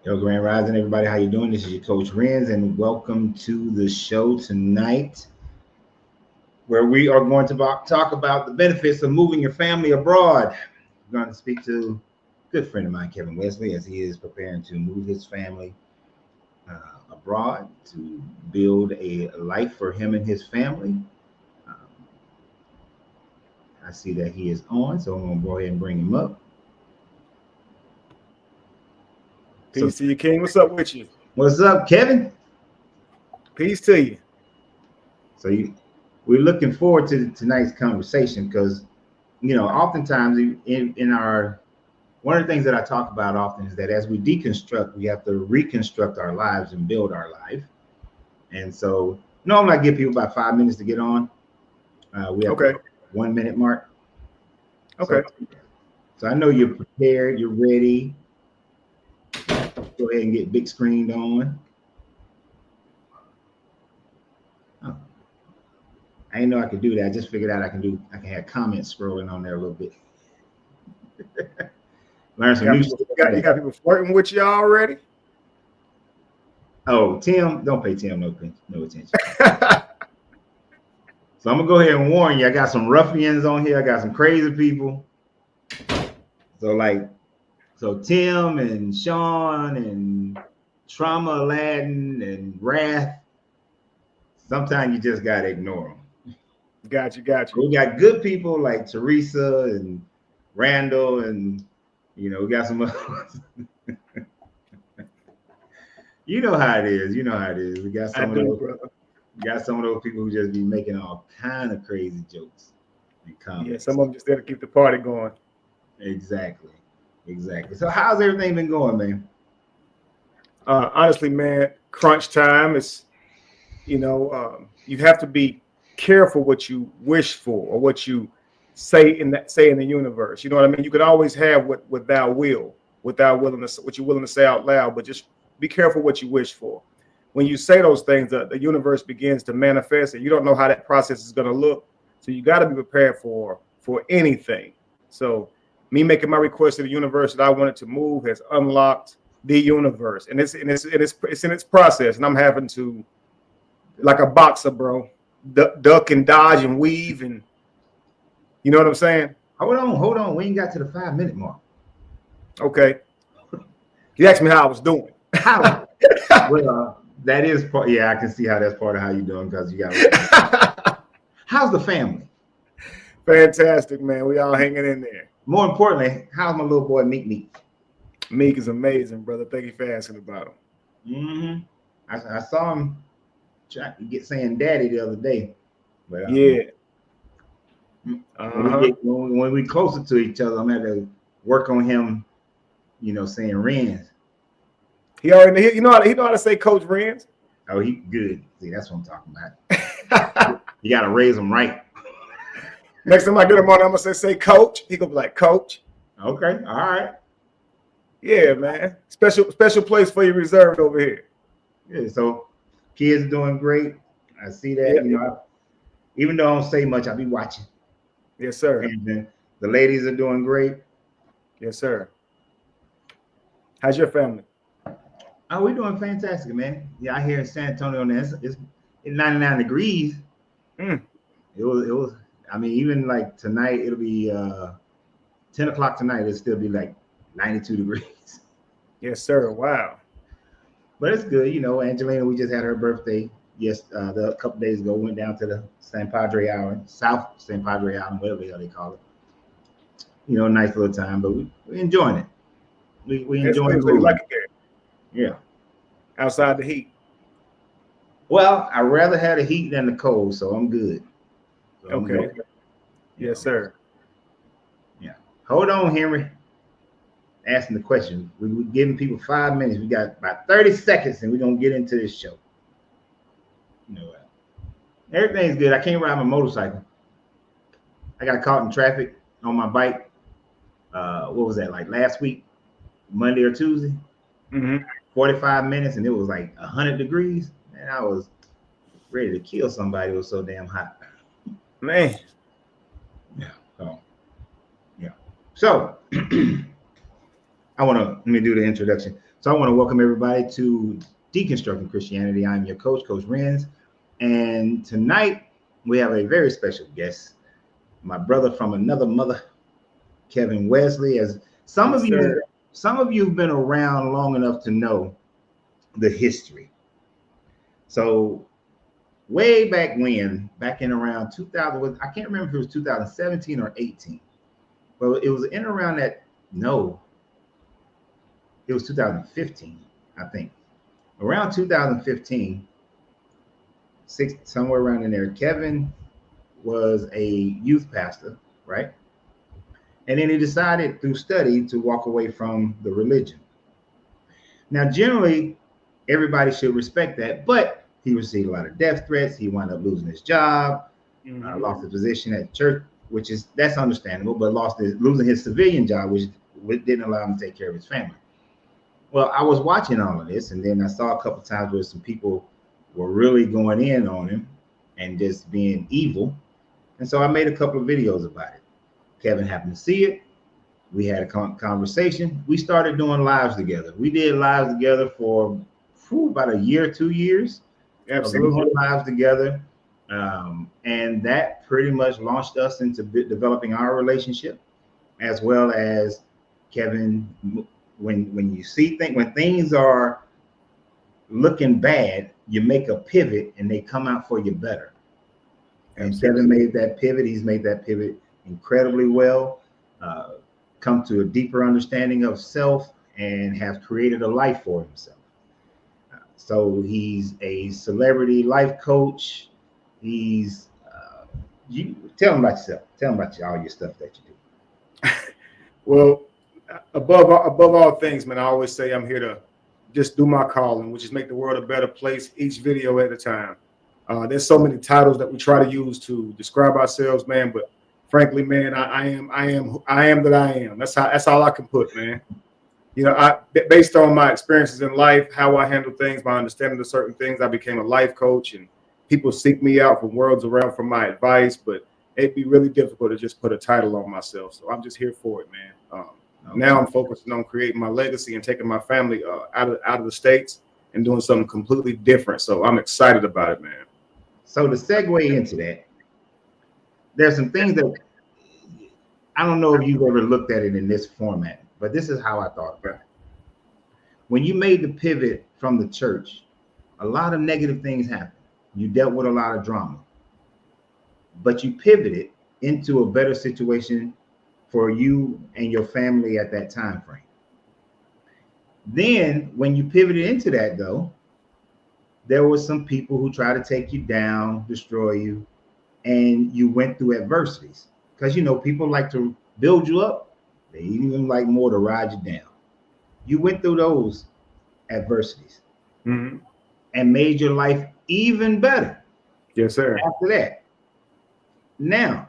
Yo, Grand Rising, everybody. How you doing? This is your coach Renz, and welcome to the show tonight, where we are going to talk about the benefits of moving your family abroad. We're going to speak to a good friend of mine, Kevin Wesley, as he is preparing to move his family abroad to build a life for him and his family. I see that he is on, so I'm going to go ahead and bring him up. Peace to you, King. What's up with you? What's up, Kevin? Peace to you. So we're looking forward to tonight's conversation because, oftentimes in our, one of the things that I talk about often is that as we deconstruct, we have to reconstruct our lives and build our life. And so normally I give people about 5 minutes to get on. We have Okay. 1 minute mark. Okay. So I know you're prepared, you're ready. Go ahead and get big screened on. Oh. I didn't know I could do that. I just figured out I can have comments scrolling on there a little bit. Learn some new stuff. You got people flirting with you already? Oh, Tim, don't pay Tim no attention. So I'm gonna go ahead and warn you. I got some ruffians on here. I got some crazy people. So Tim and Sean and Trauma Aladdin and Wrath. Sometimes you just gotta ignore them. Got you. We got good people like Teresa and Randall, and we got some others. You know how it is. We got some of those people who just be making all kind of crazy jokes and comments. Yeah, some of them just there to keep the party going. Exactly. So how's everything been going, man? Honestly, man, crunch time is, you have to be careful what you wish for or what you say in the universe. You know what I mean? You could always have what thou will, what you're willing to say out loud, but just be careful what you wish for. When you say those things, the universe begins to manifest, and you don't know how that process is going to look. So you got to be prepared for anything. So me making my request to the universe that I wanted to move has unlocked the universe, and it's in its process. And I'm having to, like a boxer, bro, duck and dodge and weave, and you know what I'm saying? Hold on. We ain't got to the 5 minute mark. Okay. You asked me how I was doing. How? Well, that is part. Yeah, I can see how that's part of how you're doing because you got. How's the family? Fantastic, man. We all hanging in there. More importantly, how's my little boy Meek? Meek is amazing, brother. Thank you for asking about him. Mm-hmm. I saw him saying daddy the other day. But yeah. When we closer to each other, I'm gonna have to work on him, saying Renz. He already, he know how to say Coach Renz. Oh, he good. See, that's what I'm talking about. You gotta raise him right. Next time I get him on, I'm gonna say Coach. He gonna be like Coach. Okay, all right. Yeah, man. Special place for you reserved over here. Yeah. So kids are doing great. I see that. Yeah. Even though I don't say much, I'll be watching. Yes, sir. And the ladies are doing great. Yes, sir. How's your family? Oh, we're doing fantastic, man. Yeah, I hear in San Antonio now it's 99 degrees. It was. I mean, even like tonight, it'll be 10 o'clock tonight. It'll still be like 92 degrees. Yes, sir. Wow. But it's good. Angelina, we just had her birthday. Yes, a couple days ago, went down to the San Padre Island, South San Padre Island, whatever the hell they call it. Nice little time, but we're enjoying it. We enjoying it. Like it there. Yeah. Outside the heat. Well, I'd rather have the heat than the cold, so I'm good. Okay. Yes, sir. Yeah. Hold on, Henry. Asking the question. We're giving people 5 minutes. We got about 30 seconds, and we're gonna get into this show. Everything's good. I can't ride my motorcycle. I got caught in traffic on my bike. What was that, like last week, Monday or Tuesday? 45 minutes, and it was like 100 degrees. And I was ready to kill somebody. It was so damn hot. Man. Yeah. So let me do the introduction. So I want to welcome everybody to Deconstructing Christianity. I'm your coach, Coach Renz. And tonight we have a very special guest, my brother from another mother, Kevin Wesley. As some Yes, of you, some of you have been around long enough to know the history. So way back when, back in around 2000, I can't remember if it was 2017 or 18, but it was in around that, no, it was 2015, I think. Around 2015, somewhere around in there, Kevin was a youth pastor, right? And then he decided through study to walk away from the religion. Now, generally, everybody should respect that, but he received a lot of death threats. He wound up losing his job, lost his position at church, that's understandable, but losing his civilian job, which didn't allow him to take care of his family. Well, I was watching all of this, and then I saw a couple of times where some people were really going in on him and just being evil. And so I made a couple of videos about it. Kevin happened to see it. We had a conversation. We started doing lives together. We did lives together for about a year, 2 years. Absolutely. Lives together. And that pretty much launched us into developing our relationship, as well as Kevin, when you see things, when things are looking bad, you make a pivot and they come out for you better. And Absolutely. Kevin made that pivot. He's made that pivot incredibly well, come to a deeper understanding of self, and has created a life for himself. So he's a celebrity life coach. He's you tell him about yourself. Tell him about all your stuff that you do. Well, above all things, man, I always say I'm here to just do my calling, which is make the world a better place, each video at a time. There's so many titles that we try to use to describe ourselves, man. But frankly, man, I am that I am. That's all I can put, man. You know, based on my experiences in life, how I handle things, my understanding of certain things, I became a life coach, and people seek me out from worlds around for my advice. But it'd be really difficult to just put a title on myself. So I'm just here for it, man. Now I'm focusing on creating my legacy and taking my family out of the States and doing something completely different. So I'm excited about it, man. So to segue into that, there's some things that I don't know if you've ever looked at it in this format, but this is how I thought about it. When you made the pivot from the church, a lot of negative things happened. You dealt with a lot of drama, but you pivoted into a better situation for you and your family at that time frame. Then when you pivoted into that, though, there were some people who tried to take you down, destroy you, and you went through adversities. Because, you know, people like to build you up. They even like more to ride you down. You went through those adversities and made your life even better. Yes, sir. After that, now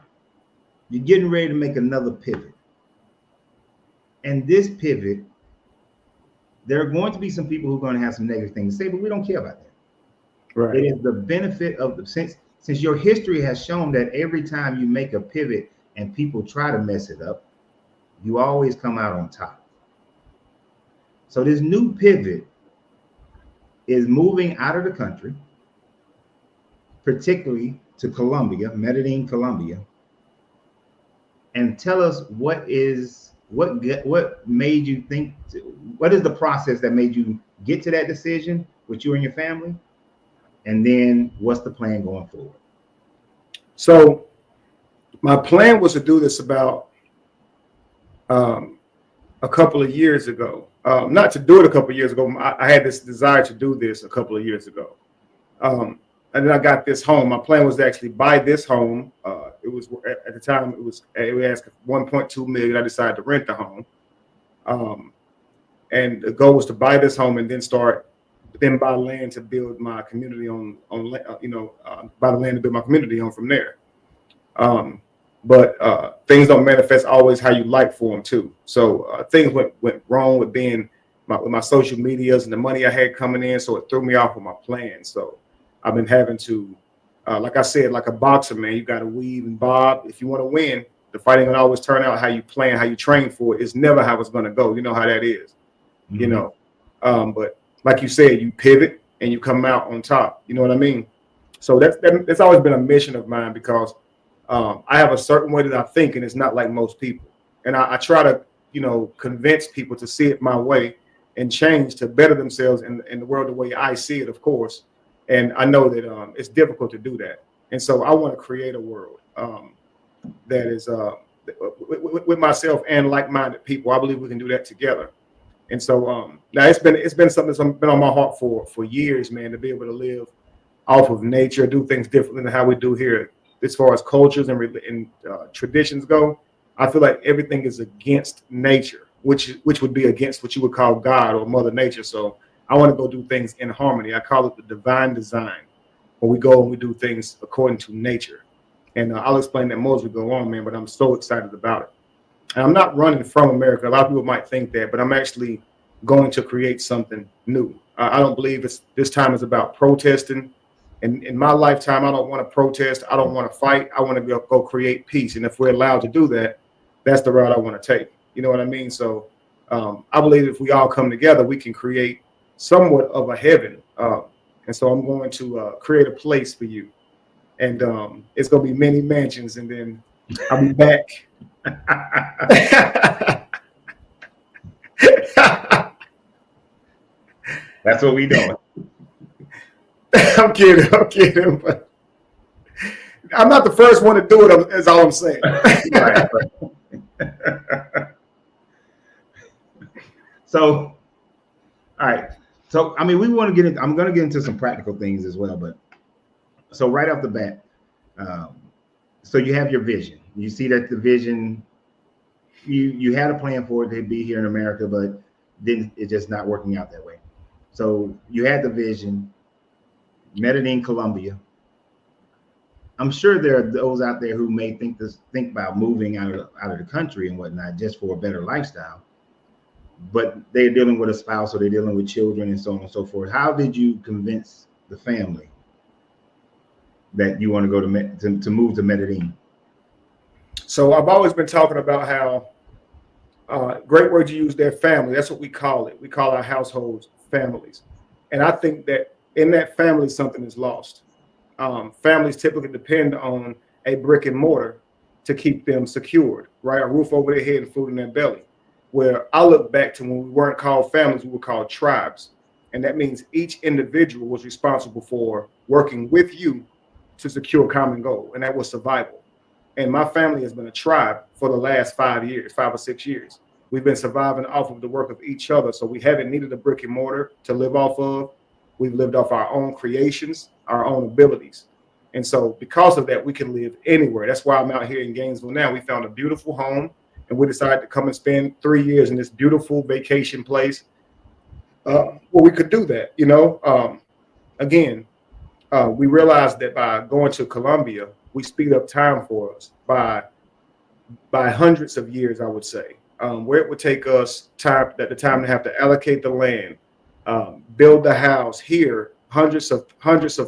you're getting ready to make another pivot. And this pivot, there are going to be some people who are going to have some negative things to say, but we don't care about that. Right. It is the benefit of the since your history has shown that every time you make a pivot and people try to mess it up, you always come out on top. So this new pivot is moving out of the country, particularly to Colombia, Medellin, Colombia. And tell us what made you think, what is the process that made you get to that decision with you and your family? And then what's the plan going forward? So my plan was to do this about a couple of years ago. Not to do it a couple of years ago. I had this desire to do this a couple of years ago. And then I got this home. My plan was to actually buy this home. It was at the time we asked $1.2 million. I decided to rent the home. And the goal was to buy this home and then buy land to build my community buy the land to build my community on from there. But things don't manifest always how you like for them too. So things went wrong with my social medias and the money I had coming in. So it threw me off with my plan. So I've been having to, like I said, like a boxer, man, you got to weave and bob. If you want to win, the fight ain't gonna always turn out how you plan, how you train for it. It's never how it's gonna go. You know how that is, you know. But like you said, you pivot and you come out on top. You know what I mean? So that's always been a mission of mine, because I have a certain way that I think, and it's not like most people. And I try to, convince people to see it my way and change to better themselves in the world the way I see it, of course. And I know that it's difficult to do that. And so I want to create a world that is with myself and like-minded people. I believe we can do that together. And so now it's been something that's been on my heart for years, man, to be able to live off of nature, do things differently than how we do here. As far as cultures and traditions go, I feel like everything is against nature, which would be against what you would call God or Mother Nature. So I want to go do things in harmony. I call it the divine design, where we go and we do things according to nature. And I'll explain that more as we go on, man, but I'm so excited about it. And I'm not running from America. A lot of people might think that, but I'm actually going to create something new. I don't believe this time is about protesting. And in my lifetime, I don't want to protest. I don't want to fight. I want to go create peace. And if we're allowed to do that, that's the route I want to take. You know what I mean? So I believe if we all come together, we can create somewhat of a heaven. And so I'm going to create a place for you. And it's going to be many mansions. And then I'll be back. That's what we doing. I'm kidding. But I'm not the first one to do it, is all I'm saying. Right. So, all right. So, I mean, we want to get into, I'm going to get into some practical things as well. But so right off the bat, so you have your vision. You see that the vision, you had a plan for it to be here in America, but then it's just not working out that way. So you had the vision, Medellin, Colombia. I'm sure there are those out there who may think about moving out of the country and whatnot just for a better lifestyle, but they're dealing with a spouse or they're dealing with children and so on and so forth. How did you convince the family that you want to go to move to Medellin? So I've always been talking about how great word you use there, family. That's what we call it. We call our households families. And I think that in that family, something is lost. Families typically depend on a brick and mortar to keep them secured, right? A roof over their head and food in their belly. Where I look back to when we weren't called families, we were called tribes. And that means each individual was responsible for working with you to secure a common goal. And that was survival. And my family has been a tribe for the last 5 or 6 years. We've been surviving off of the work of each other. So we haven't needed a brick and mortar to live off of. We've lived off our own creations, our own abilities. And so because of that, we can live anywhere. That's why I'm out here in Gainesville now. We found a beautiful home and we decided to come and spend 3 years in this beautiful vacation place where we could do that. Again, we realized that by going to Colombia, we speed up time for us by hundreds of years, I would say, where it would take us time to have to allocate the land, build the house here, hundreds of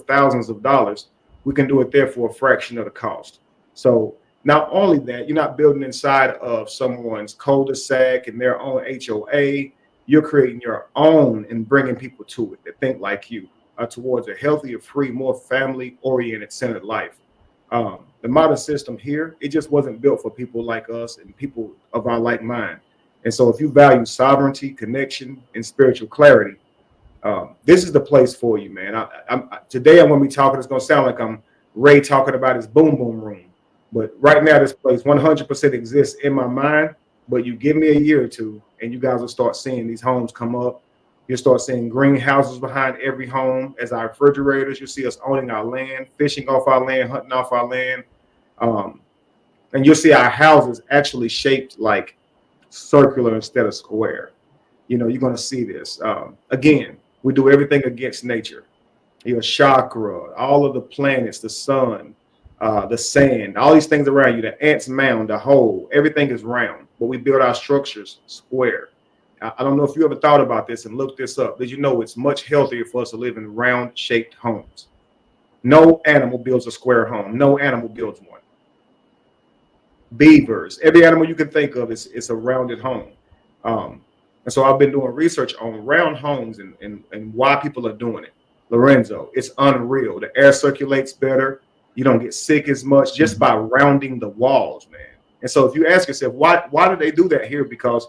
thousands of dollars. We can do it there for a fraction of the cost. So not only that, you're not building inside of someone's cul-de-sac and their own HOA. You're creating your own and bringing people to it that think like you towards a healthier, free, more family-oriented, centered life. The modern system here, it just wasn't built for people like us and people of our like mind. And so if you value sovereignty, connection, and spiritual clarity, this is the place for you, man. Today I'm going to be talking, it's going to sound like I'm Ray talking about his boom boom room. But right now, this place 100% exists in my mind. But you give me a year or two, and you guys will start seeing these homes come up. You'll start seeing greenhouses behind every home as our refrigerators. You'll see us owning our land, fishing off our land, hunting off our land. And you'll see our houses actually shaped like circular instead of square. You're going to see this. Again, we do everything against nature. Your chakra, all of the planets, the sun, the sand, all these things around you, the ant's mound, the hole, everything is round, but we build our structures square. I don't know if you ever thought about this and looked this up. Did you know it's much healthier for us to live in round shaped homes? No animal builds a square home. No animal builds one. Beavers, every animal you can think of is a rounded home. And so I've been doing research on round homes and why people are doing it. Lorenzo, it's unreal. The air circulates better. You don't get sick as much just by rounding the walls, man. And so if you ask yourself, why did they do that here? Because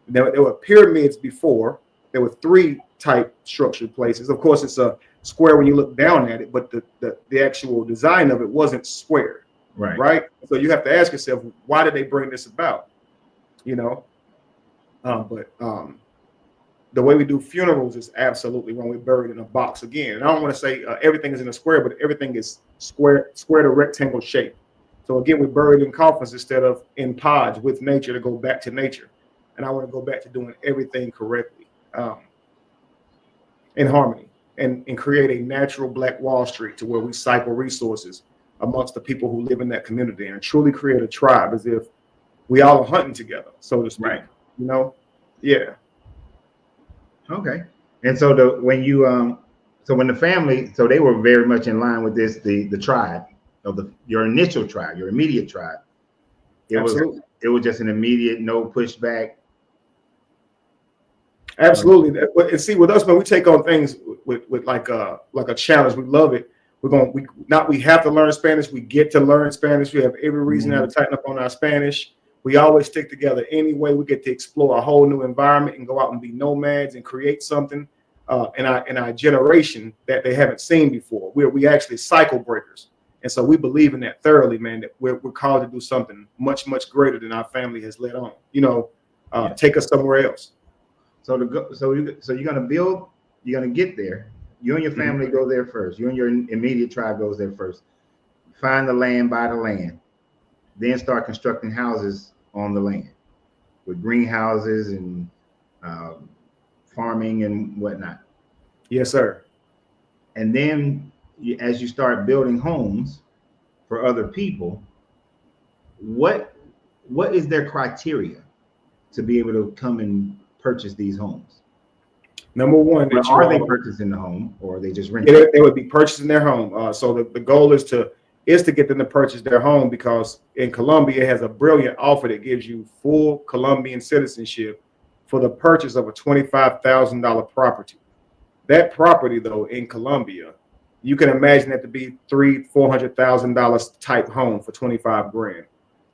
there were pyramids before. There were 3 type structured places. Of course, it's a square when you look down at it, but the actual design of it wasn't square. Right. So you have to ask yourself, why did they bring this about? You know, but the way we do funerals is absolutely wrong. We're buried in a box again. And I don't want to say everything is in a square, but everything is square to rectangle shape. So again, we're buried in coffins instead of in pods with nature to go back to nature. And I want to go back to doing everything correctly, in harmony, and create a natural Black Wall Street to where we cycle resources amongst the people who live in that community and truly create a tribe as if we all are hunting together, so to speak. Right. You know? Yeah. Okay. And so when the family, so they were very much in line with this, the tribe of your initial tribe, your immediate tribe. It was just an immediate, no pushback. Absolutely. And see, with us, when we take on things with like a challenge, we love it. We have to learn Spanish. We get to learn Spanish. We have every reason now to tighten up on our Spanish. We always stick together anyway. We get to explore a whole new environment and go out and be nomads and create something in our generation that they haven't seen before. We actually cycle breakers. And so we believe in that thoroughly, man, that we're called to do something much, much greater than our family has let on, take us somewhere else. So you're going to build, you're going to get there. You and your family go there first. You and your immediate tribe goes there first. Find the land, buy the land, then start constructing houses on the land with greenhouses and farming and whatnot. Yes, sir. And then as you start building homes for other people, what is their criteria to be able to come and purchase these homes? Number one, are they purchasing the home, or are they just renting? They would be purchasing their home. So the goal is to get them to purchase their home, because in Colombia it has a brilliant offer that gives you full Colombian citizenship for the purchase of a $25,000 property. That property, though, in Colombia, you can imagine that to be $300,000-$400,000 type home for 25 grand.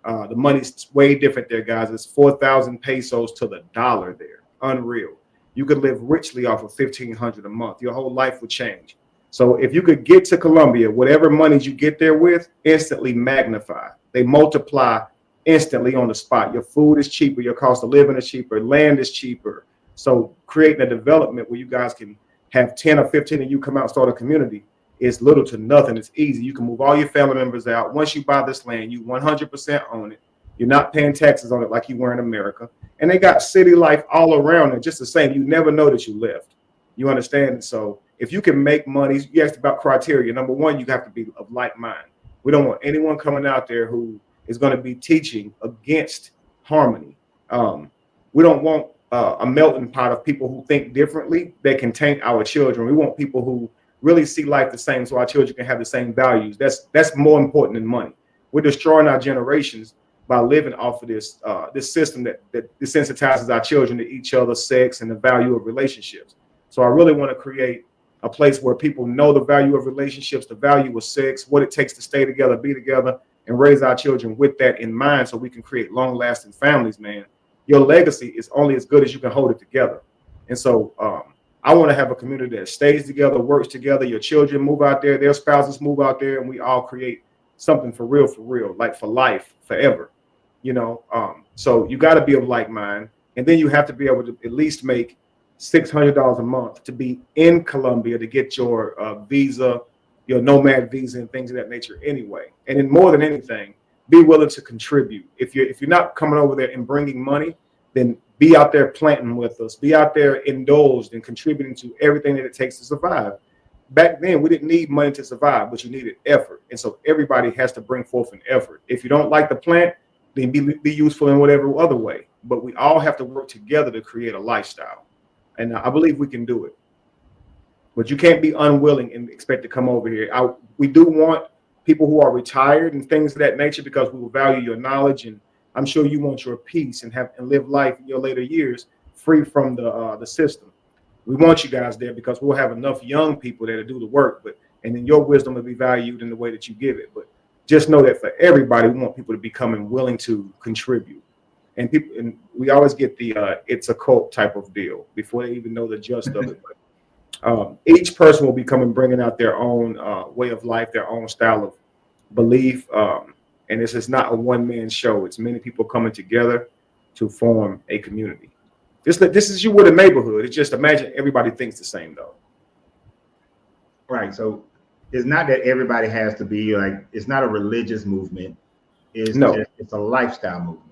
The money's way different there, guys. It's 4,000 pesos to the dollar there. Unreal. You could live richly off of $1,500 a month. Your whole life would change. So if you could get to Colombia, whatever monies you get there with, instantly magnify. They multiply instantly on the spot. Your food is cheaper. Your cost of living is cheaper. Land is cheaper. So creating a development where you guys can have 10 or 15 of you come out and start a community is little to nothing. It's easy. You can move all your family members out. Once you buy this land, you 100% own it. You're not paying taxes on it like you were in America. And they got city life all around it, just the same. You never know that you left. You understand? So if you can make money, you asked about criteria. Number one, you have to be of like mind. We don't want anyone coming out there who is going to be teaching against harmony. We don't want a melting pot of people who think differently that can taint our children. We want people who really see life the same, so our children can have the same values. That's more important than money. We're destroying our generations by living off of this system that desensitizes our children to each other, sex, and the value of relationships. So I really want to create a place where people know the value of relationships, the value of sex, what it takes to stay together, be together, and raise our children with that in mind, so we can create long-lasting families, man. Your legacy is only as good as you can hold it together. And so I want to have a community that stays together, works together. Your children move out there, their spouses move out there, and we all create something for real, like for life, forever. So you got to be of like mind, and then you have to be able to at least make $600 a month to be in Colombia to get your visa, your nomad visa, and things of that nature anyway. And then more than anything, be willing to contribute. If you're not coming over there and bringing money, then be out there planting with us. Be out there indulged and contributing to everything that it takes to survive. Back then, we didn't need money to survive, but you needed effort. And so everybody has to bring forth an effort. If you don't like the plant, then be useful in whatever other way. But we all have to work together to create a lifestyle. And I believe we can do it. But you can't be unwilling and expect to come over here. We do want people who are retired and things of that nature, because we will value your knowledge. And I'm sure you want your peace and live life in your later years free from the system. We want you guys there because we'll have enough young people there to do the work, and then your wisdom will be valued in the way that you give it. But just know that for everybody, we want people to become willing to contribute. And we always get the it's a cult type of deal before they even know the gist of it. But each person will be bringing out their own way of life, their own style of belief. And this is not a one-man show. It's many people coming together to form a community. This is you with a neighborhood. It's just imagine everybody thinks the same, though. Right. So it's not that everybody has to be like, it's not a religious movement. It's a lifestyle movement.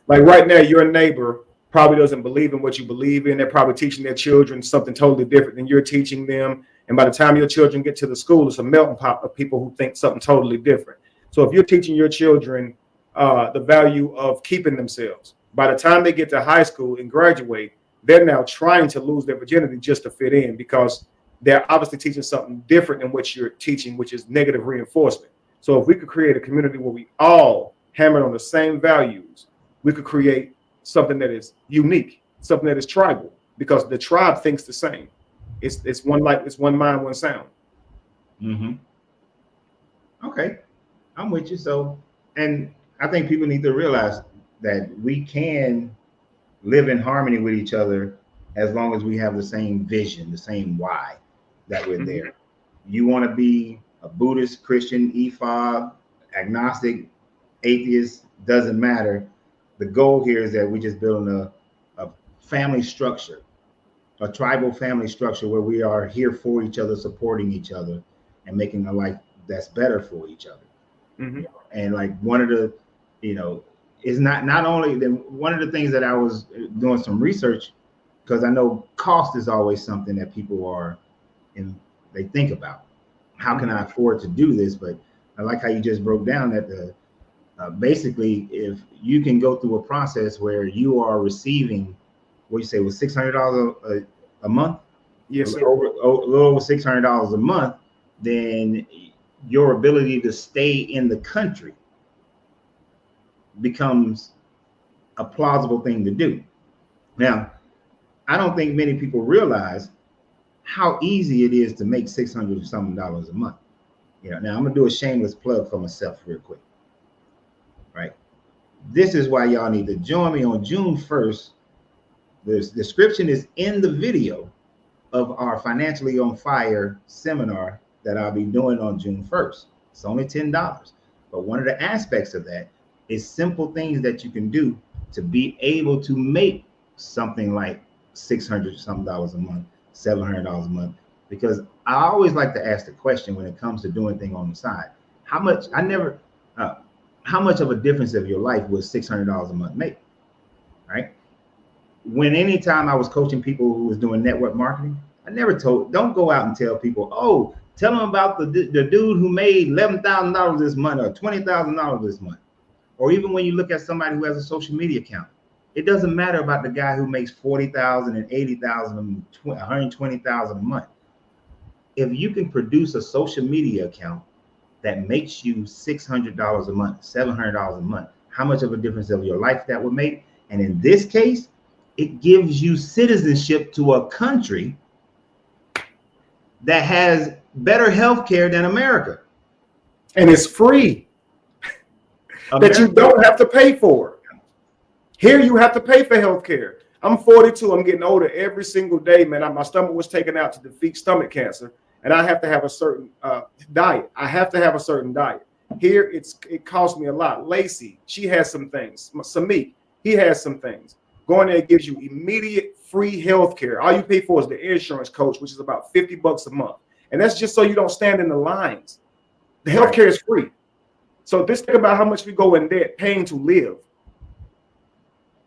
Like right now, your neighbor probably doesn't believe in what you believe in. They're probably teaching their children something totally different than you're teaching them. And by the time your children get to the school, it's a melting pot of people who think something totally different. So if you're teaching your children the value of keeping themselves, by the time they get to high school and graduate, they're now trying to lose their virginity just to fit in because they're obviously teaching something different than what you're teaching, which is negative reinforcement. So if we could create a community where we all hammer on the same values, we could create something that is unique, something that is tribal, because the tribe thinks the same. It's one light, it's one mind, one sound. Mm-hmm. Okay, I'm with you. So, and I think people need to realize that we can live in harmony with each other as long as we have the same vision, the same why that we're there. You want to be a Buddhist, Christian, EFOB, agnostic, atheist, doesn't matter. The goal here is that we're just building a family structure, a tribal family structure where we are here for each other, supporting each other, and making a life that's better for each other. Mm-hmm. And like one of the, is not only one of the things that I was doing some research, because I know cost is always something that people they think about. How can I afford to do this? But I like how you just broke down that basically, if you can go through a process where you are receiving, what you say was $600 a month, yes, sir. A little over $600 a month, then your ability to stay in the country becomes a plausible thing to do. Now, I don't think many people realize how easy it is to make $600 something a month. Now I'm gonna do a shameless plug for myself real quick. Right. This is why y'all need to join me on June 1st. The description is in the video of our Financially on Fire seminar that I'll be doing on June 1st. It's only $10. But one of the aspects of that is simple things that you can do to be able to make something like $600 something a month, $700 a month. Because I always like to ask the question when it comes to doing things on the side, how much of a difference of your life would $600 a month make, right? Anytime I was coaching people who was doing network marketing, I never don't go out and tell people, oh, tell them about the dude who made $11,000 this month or $20,000 this month. Or even when you look at somebody who has a social media account, it doesn't matter about the guy who makes $40,000 and $80,000 and $120,000 a month. If you can produce a social media account that makes you $600 a month, $700 a month, how much of a difference of your life that would make? And in this case, it gives you citizenship to a country that has better health care than America. And it's free. That you don't have to pay for. Here you have to pay for health care. I'm 42. I'm getting older every single day, man. My stomach was taken out to defeat stomach cancer. And I have to have a certain diet. I have to have a certain diet. Here, it costs me a lot. Lacey, she has some things. Samik, he has some things. Going there gives you immediate free health care. All you pay for is the insurance coach, which is about $50 a month. And that's just so you don't stand in the lines. The health care is free. So just think about how much we go in debt paying to live.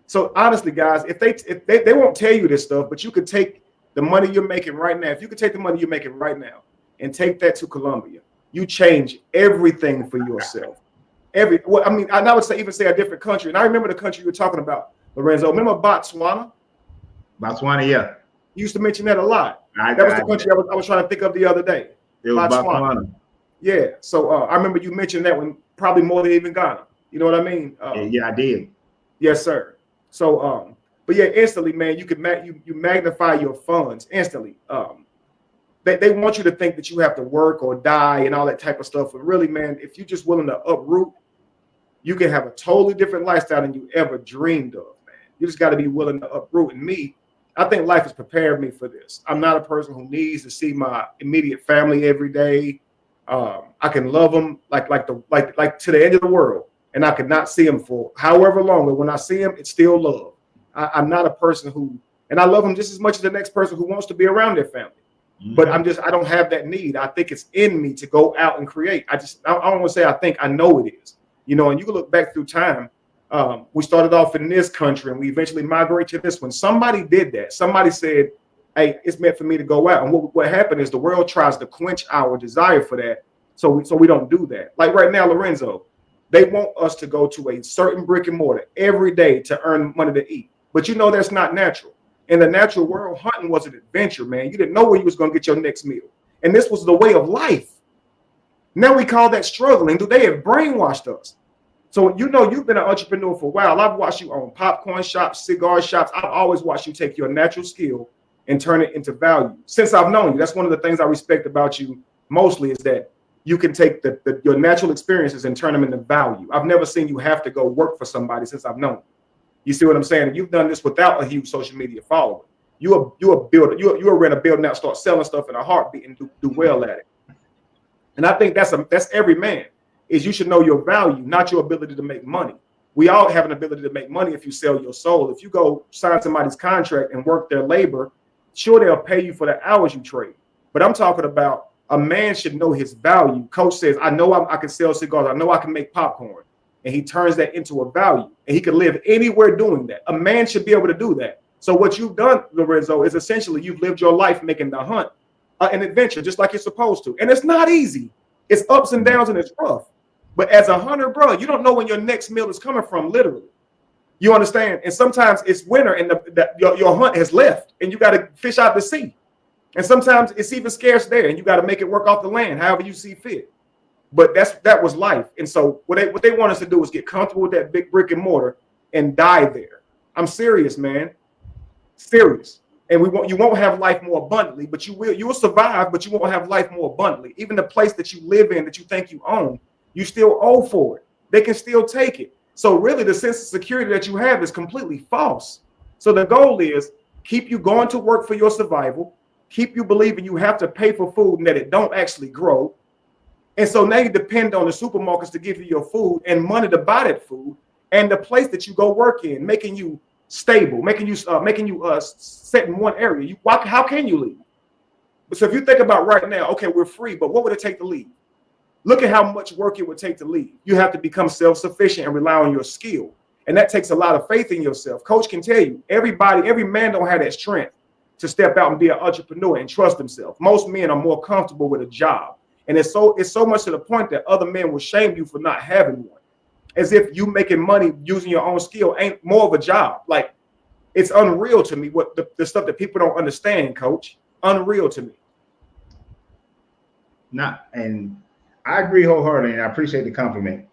So honestly, guys, if they won't tell you this stuff, but you could take the money you're making right now. If you could take the money you're making right now and take that to Colombia, you change everything for yourself. I would say a different country. And I remember the country you were talking about, Lorenzo. Remember Botswana? Botswana, yeah. You used to mention that a lot. That was the country I was trying to think of the other day. It was Botswana. Yeah. So I remember you mentioned that one probably more than even Ghana. You know what I mean? Yeah, I did. Yes, sir. So But yeah, instantly, man, you can you magnify your funds instantly. They want you to think that you have to work or die and all that type of stuff. But really, man, if you're just willing to uproot, you can have a totally different lifestyle than you ever dreamed of, man. You just got to be willing to uproot. And me, I think life has prepared me for this. I'm not a person who needs to see my immediate family every day. I can love them like to the end of the world, and I could not see them for however long. And when I see them, it's still love. I'm not a person who, and I love them just as much as the next person who wants to be around their family. Mm-hmm. But I don't have that need. I think it's in me to go out and create. I don't want to say I think, I know it is. You know, and you can look back through time. We started off in this country and we eventually migrate to this one. Somebody did that. Somebody said, hey, it's meant for me to go out. And what happened is the world tries to quench our desire for that. So we don't do that. Like right now, Lorenzo, they want us to go to a certain brick and mortar every day to earn money to eat. But you know, that's not natural. In the natural world, hunting was an adventure, man. You didn't know where you was going to get your next meal. And this was the way of life. Now we call that struggling. They have brainwashed us. So, you know, you've been an entrepreneur for a while. I've watched you own popcorn shops, cigar shops. I've always watched you take your natural skill and turn it into value. Since I've known you, that's one of the things I respect about you mostly, is that you can take your natural experiences and turn them into value. I've never seen you have to go work for somebody since I've known you. You see what I'm saying? And you've done this without a huge social media following. You a builder. You a rent a building out, start selling stuff in a heartbeat and do well at it. And I think that's every man. Is you should know your value, not your ability to make money. We all have an ability to make money if you sell your soul. If you go sign somebody's contract and work their labor, sure, they'll pay you for the hours you trade. But I'm talking about a man should know his value. Coach says, I know I can sell cigars. I know I can make popcorn. And he turns that into a value. And he can live anywhere doing that. A man should be able to do that. So what you've done, Lorenzo, is essentially you've lived your life making the hunt an adventure, just like you're supposed to. And it's not easy. It's ups and downs and it's rough. But as a hunter, bro, you don't know when your next meal is coming from, literally. You understand? And sometimes it's winter and your hunt has left and you got to fish out to sea. And sometimes it's even scarce there and you got to make it work off the land, however you see fit. But that was life. And so what they want us to do is get comfortable with that big brick and mortar and die there. I'm serious, man. Serious. And you won't have life more abundantly, but you will survive, but you won't have life more abundantly. Even the place that you live in that you think you own, you still owe for it. They can still take it. So really the sense of security that you have is completely false. So the goal is keep you going to work for your survival, keep you believing you have to pay for food and that it don't actually grow. And so now you depend on the supermarkets to give you your food and money to buy that food, and the place that you go work in, making you stable, making you set in one area. How can you leave? So if you think about right now, okay, we're free, but what would it take to leave? Look at how much work it would take to leave. You have to become self-sufficient and rely on your skill. And that takes a lot of faith in yourself. Coach can tell you, every man don't have that strength to step out and be an entrepreneur and trust himself. Most men are more comfortable with a job. And it's so much to the point that other men will shame you for not having one. As if you making money using your own skill ain't more of a job. Like, it's unreal to me what the stuff that people don't understand, Coach. Unreal to me. And I agree wholeheartedly, and I appreciate the compliment.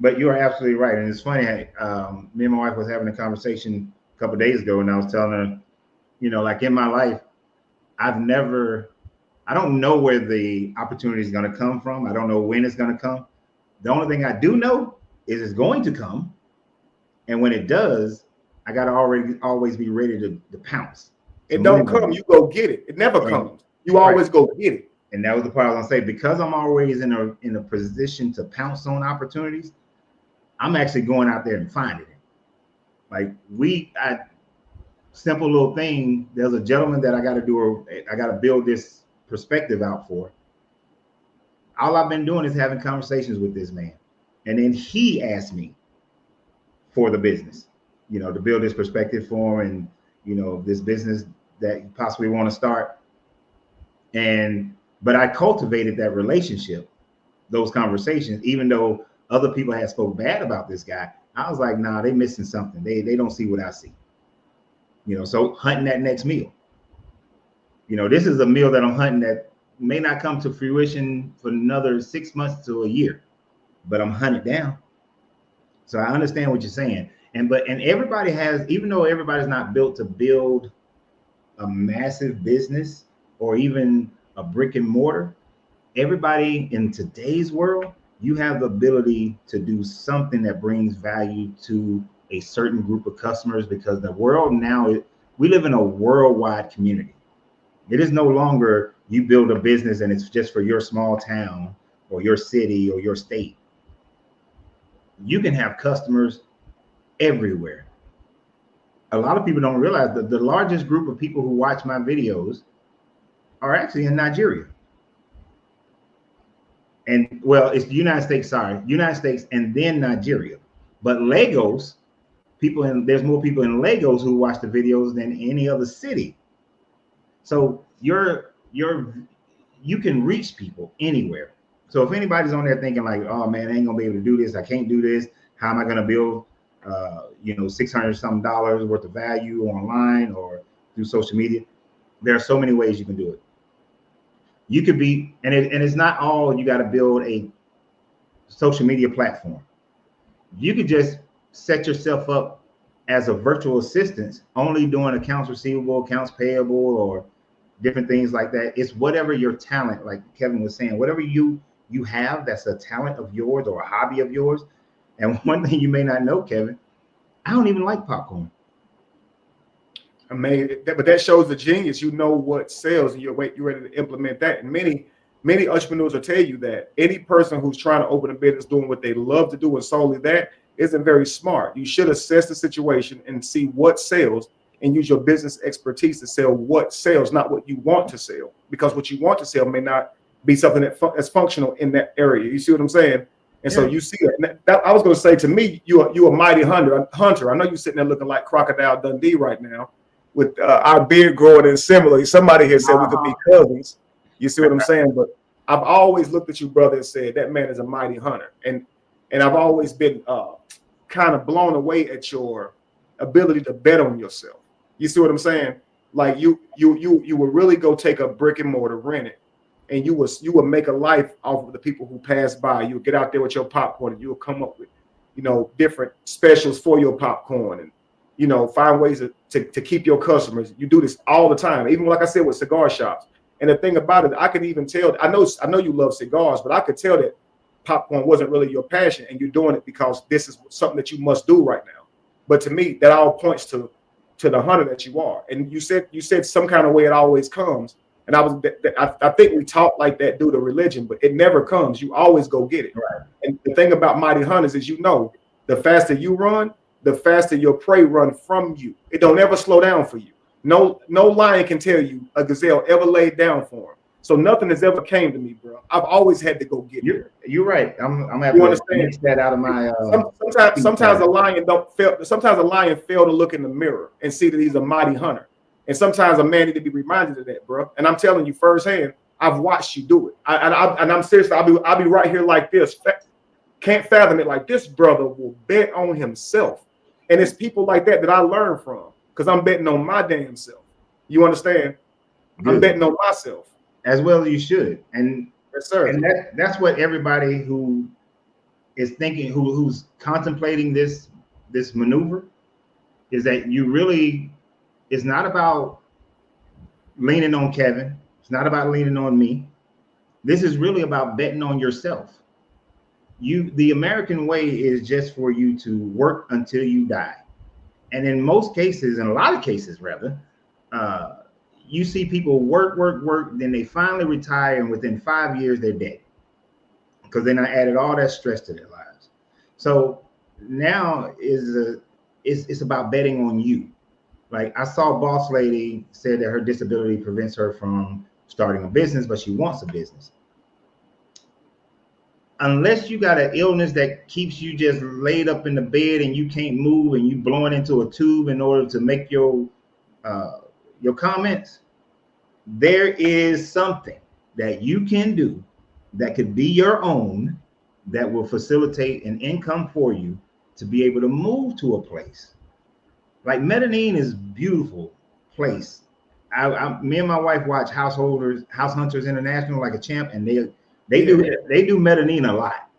But you are absolutely right. And it's funny, me and my wife was having a conversation a couple of days ago, and I was telling her, you know, like in my life, I don't know where the opportunity is going to come from. I don't know when it's going to come. The only thing I do know is it's going to come. And when it does, I got to always be ready to pounce. It don't come, you go get it. It never comes. You always go get it. And that was the part I was gonna say, because I'm always in a position to pounce on opportunities, I'm actually going out there and finding it. Like simple little thing. There's a gentleman that I got to build this perspective out for. All I've been doing is having conversations with this man. And then he asked me for the business, you know, to build this perspective for him and, you know, this business that you possibly want to start. But I cultivated that relationship, those conversations, even though other people had spoke bad about this guy. I was like, nah, they missing something. They don't see what I see. You know, so hunting that next meal. You know, this is a meal that I'm hunting that may not come to fruition for another 6 months to a year, but I'm hunting down. So I understand what you're saying. And everybody has, even though everybody's not built to build a massive business or even a brick and mortar, everybody in today's world, you have the ability to do something that brings value to a certain group of customers, because the world now, we live in a worldwide community. It is no longer you build a business and it's just for your small town or your city or your state. You can have customers everywhere. A lot of people don't realize that the largest group of people who watch my videos are actually in Nigeria. And well, it's the United States and then Nigeria. But Lagos, there's more people in Lagos who watch the videos than any other city. So you can reach people anywhere. So if anybody's on there thinking like, oh man, I ain't gonna be able to do this, I can't do this, how am I gonna build $600 something worth of value online or through social media? There are so many ways you can do it. You could be, and it's not all you got to build a social media platform. You could just set yourself up as a virtual assistant, only doing accounts receivable, accounts payable, or different things like that. It's whatever your talent, like Kevin was saying, whatever you have that's a talent of yours or a hobby of yours. And one thing you may not know, Kevin, I don't even like popcorn. I mean, but that shows the genius. You know what sells, and you're ready to implement that. And many entrepreneurs will tell you that any person who's trying to open a business doing what they love to do and solely that isn't very smart. You should assess the situation and see what sells and use your business expertise to sell what sells, not what you want to sell, because what you want to sell may not be something that's functional in that area. You see what I'm saying? And so you see that I was going to say, to me, you a mighty hunter. I know you're sitting there looking like Crocodile Dundee right now, with our beard growing in similar. Somebody here said we could be cousins. You see what I'm saying? But I've always looked at you, brother, and said that man is a mighty hunter. And I've always been kind of blown away at your ability to bet on yourself. You see what I'm saying? Like you would really go take a brick and mortar, rent it, and you would make a life off of the people who pass by. You would get out there with your popcorn, and you would come up with, different specials for your popcorn, and find ways to keep your customers. You do this all the time, even like I said with cigar shops. And the thing about it, I can even tell. I know you love cigars, but I could tell that popcorn wasn't really your passion, and you're doing it because this is something that you must do right now. But to me, that all points to the hunter that you are. And you said some kind of way it always comes. And I think we talk like that due to religion, but it never comes. You always go get it. Right. And the thing about mighty hunters is, the faster you run, the faster your prey run from you. It don't ever slow down for you. No lion can tell you a gazelle ever laid down for him. So nothing has ever came to me, bro. I've always had to go get it. You're right. I'm having to mix that out of my. Sometimes a lion Sometimes a lion fail to look in the mirror and see that he's a mighty hunter. And sometimes a man need to be reminded of that, bro. And I'm telling you firsthand, I've watched you do it. And I'm serious. I'll be right here like this. Can't fathom it. Like, this brother will bet on himself. And it's people like that I learn from, because I'm betting on my damn self. You understand? Good. I'm betting on myself. As well as you should. And yes, sir. And that's what everybody who is thinking, who's contemplating this maneuver, is that you really, it's not about leaning on Kevin. It's not about leaning on me. This is really about betting on yourself. The American way is just for you to work until you die. And in most cases, in a lot of cases rather, you see people work, then they finally retire, and within 5 years they're dead, because then I added all that stress to their lives. So now it's about betting on you. Like, I saw a boss lady said that her disability prevents her from starting a business, but she wants a business. Unless you got an illness that keeps you just laid up in the bed and you can't move, and you blowing into a tube in order to make your comments, there is something that you can do that could be your own, that will facilitate an income for you to be able to move to a place. Like, Medellin is a beautiful place. Me and my wife watch House Hunters International like a champ, and they do Medellin a lot.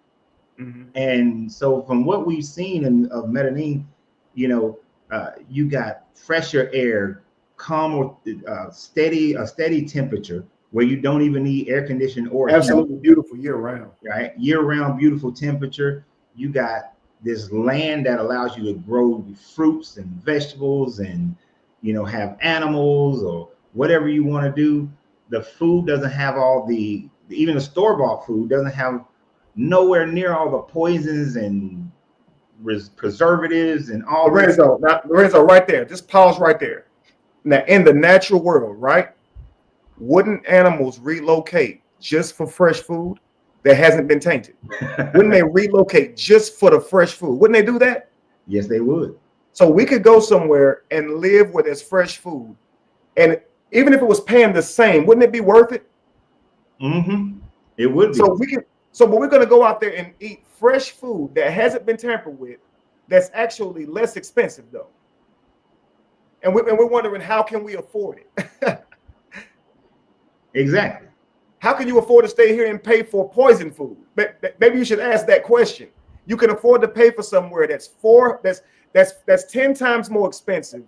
Mm-hmm. And so from what we've seen of Medellin, You know, you got fresher air, calm, a steady temperature where you don't even need air conditioning or heat. Absolutely beautiful year round. Right, year round, beautiful temperature. You got this land that allows you to grow fruits and vegetables, and have animals or whatever you want to do. The food doesn't have all even the store-bought food doesn't have nowhere near all the poisons and preservatives and all this. Lorenzo, right there. Just pause right there. Now, in the natural world, right? Wouldn't animals relocate just for fresh food that hasn't been tainted? Wouldn't they relocate just for the fresh food? Wouldn't they do that? Yes, they would. So we could go somewhere and live where there's fresh food, and even if it was paying the same, wouldn't it be worth it? Mm-hmm. It would be. But we're going to go out there and eat fresh food that hasn't been tampered with, that's actually less expensive though. And we're wondering, how can we afford it? Exactly. How can you afford to stay here and pay for poison food? Maybe you should ask that question. You can afford to pay for somewhere that's 10 times more expensive,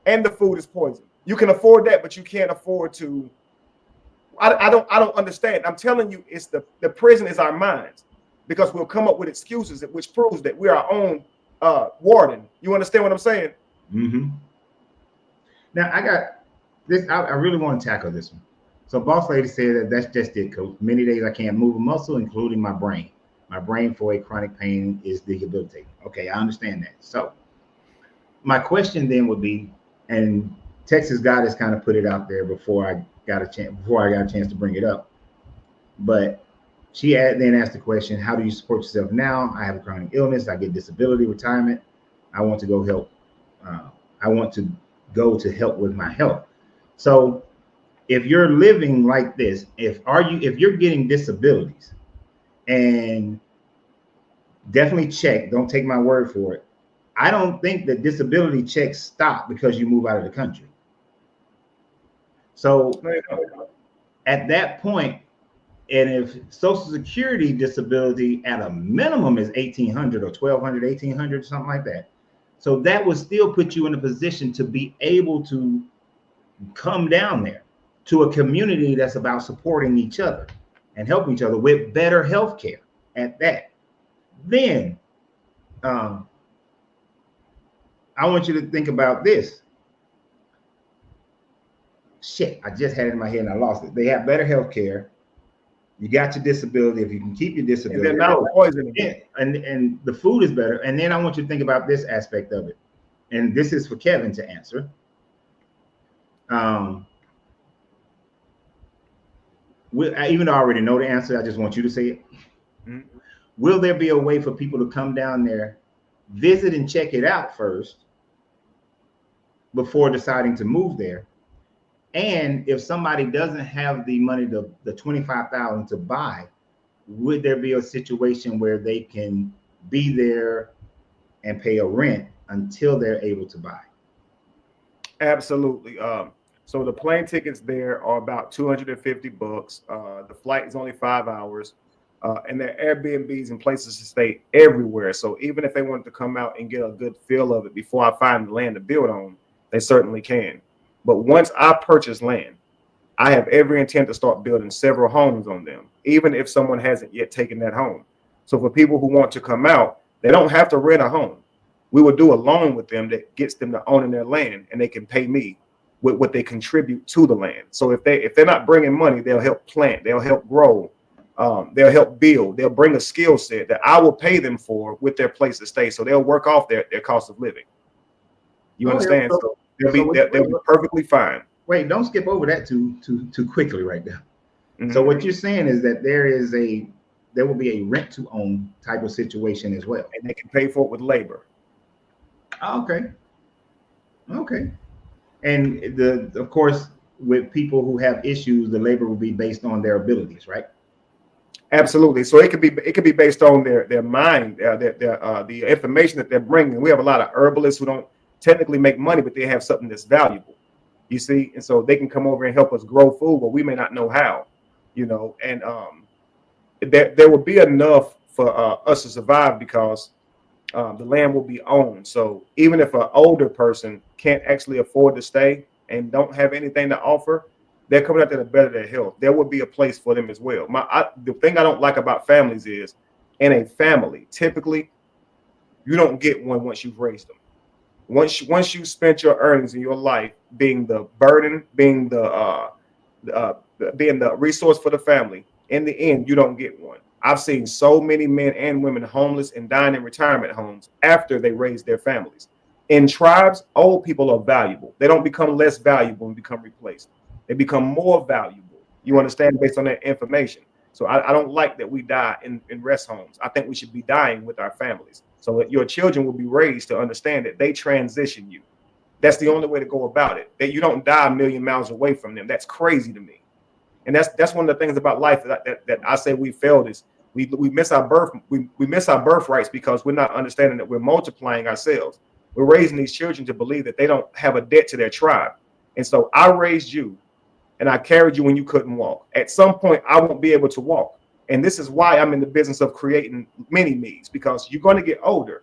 and the food is poison. You can afford that, but you can't afford to. I don't understand. I'm telling you, it's the prison is our minds, because we'll come up with excuses, which proves that we're our own warden. You understand what I'm saying? Mm-hmm. Now I got this. I really want to tackle this one. So boss lady said that's just it, coach. Many days I can't move a muscle, including my brain. My brain for a chronic pain is debilitating. Okay, I understand that. So my question then would be, and Texas God has kind of put it out there before I got a chance to bring it up. But she then asked the question, how do you support yourself now? I have a chronic illness. I get disability, retirement. I want to go help. I want to go to help with my health. So if you're living like this, if you're getting disabilities, and definitely check, don't take my word for it. I don't think that disability checks stop because you move out of the country. So at that point, and if Social Security disability at a minimum is 1,800 or 1,200, 1,800, something like that. So that would still put you in a position to be able to come down there to a community that's about supporting each other and helping each other with better health care at that. Then I want you to think about this. Shit, I just had it in my head and I lost it. They have better health care. You got your disability. If you can keep your disability, and they're not poisoning. And the food is better. And then I want you to think about this aspect of it. And this is for Kevin to answer. Even though I already know the answer, I just want you to say it. Mm-hmm. Will there be a way for people to come down there, visit and check it out first before deciding to move there? And if somebody doesn't have the money, the $25,000 to buy, would there be a situation where they can be there and pay a rent until they're able to buy? Absolutely. So the plane tickets there are about $250. The flight is only 5 hours, and there are Airbnbs and places to stay everywhere. So even if they wanted to come out and get a good feel of it before I find the land to build on, they certainly can. But once I purchase land, I have every intent to start building several homes on them, even if someone hasn't yet taken that home. So for people who want to come out, they don't have to rent a home. We will do a loan with them that gets them to owning their land, and they can pay me with what they contribute to the land. So if they're not bringing money, they'll help plant, they'll help grow, they'll help build, they'll bring a skill set that I will pay them for with their place to stay. So they'll work off their cost of living. You understand? So they'll be perfectly fine. Wait, don't skip over that too quickly right now. Mm-hmm. So what you're saying is that there will be a rent to own type of situation as well, and they can pay for it with labor. Okay. And of course, with people who have issues, the labor will be based on their abilities, right? Absolutely. So it could be based on their mind, the information that they're bringing. We have a lot of herbalists who don't technically make money, but they have something that's valuable. You see, and so they can come over and help us grow food, but we may not know how. And there will be enough for us to survive, because the land will be owned. So even if an older person can't actually afford to stay and don't have anything to offer, they're coming out there to better their health. There will be a place for them as well. The thing I don't like about families is, in a family, typically, you don't get one once you've raised them. Once you spent your earnings in your life being the burden, being being the resource for the family, in the end, you don't get one. I've seen so many men and women homeless and dying in retirement homes after they raised their families. In tribes, old people are valuable. They don't become less valuable and become replaced. They become more valuable. You understand, based on that information. So I don't like that we die in rest homes. I think we should be dying with our families, so that your children will be raised to understand that they transition you. That's the only way to go about it. That you don't die a million miles away from them. That's crazy to me. And that's one of the things about life that I say we failed is we miss our we miss our birthrights because we're not understanding that we're multiplying ourselves. We're raising these children to believe that they don't have a debt to their tribe. And so I raised you and I carried you when you couldn't walk. At some point, I won't be able to walk. And this is why I'm in the business of creating mini me's, because you're going to get older.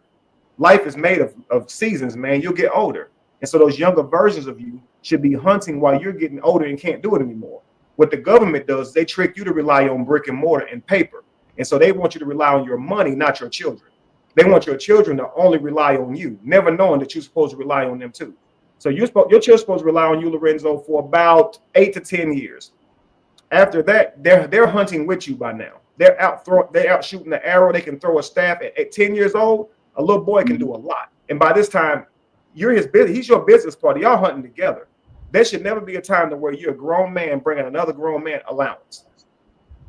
Life is made of seasons, man. You'll get older. And so those younger versions of you should be hunting while you're getting older and can't do it anymore. What the government does, they trick you to rely on brick and mortar and paper. And so they want you to rely on your money, not your children. They want your children to only rely on you, never knowing that you're supposed to rely on them too. So your children's supposed to rely on you, Lorenzo, for about 8 to 10 years. After that, they're hunting with you by now. They're out shooting the arrow. They can throw a staff. At 10 years old, a little boy can do a lot. And by this time, you're his business. He's your business partner. Y'all hunting together. There should never be a time to where you're a grown man bringing another grown man allowance.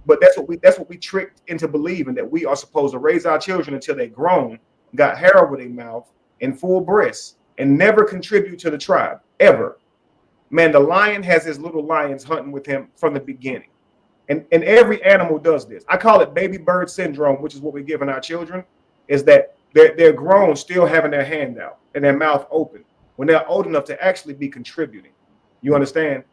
But that's what we tricked into believing, that we are supposed to raise our children until they're grown, got hair over their mouth, and full breasts, and never contribute to the tribe ever. Man, the lion has his little lions hunting with him from the beginning. And every animal does this. I call it baby bird syndrome, which is what we're giving our children, is that they're grown still having their hand out and their mouth open when they're old enough to actually be contributing. You understand?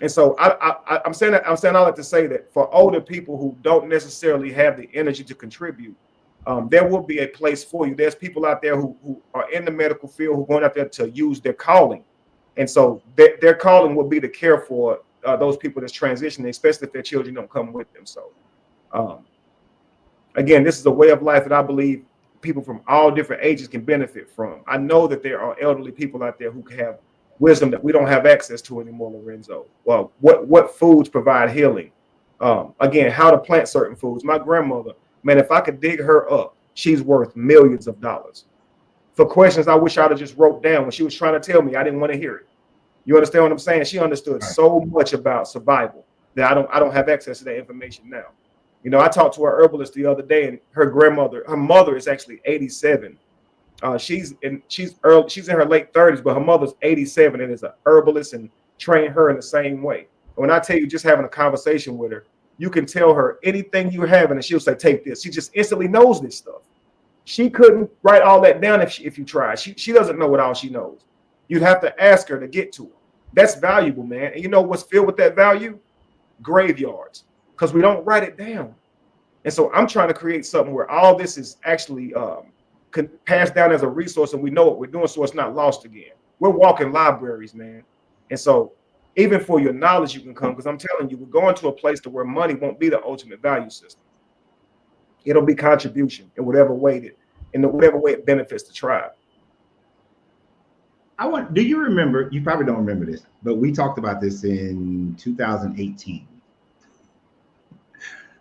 And so I'm saying all that to say that for older people who don't necessarily have the energy to contribute, there will be a place for you. There's people out there who are in the medical field who are going out there to use their calling. And so their calling will be to care for those people that's transitioning, especially if their children don't come with them. So, again, this is a way of life that I believe people from all different ages can benefit from. I know that there are elderly people out there who have wisdom that we don't have access to anymore, Lorenzo. Well, what foods provide healing? Again, how to plant certain foods. My grandmother, man, if I could dig her up, she's worth millions of dollars. For questions I wish I'd have just wrote down when she was trying to tell me, I didn't want to hear it. You understand what I'm saying? She understood so much about survival that I don't have access to that information now. You know, I talked to her herbalist the other day, and her mother is actually 87. She's in her late 30s, but her mother's 87 and is a herbalist and trained her in the same way. When I tell you, just having a conversation with her, you can tell her anything you're having, and she'll say, "Take this." She just instantly knows this stuff. She couldn't write all that down if you tried. She doesn't know what all she knows. You'd have to ask her to get to it. That's valuable, man. And you know what's filled with that value? Graveyards, because we don't write it down. And so I'm trying to create something where all this is actually passed down as a resource, and we know what we're doing, so it's not lost again. We're walking libraries, man. And so even for your knowledge, you can come, because I'm telling you, we're going to a place to where money won't be the ultimate value system. It'll be contribution in whatever way it benefits the tribe. Do you remember? You probably don't remember this, but we talked about this in 2018.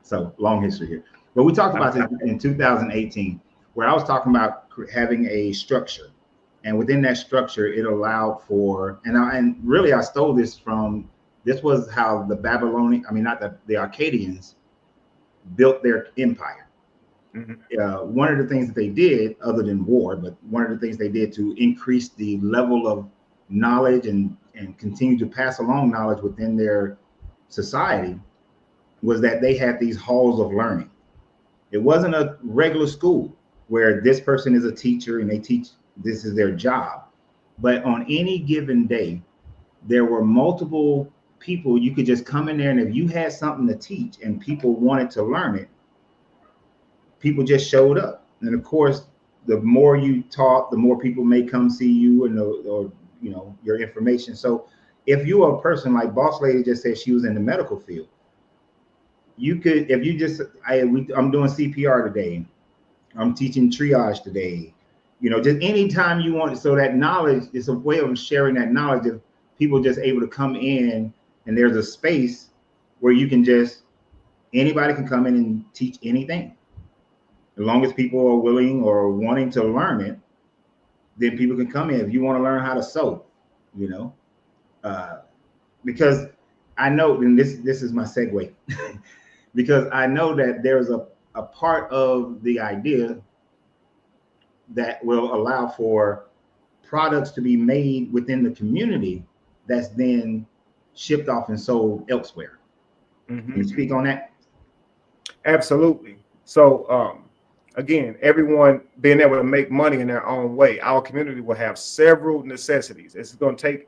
So long history here, but we talked about this in 2018, where I was talking about having a structure, and within that structure, it allowed for, and really I stole this was how the Babylonian, the Akkadians built their empire. Mm-hmm. One of the things that they did, other than war, but one of the things they did to increase the level of knowledge and continue to pass along knowledge within their society, was that they had these halls of learning. It wasn't a regular school where this person is a teacher and they teach, this is their job. But on any given day, there were multiple people. You could just come in there, and if you had something to teach and people wanted to learn it, people just showed up. And of course, the more you talk, the more people may come see you and or your information. So if you're a person like Boss Lady just said she was in the medical field, you could, if you just, I'm doing CPR today, I'm teaching triage today, just anytime you want. So that knowledge is a way of sharing that knowledge. If people just able to come in and there's a space where you can just, anybody can come in and teach anything. As long as people are willing or wanting to learn it, then people can come in. If you want to learn how to sew, because I know, and this is my segue, because I know that there's a part of the idea that will allow for products to be made within the community that's then shipped off and sold elsewhere. Can you speak on that? Absolutely. So again, everyone being able to make money in their own way, our community will have several necessities. It's going to take,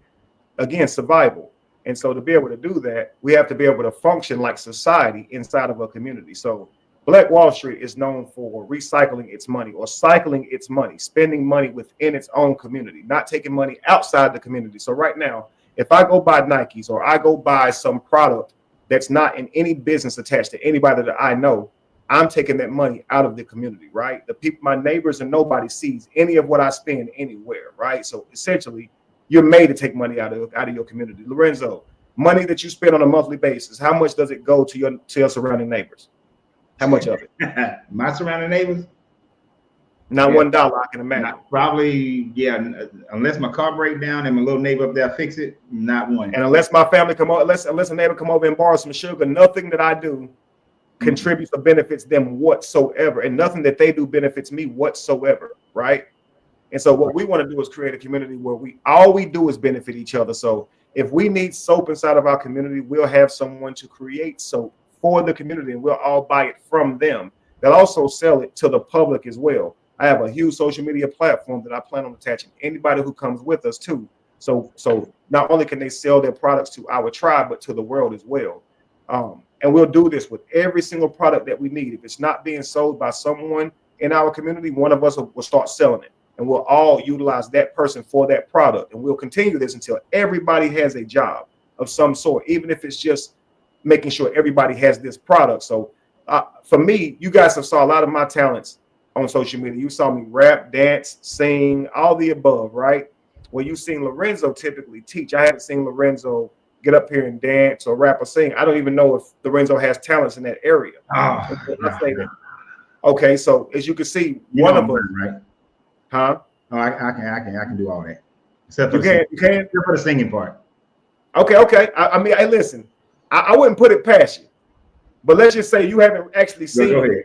again, survival. And so to be able to do that, we have to be able to function like society inside of a community. So Black Wall Street is known for recycling its money or cycling its money, spending money within its own community, not taking money outside the community. So right now, if I go buy Nikes or I go buy some product that's not in any business attached to anybody that I know, I'm taking that money out of the community, right? The people, my neighbors, and nobody sees any of what I spend anywhere, right? So essentially, you're made to take money out of your community. Lorenzo, money that you spend on a monthly basis, how much does it go to your surrounding neighbors? How much of it? My surrounding neighbors? Not $1, I can imagine. Probably, yeah. Unless my car breaks down and my little neighbor up there fix it, not one. And unless my family come over, unless a neighbor come over and borrow some sugar, nothing that I do contributes or benefits them whatsoever, and nothing that they do benefits me whatsoever, right? And so what we want to do is create a community where all we do is benefit each other. So if we need soap inside of our community, we'll have someone to create soap for the community, and we'll all buy it from them. They'll also sell it to the public as well. I have a huge social media platform that I plan on attaching anybody who comes with us to. So not only can they sell their products to our tribe, but to the world as well. And we'll do this with every single product that we need. If it's not being sold by someone in our community, one of us will start selling it. And we'll all utilize that person for that product. And we'll continue this until everybody has a job of some sort, even if it's just making sure everybody has this product. So for me, you guys have saw a lot of my talents on social media. You saw me rap, dance, sing, all the above, right? Well, you've seen Lorenzo typically teach. I haven't seen Lorenzo get up here and dance or rap or sing. I don't even know if Lorenzo has talents in that area. That. Okay, so as you can see, one of them, right? Huh? Oh, I can do all that. Except you can except for the singing part. Okay. I mean, hey, listen, I wouldn't put it past you, but let's just say you haven't actually seen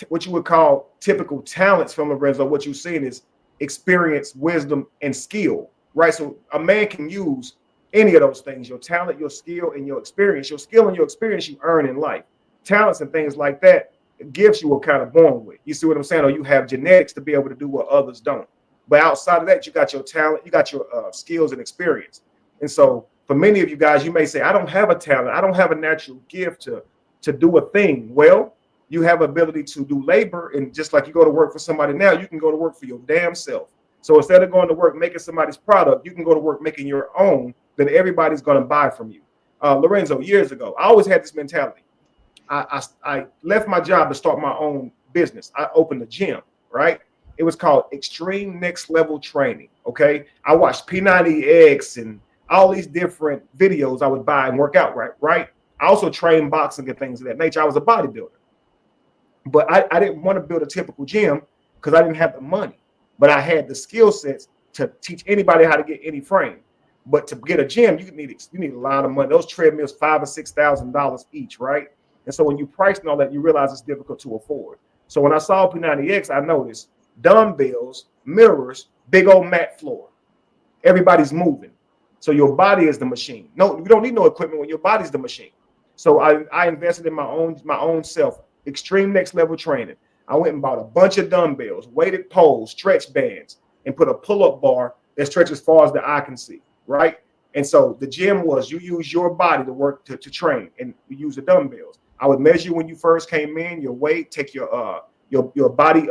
what you would call typical talents from Lorenzo. What you've seen is experience, wisdom, and skill, right? So a man can use any of those things: your talent, your skill, and your experience. Your skill and your experience you earn in life. Talents and things like that, gifts you were kind of born with. You see what I'm saying? Or you have genetics to be able to do what others don't. But outside of that, you got your talent, you got your skills and experience. And so for many of you guys, you may say, I don't have a talent. I don't have a natural gift to do a thing. Well, you have ability to do labor. And just like you go to work for somebody now, you can go to work for your damn self. So instead of going to work making somebody's product, you can go to work making your own that everybody's going to buy from you. Lorenzo, years ago, I always had this mentality. I left my job to start my own business. I opened a gym, right? It was called Extreme Next Level Training, okay? I watched P90X and all these different videos I would buy and work out, right? I also trained boxing and things of that nature. I was a bodybuilder. But I didn't want to build a typical gym because I didn't have the money. But I had the skill sets to teach anybody how to get any frame. But to get a gym, you need a lot of money. Those treadmills, $5,000 or $6,000 each, right? And so when you price and all that, you realize it's difficult to afford. So when I saw P90X, I noticed dumbbells, mirrors, big old mat floor. Everybody's moving. So your body is the machine. No, you don't need no equipment when your body's the machine. So I invested in my own self, extreme next level training. I went and bought a bunch of dumbbells, weighted poles, stretch bands, and put a pull-up bar that stretches as far as the eye can see, right? And so the gym was you use your body to work to train, and you use the dumbbells. I would measure you when you first came in, your weight, take your your body,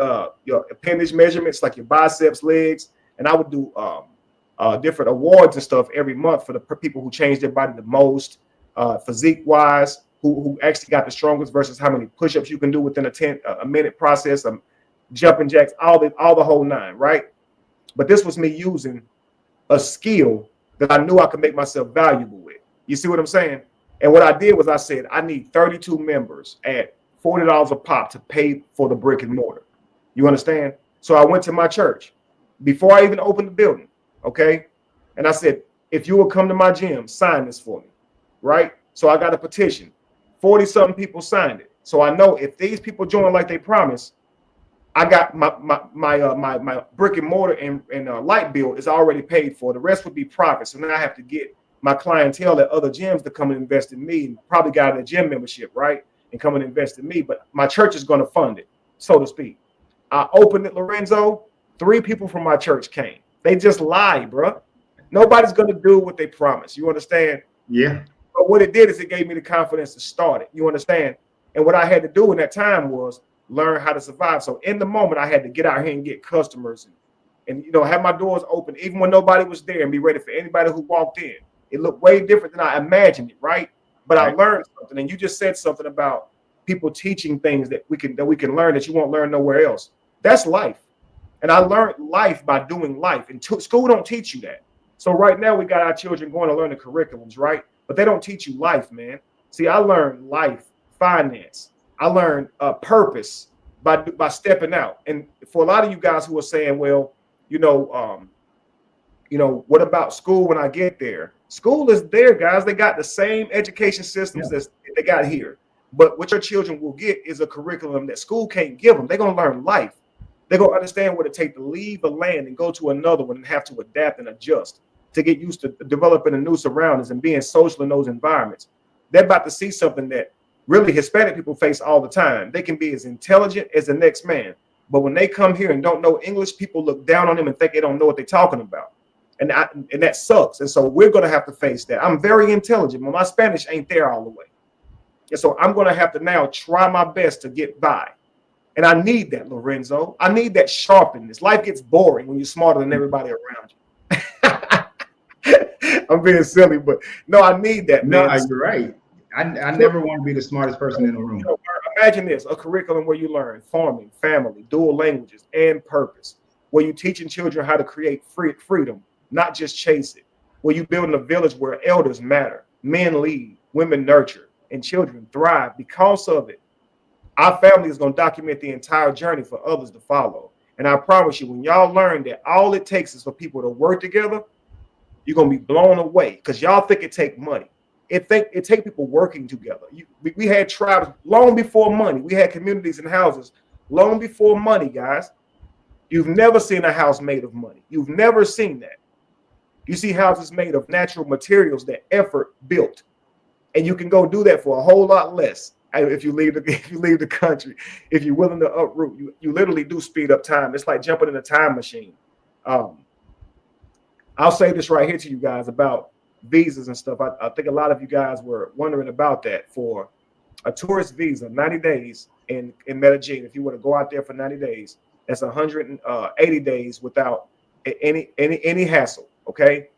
your appendage measurements, like your biceps, legs, and I would do different awards and stuff every month for the people who changed their body the most, physique wise, who actually got the strongest versus how many push-ups you can do within a minute process, jumping jacks, all the whole nine, right? But this was me using a skill that I knew I could make myself valuable with. You see what I'm saying? And what I did was I said, I need 32 members at $40 a pop to pay for the brick and mortar. You understand? So I went to my church before I even opened the building, okay? And I said, if you will come to my gym, sign this for me, right? So I got a petition. 40-something people signed it. So I know if these people join like they promised, I got my brick and mortar and light bill is already paid for. The rest would be profit. So now I have to get my clientele at other gyms to come and invest in me, and probably got a gym membership, right? And come and invest in me. But my church is going to fund it, so to speak. I opened it, Lorenzo. 3 people from my church came. They just lied, bro. Nobody's going to do what they promise. You understand? Yeah. But what it did is it gave me the confidence to start it. You understand? And what I had to do in that time was learn how to survive. So in the moment, I had to get out here and get customers and have my doors open even when nobody was there and be ready for anybody who walked in. It looked way different than I imagined it, right? But I learned something. And you just said something about people teaching things that we can learn that you won't learn nowhere else. That's life. And I learned life by doing life. And school don't teach you that. So right now we got our children going to learn the curriculums, right? But they don't teach you life, man. See, I learned life, finance. I learned purpose by stepping out. And for a lot of you guys who are saying, well, what about school when I get there? School is there, guys. They got the same education systems as they got here. But what your children will get is a curriculum that school can't give them. They're going to learn life. They're going to understand what it takes to leave a land and go to another one and have to adapt and adjust to get used to developing a new surroundings and being social in those environments. They're about to see something that really Hispanic people face all the time. They can be as intelligent as the next man. But when they come here and don't know English, people look down on them and think they don't know what they're talking about. And that sucks. And so we're going to have to face that. I'm very intelligent, but my Spanish ain't there all the way. And so I'm going to have to now try my best to get by. And I need that, Lorenzo. I need that sharpness. Life gets boring when you're smarter than everybody around you. I'm being silly, but no, I need that, man. No, you're right. I never want to be the smartest person in the room. Imagine this, a curriculum where you learn farming, family, dual languages, and purpose, where you're teaching children how to create freedom, not just chase it, where you building a village where elders matter, men lead, women nurture, and children thrive because of it. Our family is going to document the entire journey for others to follow. And I promise you, when y'all learn that all it takes is for people to work together, you're going to be blown away because y'all think it take money. It take people working together. We had tribes long before money. We had communities and houses long before money, guys. You've never seen a house made of money. You've never seen that. You see houses made of natural materials that effort built. And you can go do that for a whole lot less if you leave the country. If you're willing to uproot, you literally do speed up time. It's like jumping in a time machine. I'll say this right here to you guys about visas and stuff. I think a lot of you guys were wondering about that. For a tourist visa, 90 days in Medellin, if you were to go out there for 90 days, that's 180 days without any hassle. Okay,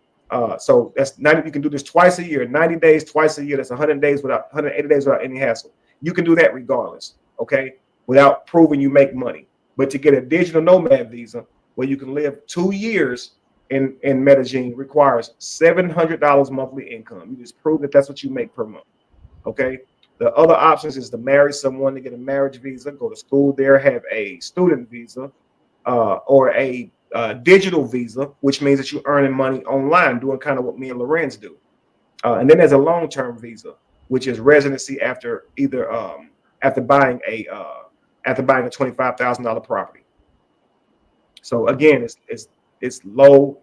so that's 90. You can do this twice a year, 90 days twice a year. That's 180 days without any hassle. You can do that regardless. Okay, without proving you make money. But to get a digital nomad visa where you can live 2 years in Medellin requires $700 monthly income. You just prove that that's what you make per month. Okay. The other options is to marry someone to get a marriage visa, go to school there, have a student visa, or a digital visa, which means that you're earning money online, doing kind of what me and Lorenz do. And then there's a long-term visa, which is residency after buying a $25,000 property. So again, it's low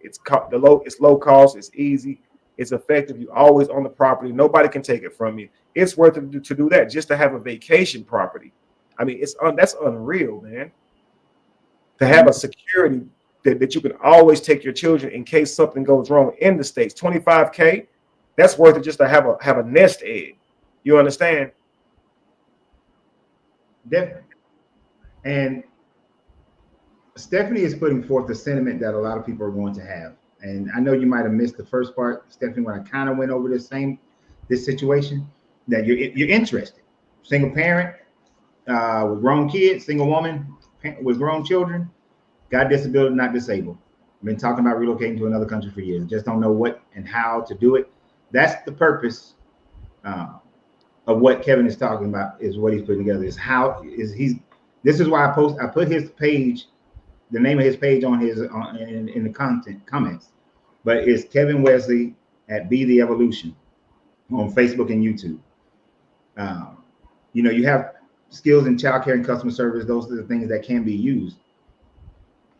cost, it's easy, it's effective. You're always on the property. Nobody can take it from you. It's worth it to do that just to have a vacation property. I mean, that's unreal, man. To have a security that you can always take your children in case something goes wrong in the States. $25K, that's worth it just to have a nest egg. You understand? Definitely. And Stephanie is putting forth the sentiment that a lot of people are going to have. And I know you might have missed the first part, Stephanie, when I kind of went over this situation, that you're interested. Single parent with grown kids, single woman with grown children, got disability, not disabled. Been talking about relocating to another country for years. Just don't know what and how to do it. That's the purpose of what Kevin is talking about. Is what he's putting together. Is how is he's. This is why I put his page, the name of his page on his in the content comments. But it's Kevin Wesley at Be the Evolution on Facebook and YouTube. You have skills in childcare and customer service. Those are the things that can be used.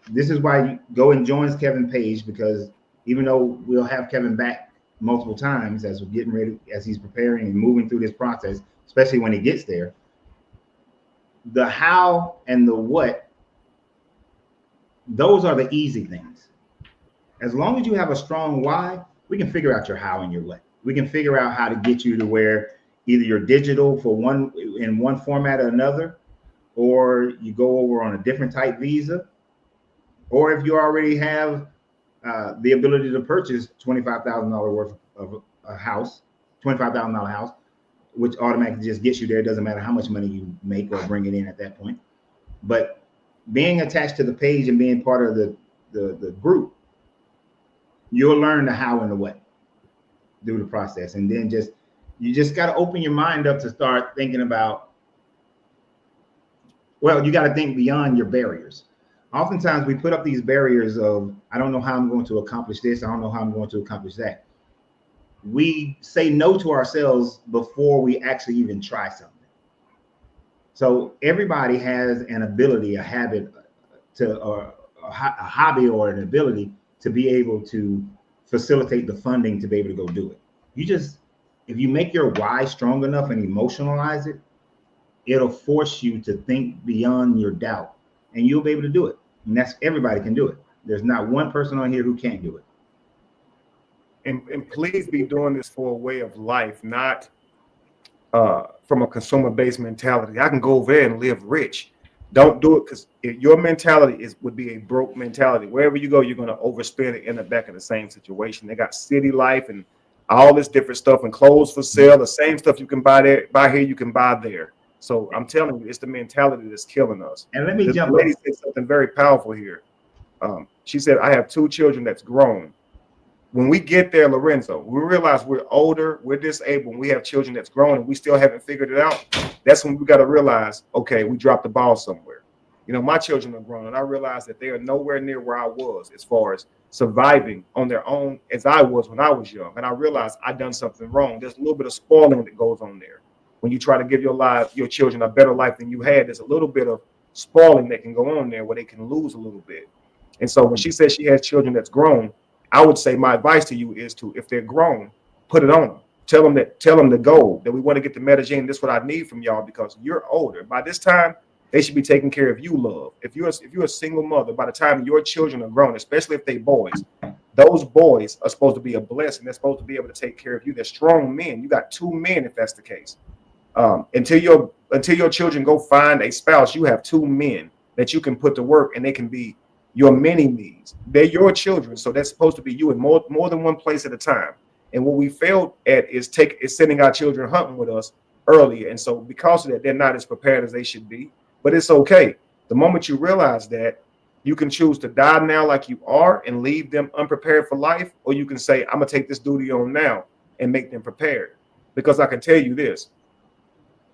This is why you go and join Kevin's page, because even though we'll have Kevin back multiple times as we're getting ready, as he's preparing and moving through this process, especially when he gets there, the how and the what, those are the easy things. As long as you have a strong why, we can figure out your how and your what. We can figure out how to get you to where either you're digital for in one format or another, or you go over on a different type visa, or if you already have the ability to purchase $25,000 worth of a house, $25,000 house, which automatically just gets you there. It doesn't matter how much money you make or bring it in at that point. But being attached to the page and being part of the group, you'll learn the how and the what through the process. And then you just got to open your mind up to start thinking about, well, you got to think beyond your barriers. Oftentimes we put up these barriers of, I don't know how I'm going to accomplish this. I don't know how I'm going to accomplish that. We say no to ourselves before we actually even try something. So everybody has an ability, a habit, or a hobby, or an ability to be able to facilitate the funding to be able to go do it. If you make your why strong enough and emotionalize it, it'll force you to think beyond your doubt, and you'll be able to do it. And everybody can do it. There's not one person on here who can't do it. And please be doing this for a way of life, not from a consumer-based mentality. I can go over there and live rich. Don't do it, because your mentality would be a broke mentality. Wherever you go, you're going to overspend and end up back in the same situation. They got city life and all this different stuff and clothes for sale. The same stuff you can buy here, you can buy there. So I'm telling you, it's the mentality that's killing us. And let me this jump lady said something very powerful here. She said, I have 2 children that's grown. When we get there, Lorenzo, we realize we're older, we're disabled, and we have children that's grown, and we still haven't figured it out. That's when we got to realize, okay, we dropped the ball somewhere. My children are grown, and I realize that they are nowhere near where I was as far as surviving on their own as I was when I was young. And I realized I done something wrong. There's a little bit of spoiling that goes on there. When you try to give your children a better life than you had, there's a little bit of spoiling that can go on there where they can lose a little bit. And so when she says she has children that's grown, I would say my advice to you is to, if they're grown, put it on them. Tell them the goal, that we want to get the Medellin. This is what I need from y'all, because you're older. By this time, they should be taking care of you, love. If you're a single mother, by the time your children are grown, especially if they boys, those boys are supposed to be a blessing. They're supposed to be able to take care of you. They're strong men. You got 2 men if that's the case. Until your children go find a spouse, you have 2 men that you can put to work, and they can be your mini me's. They're your children, so that's supposed to be you in more than one place at a time. And what we failed at is sending our children hunting with us earlier. And so because of that, they're not as prepared as they should be. But it's okay. The moment you realize that, you can choose to die now like you are and leave them unprepared for life, or you can say, I'm gonna take this duty on now and make them prepared. Because I can tell you this,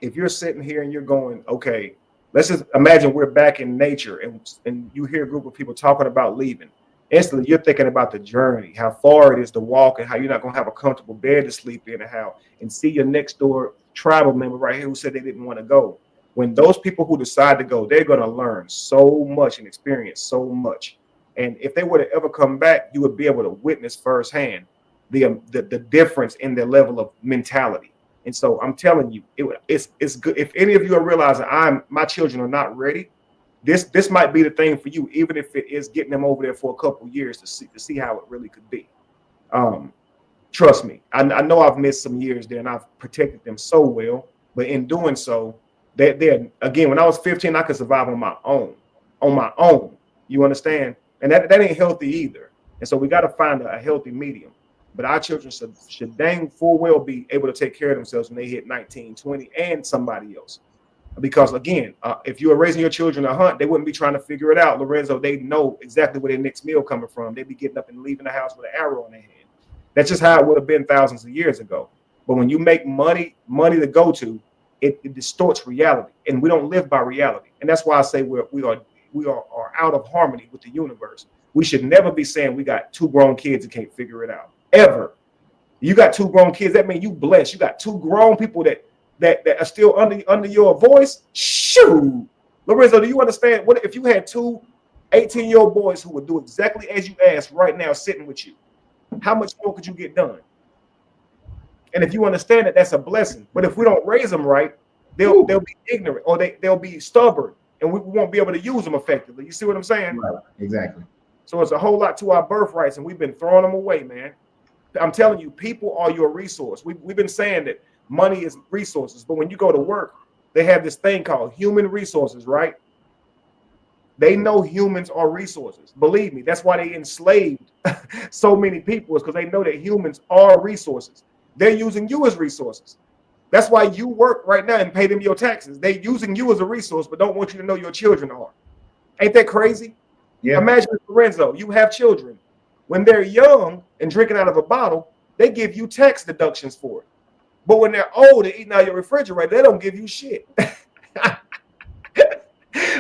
if you're sitting here and you're going, okay, let's just imagine we're back in nature, and you hear a group of people talking about leaving. Instantly, you're thinking about the journey, how far it is to walk, and how you're not going to have a comfortable bed to sleep in, and see your next door tribal member right here who said they didn't want to go. When those people who decide to go, they're going to learn so much and experience so much. And if they were to ever come back, you would be able to witness firsthand the difference in their level of mentality. And so I'm telling you, it's good. If any of you are realizing my children are not ready, this might be the thing for you, even if it is getting them over there for a couple of years to see how it really could be. Trust me, I know I've missed some years there, and I've protected them so well, but in doing so, They're again, when I was 15, I could survive on my own. You understand? And that ain't healthy either. And so we got to find a healthy medium. But our children should dang full well be able to take care of themselves when they hit 19, 20, and somebody else. Because again, if you were raising your children to hunt, they wouldn't be trying to figure it out. Lorenzo, they know exactly where their next meal coming from. They'd be getting up and leaving the house with an arrow in their hand. That's just how it would have been thousands of years ago. But when you make money to go to, it distorts reality, and we don't live by reality. And that's why I say we are out of harmony with the universe. We should never be saying we got 2 grown kids and can't figure it out. Ever. You got 2 grown kids, that means you blessed. You got 2 grown people that are still under your voice. Shoot. Lorenzo, do you understand? What if you had 2 18-year-old boys who would do exactly as you asked right now, sitting with you? How much more could you get done? And if you understand that, that's a blessing. But if we don't raise them right, they'll be ignorant, or they'll be stubborn, and we won't be able to use them effectively. You see what I'm saying? Right. Exactly. So it's a whole lot to our birthrights, and we've been throwing them away, man. I'm telling you, people are your resource. We've been saying that money is resources, but when you go to work, they have this thing called human resources, right? They know humans are resources. Believe me, that's why they enslaved so many people, is because they know that humans are resources. They're using you as resources. That's why you work right now and pay them your taxes. They're using you as a resource, but don't want you to know your children are. Ain't that crazy? Yeah. Imagine, Lorenzo, you have children. When they're young and drinking out of a bottle, they give you tax deductions for it. But when they're old and eating out of your refrigerator, they don't give you shit.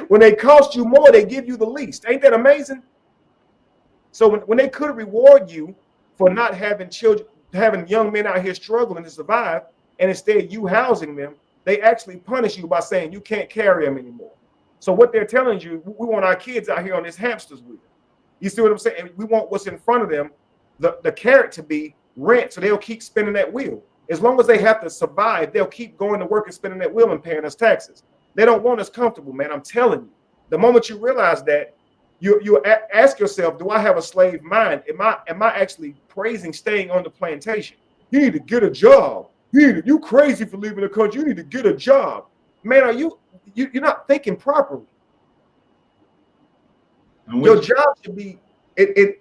When they cost you more, they give you the least. Ain't that amazing? So when they could reward you for not having children, having young men out here struggling to survive, and instead you housing them, they actually punish you by saying you can't carry them anymore. So what they're telling you, we want our kids out here on this hamster's wheel. You see what I'm saying? We want what's in front of them, the carrot, to be rent, so they'll keep spinning that wheel. As long as they have to survive, they'll keep going to work and spinning that wheel and paying us taxes. They don't want us comfortable, man. I'm telling you. The moment you realize that, you ask yourself, do I have a slave mind? Am I actually praising staying on the plantation? You need to get a job. You crazy for leaving the country. You need to get a job. Man, you're not thinking properly. Your job should be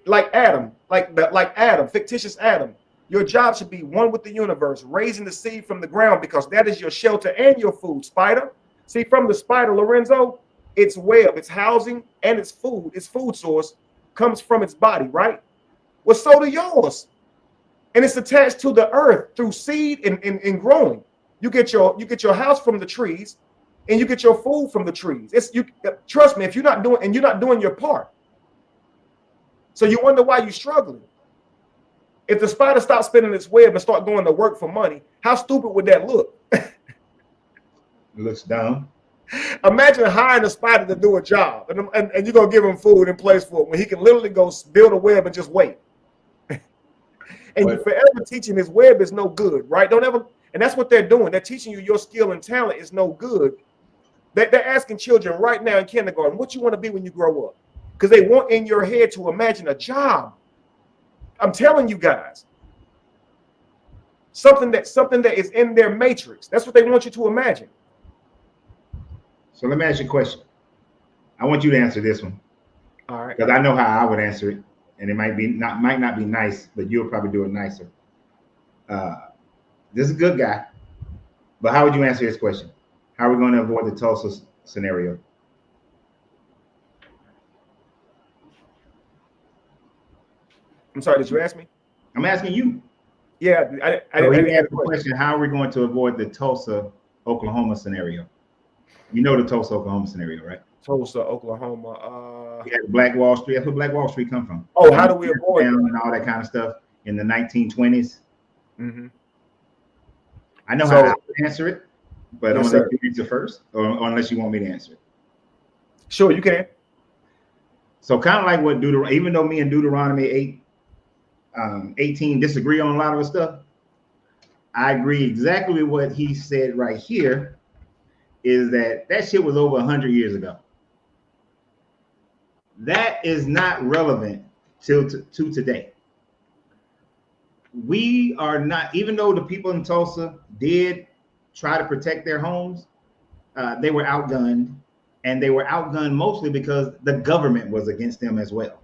like Adam, like Adam, fictitious Adam. Your job should be one with the universe, raising the seed from the ground, because that is your shelter and your food. Spider, see, from the spider, Lorenzo, its web, its housing, and its food source comes from its body, right? Well, so do yours. And it's attached to the earth through seed and growing. You get your house from the trees, and you get your food from the trees. Trust me, if you're not doing your part. So you wonder why you're struggling. If the spider stopped spinning its web and start going to work for money, how stupid would that look? It looks dumb. Imagine hiring a spider to do a job, and you're gonna give him food and place for him when he can literally go build a web and just wait. And you're forever teaching his web is no good, right? Don't ever. And that's what they're doing. They're teaching you your skill and talent is no good. They're asking children right now in kindergarten, what you want to be when you grow up? Because they want in your head to imagine a job. I'm telling you guys, something that is in their matrix. That's what they want you to imagine. So let me ask you a question. I want you to answer this one. All right. Because I know how I would answer it, and it might not be nice, but you'll probably do it nicer. This is a good guy, but how would you answer this question? How are we going to avoid the Tulsa scenario? I'm sorry, did you ask me? I'm asking you. Yeah, I didn't answer the question. How are we going to avoid the Tulsa, Oklahoma scenario? You know the Tulsa, Oklahoma scenario, right? Tulsa, Oklahoma. We had Black Wall Street. That's where Black Wall Street come from. Oh, how do we avoid that? And all that kind of stuff in the 1920s. Mm-hmm. I know how I would answer it, but I'm going to let you answer first, or unless you want me to answer it. Sure, you can. So kind of like what even though me and Deuteronomy 18 disagree on a lot of the stuff, I agree exactly with what he said right here, is that shit was over 100 years ago. That is not relevant to today. We are not, even though the people in Tulsa did try to protect their homes, they were outgunned, and they were outgunned mostly because the government was against them as well.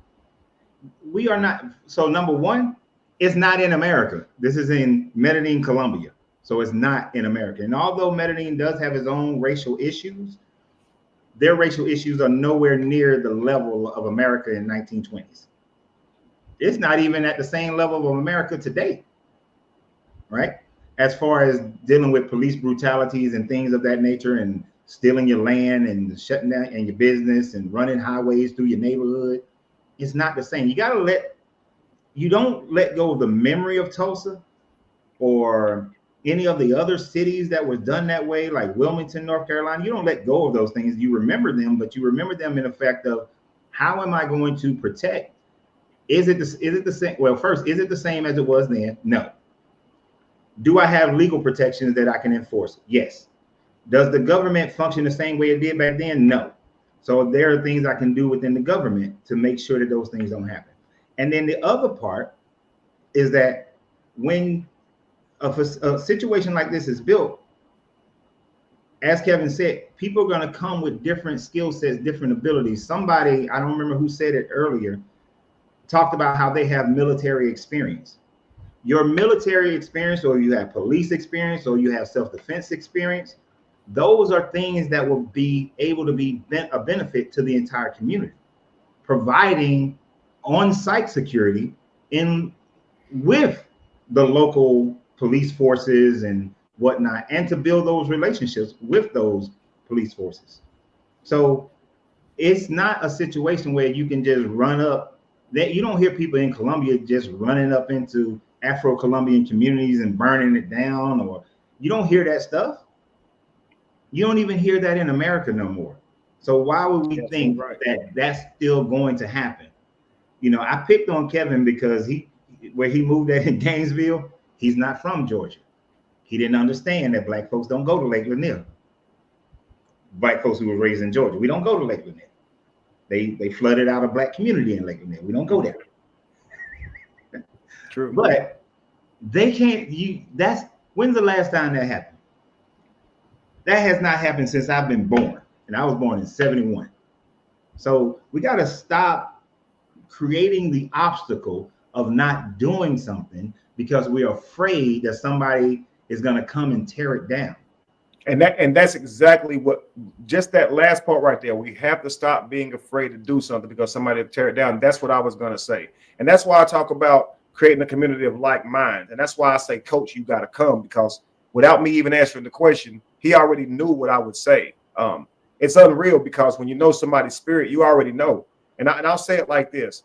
We are not. So number one, it's not in America. This is in Medellin, Colombia. So it's not in America. And although Medellin does have its own racial issues, their racial issues are nowhere near the level of America in 1920s. It's not even at the same level of America today, right? As far as dealing with police brutalities and things of that nature, and stealing your land and shutting down and your business and running highways through your neighborhood, it's not the same. You don't let go of the memory of Tulsa or any of the other cities that was done that way, like Wilmington, North Carolina. You don't let go of those things. You remember them, but you remember them in effect of, how am I going to protect? Is it the same? Well, first, is it the same as it was then? No. Do I have legal protections that I can enforce? Yes. Does the government function the same way it did back then? No. So there are things I can do within the government to make sure that those things don't happen. And then the other part is that when a situation like this is built, as Kevin said, people are going to come with different skill sets, different abilities. Somebody, I don't remember who said it earlier, talked about how they have military experience. Your military experience, or you have police experience, or you have self-defense experience, those are things that will be able to be a benefit to the entire community, providing on-site security with the local police forces and whatnot, and to build those relationships with those police forces. So it's not a situation where you can just run up. That you don't hear people in Colombia just running up into Afro-Colombian communities and burning it down, or you don't hear that stuff. You don't even hear that in America no more. So why would we think that that's still going to happen? You know, I picked on Kevin because where he moved at in Gainesville, he's not from Georgia. He didn't understand that Black folks don't go to Lake Lanier. Black folks who were raised in Georgia, we don't go to Lake Lanier. They flooded out a Black community in Lake Lanier. We don't go there. True. But they can't. When's the last time that happened? That has not happened since I've been born, and I was born in 71. So we got to stop creating the obstacle of not doing something because we're afraid that somebody is going to come and tear it down. And that's exactly what, just that last part right there. We have to stop being afraid to do something because somebody will tear it down. That's what I was going to say. And that's why I talk about creating a community of like minds. And that's why I say, Coach, you got to come, because without me even answering the question, he already knew what I would say. It's unreal because when you know somebody's spirit, you already know. And I'll say it like this.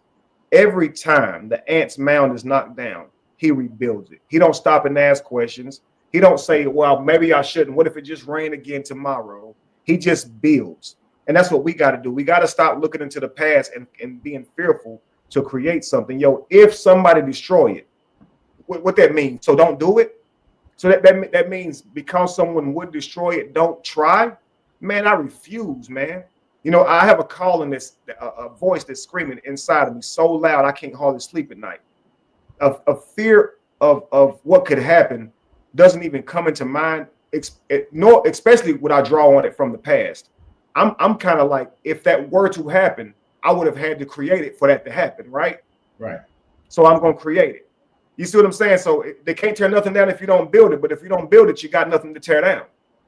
Every time the ant's mound is knocked down, he rebuilds it. He don't stop and ask questions. He don't say, well, maybe I shouldn't. What if it just rained again tomorrow? He just builds. And that's what we got to do. We got to stop looking into the past and being fearful to create something. Yo, if somebody destroy it, what that means? So don't do it. So that means because someone would destroy it, don't try. Man, I refuse, man. You know, I have a calling that's a voice that's screaming inside of me so loud I can't hardly sleep at night. A fear of what could happen doesn't even come into mind, especially when I draw on it from the past. I'm kind of like, if that were to happen, I would have had to create it for that to happen, right? Right. So I'm going to create it. You see what I'm saying? So they can't tear nothing down if you don't build it. But if you don't build it, you got nothing to tear down.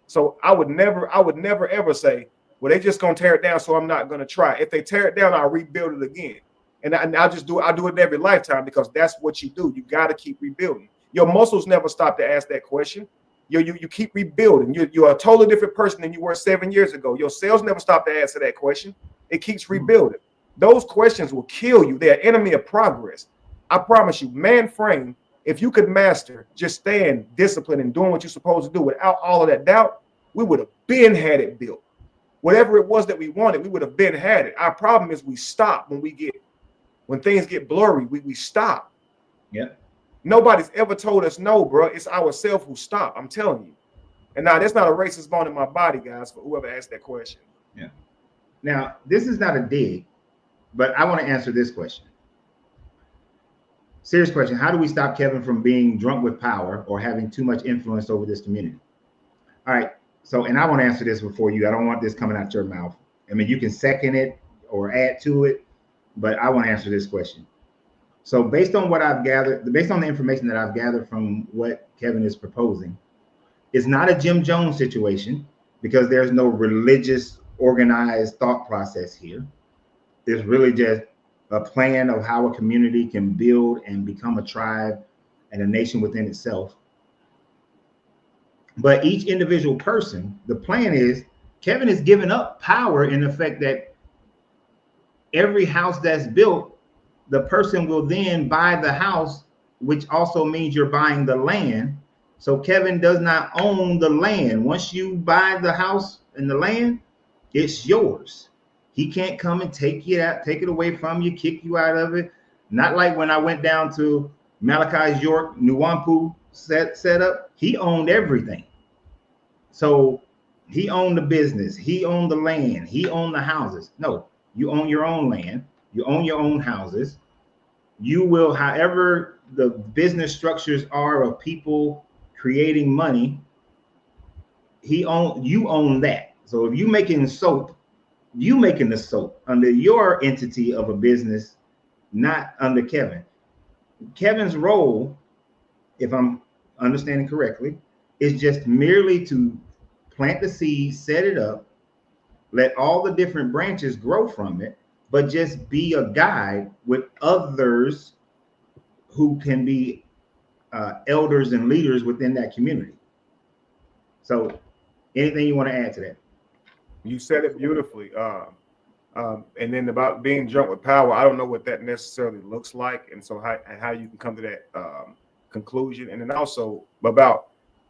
So I would never ever say, well, they just going to tear it down, so I'm not going to try. If they tear it down, I'll rebuild it again. And I'll do it in every lifetime because that's what you do. You got to keep rebuilding. Your muscles never stop to ask that question. You keep rebuilding. You're a totally different person than you were 7 years ago. Your cells never stop to answer that question. It keeps rebuilding. Those questions will kill you. They're an enemy of progress. I promise you, man frame, if you could master just staying disciplined and doing what you're supposed to do without all of that doubt, we would have been had it built. Whatever it was that we wanted, we would have been had it. Our problem is we stop when things get blurry, we stop. Yeah. Nobody's ever told us no, bro. It's ourselves who stop. I'm telling you. And now that's not a racist bone in my body, guys, for whoever asked that question. Yeah. Now, this is not a dig, but I want to answer this question. Serious question. How do we stop Kevin from being drunk with power or having too much influence over this community? All right. So, and I want to answer this before you. I don't want this coming out your mouth. I mean, you can second it or add to it, but I want to answer this question. So, based on what I've gathered, based on the information that I've gathered from what Kevin is proposing, it's not a Jim Jones situation because there's no religious organized thought process here. It's really just a plan of how a community can build and become a tribe and a nation within itself. But each individual person, the plan is Kevin is giving up power in the fact that every house that's built, the person will then buy the house, which also means you're buying the land. So Kevin does not own the land. Once you buy the house and the land, it's yours. He can't come and take it away from you, kick you out of it. Not like when I went down to Malachi's York, Nuwampu setup. He owned everything. So he owned the business. He owned the land. He owned the houses. No, you own your own land. You own your own houses. You will, however the business structures are of people creating money, you own that. So if you making soap, you making the soap under your entity of a business, not under Kevin. Kevin's role, if I'm understanding correctly, is just merely to plant the seed, set it up, let all the different branches grow from it, but just be a guide with others who can be elders and leaders within that community. So anything you want to add to that? You said it beautifully. And then about being jumped with power, I don't know what that necessarily looks like, and so how you can come to that conclusion, and then also about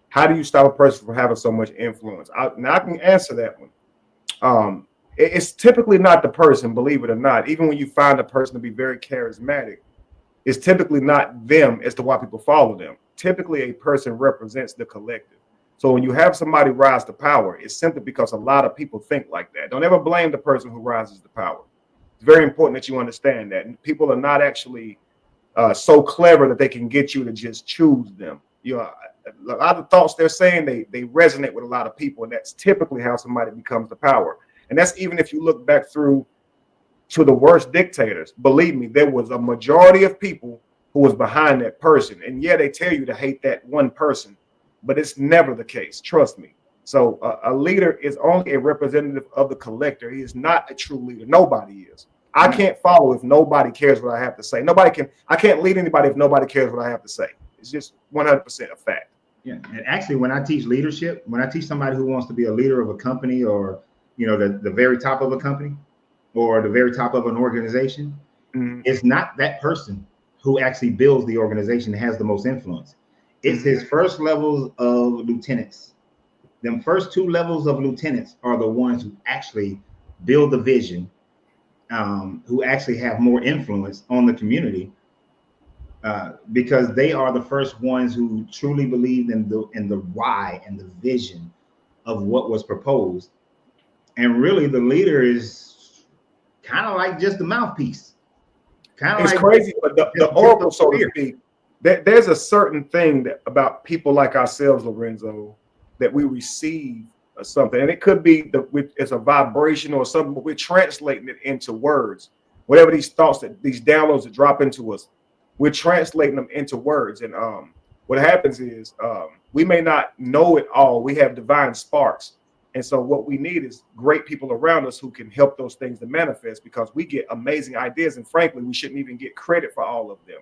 how do you stop a person from having so much influence. Now I can answer that one. It's typically not the person, believe it or not. Even when you find a person to be very charismatic, it's typically not them as to why people follow them. Typically, a person represents the collective. So when you have somebody rise to power, it's simply because a lot of people think like that. Don't ever blame the person who rises to power. It's very important that you understand that. And people are not actually so clever that they can get you to just choose them. You know, a lot of thoughts they're saying, they resonate with a lot of people, and that's typically how somebody becomes the power. And that's even if you look back through to the worst dictators. Believe me, there was a majority of people who was behind that person. And yeah, they tell you to hate that one person, but it's never the case. Trust me. So a leader is only a representative of the collector. He is not a true leader. Nobody is. I can't follow if nobody cares what I have to say. I can't lead anybody if nobody cares what I have to say. It's just 100% a fact. Yeah. And actually, when I teach leadership, when I teach somebody who wants to be a leader of a company, or, you know, the very top of a company or the very top of an organization, it's not that person who actually builds the organization that has the most influence. It's his first levels of lieutenants. Them first two levels of lieutenants are the ones who actually build the vision, who actually have more influence on the community, because they are the first ones who truly believed in the why and the vision of what was proposed. And really, the leader is kind of like just the mouthpiece. It's like crazy, but the oracle, so to speak. There's a certain thing about people like ourselves, Lorenzo, that we receive something, and it could be it's a vibration or something, but we're translating it into words. Whatever these thoughts, these downloads that drop into us, we're translating them into words. And what happens is we may not know it all. We have divine sparks, and so what we need is great people around us who can help those things to manifest, because we get amazing ideas, and frankly, we shouldn't even get credit for all of them.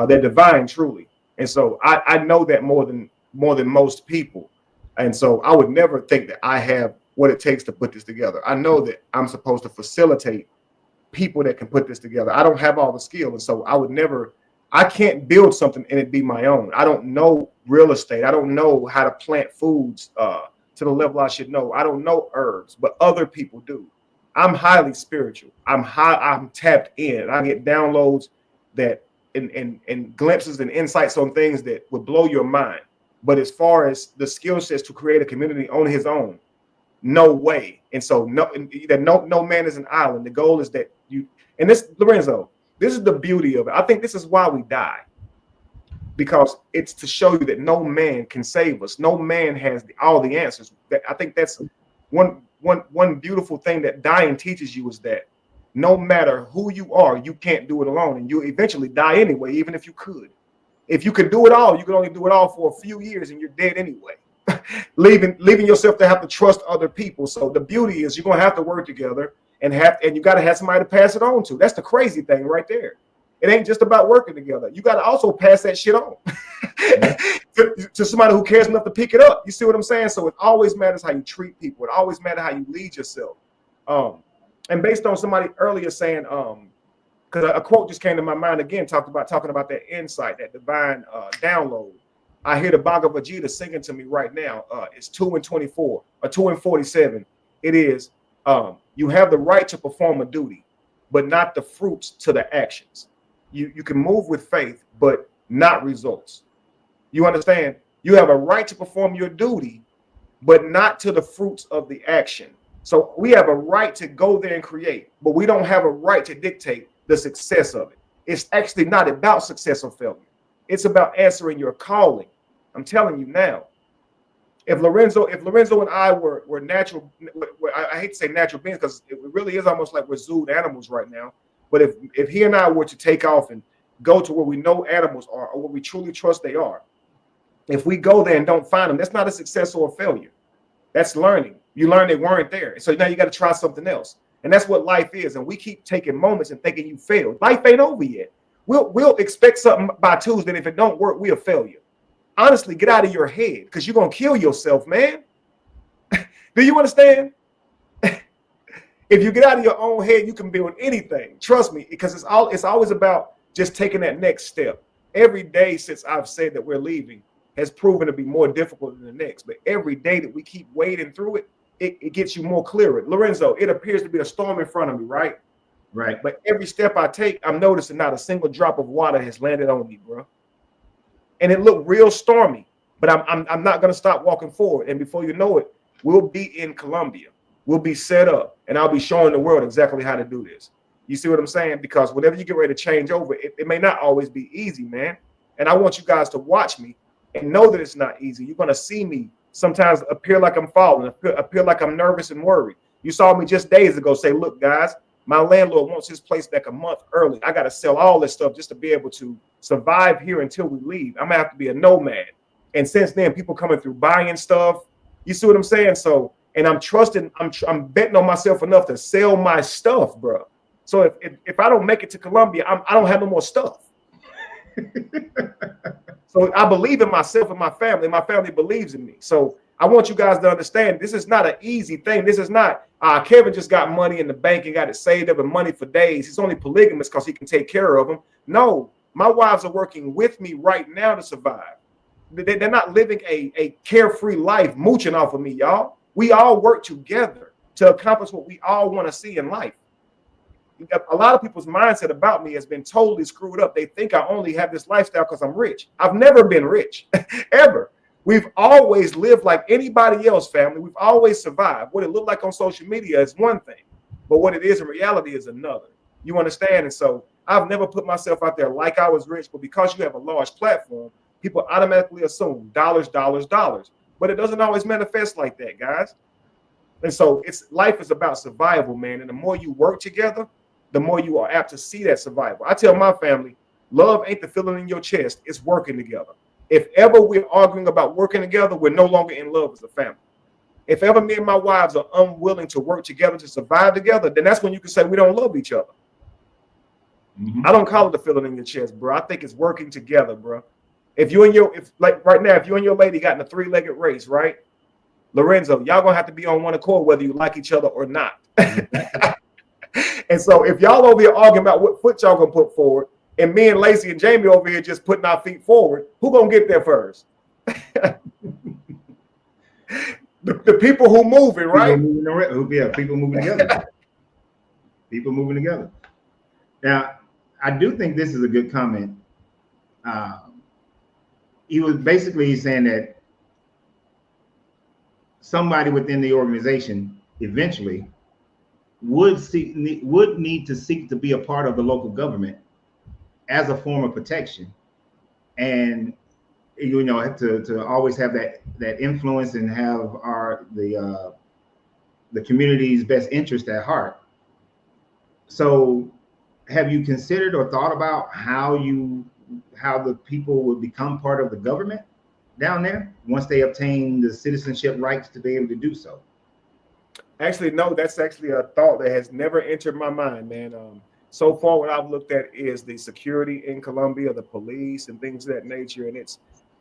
They're divine, truly. And so I know that more than most people. And so I would never think that I have what it takes to put this together. I know that I'm supposed to facilitate people that can put this together. I don't have all the skill. And so I can't build something and it be my own. I don't know real estate. I don't know how to plant foods to the level I should know. I don't know herbs, but other people do. I'm highly spiritual. I'm tapped in. I get downloads that and glimpses and insights on things that would blow your mind. But as far as the skill sets to create a community on his own, no way. And so no man is an island. The goal is that you, and this, Lorenzo, this is the beauty of it. I think this is why we die. because it's to show you that no man can save us. No man has all the answers. I think that's one beautiful thing that dying teaches you, is that no matter who you are, you can't do it alone, and you eventually die anyway, even if you could. If you could do it all, you could only do it all for a few years, and you're dead anyway. leaving yourself to have to trust other people. So the beauty is you're gonna have to work together, and you got to have somebody to pass it on to. That's the crazy thing right there. It ain't just about working together. You got to also pass that shit on to somebody who cares enough to pick it up. You see what I'm saying? So it always matters how you treat people. It always matters how you lead yourself. And based on somebody earlier saying, because a quote just came to my mind again, talking about that insight, that divine download. I hear the Bhagavad Gita singing to me right now. It's 2:24 or 2:47. It is, you have the right to perform a duty, but not the fruits to the actions. You can move with faith, but not results. You understand? You have a right to perform your duty, but not to the fruits of the action. So we have a right to go there and create, but we don't have a right to dictate the success of it. It's actually not about success or failure. It's about answering your calling. I'm telling you now. If Lorenzo and I were natural, I hate to say natural beings, because it really is almost like we're zooed animals right now. But if he and I were to take off and go to where we know animals are, or where we truly trust they are, if we go there and don't find them, that's not a success or a failure. That's learning. You learn they weren't there. So now you got to try something else. And that's what life is. And we keep taking moments and thinking you failed. Life ain't over yet. We'll expect something by Tuesday, and if it don't work, we'll fail you. Honestly, get out of your head, because you're going to kill yourself, man. Do you understand? If you get out of your own head, you can build anything. Trust me, because it's always about just taking that next step. Every day since I've said that we're leaving has proven to be more difficult than the next. But every day that we keep wading through it, it gets you more clearer. Lorenzo, it appears to be a storm in front of me, right? Right. But every step I take, I'm noticing not a single drop of water has landed on me, bro. And it looked real stormy, but I'm not going to stop walking forward. And before you know it, we'll be in Colombia. We'll be set up, and I'll be showing the world exactly how to do this. You see what I'm saying? Because whatever you get ready to change over, it may not always be easy, man. And I want you guys to watch me and know that it's not easy. You're going to see me sometimes appear like I'm falling, appear like I'm nervous and worried. You saw me just days ago say, look, guys, my landlord wants his place back a month early. I got to sell all this stuff just to be able to survive here until we leave. I'm going to have to be a nomad. And since then, people coming through buying stuff. You see what I'm saying? So, and I'm trusting, I'm betting on myself enough to sell my stuff, bro. So if I don't make it to Colombia, I don't have no more stuff. So I believe in myself and my family. My family believes in me. So I want you guys to understand, this is not an easy thing. This is not, Kevin just got money in the bank and got it saved up and money for days. He's only polygamous because he can take care of them. No, my wives are working with me right now to survive. They're not living a carefree life mooching off of me, y'all. We all work together to accomplish what we all want to see in life. A lot of people's mindset about me has been totally screwed up. They think I only have this lifestyle because I'm rich. I've never been rich, ever. We've always lived like anybody else, family. We've always survived. What it looked like on social media is one thing, but what it is in reality is another. You understand? And so I've never put myself out there like I was rich, but because you have a large platform, people automatically assume dollars, dollars, dollars. But it doesn't always manifest like that, guys. And so life is about survival, man. And the more you work together, the more you are apt to see that survival. I tell my family, love ain't the feeling in your chest, it's working together. If ever we're arguing about working together, we're no longer in love as a family. If ever me and my wives are unwilling to work together to survive together, then that's when you can say we don't love each other. Mm-hmm. I don't call it the feeling in your chest, bro. I think it's working together, bro. If like right now, if you and your lady got in a 3-legged race, right? Lorenzo, y'all gonna have to be on one accord whether you like each other or not. And so if y'all over here arguing about what foot y'all gonna put forward, and me and Lacey and Jamie over here just putting our feet forward, who gonna get there first? the people who moving, right? People moving together. People moving together. Now, I do think this is a good comment. He was basically saying that somebody within the organization eventually would need to seek to be a part of the local government as a form of protection and to always have that influence and have the community's best interest at heart. So have you considered or thought about how the people would become part of the government down there once they obtain the citizenship rights to be able to do so? Actually, no, that's actually a thought that has never entered my mind, man. So far, what I've looked at is the security in Colombia, the police and things of that nature. And it's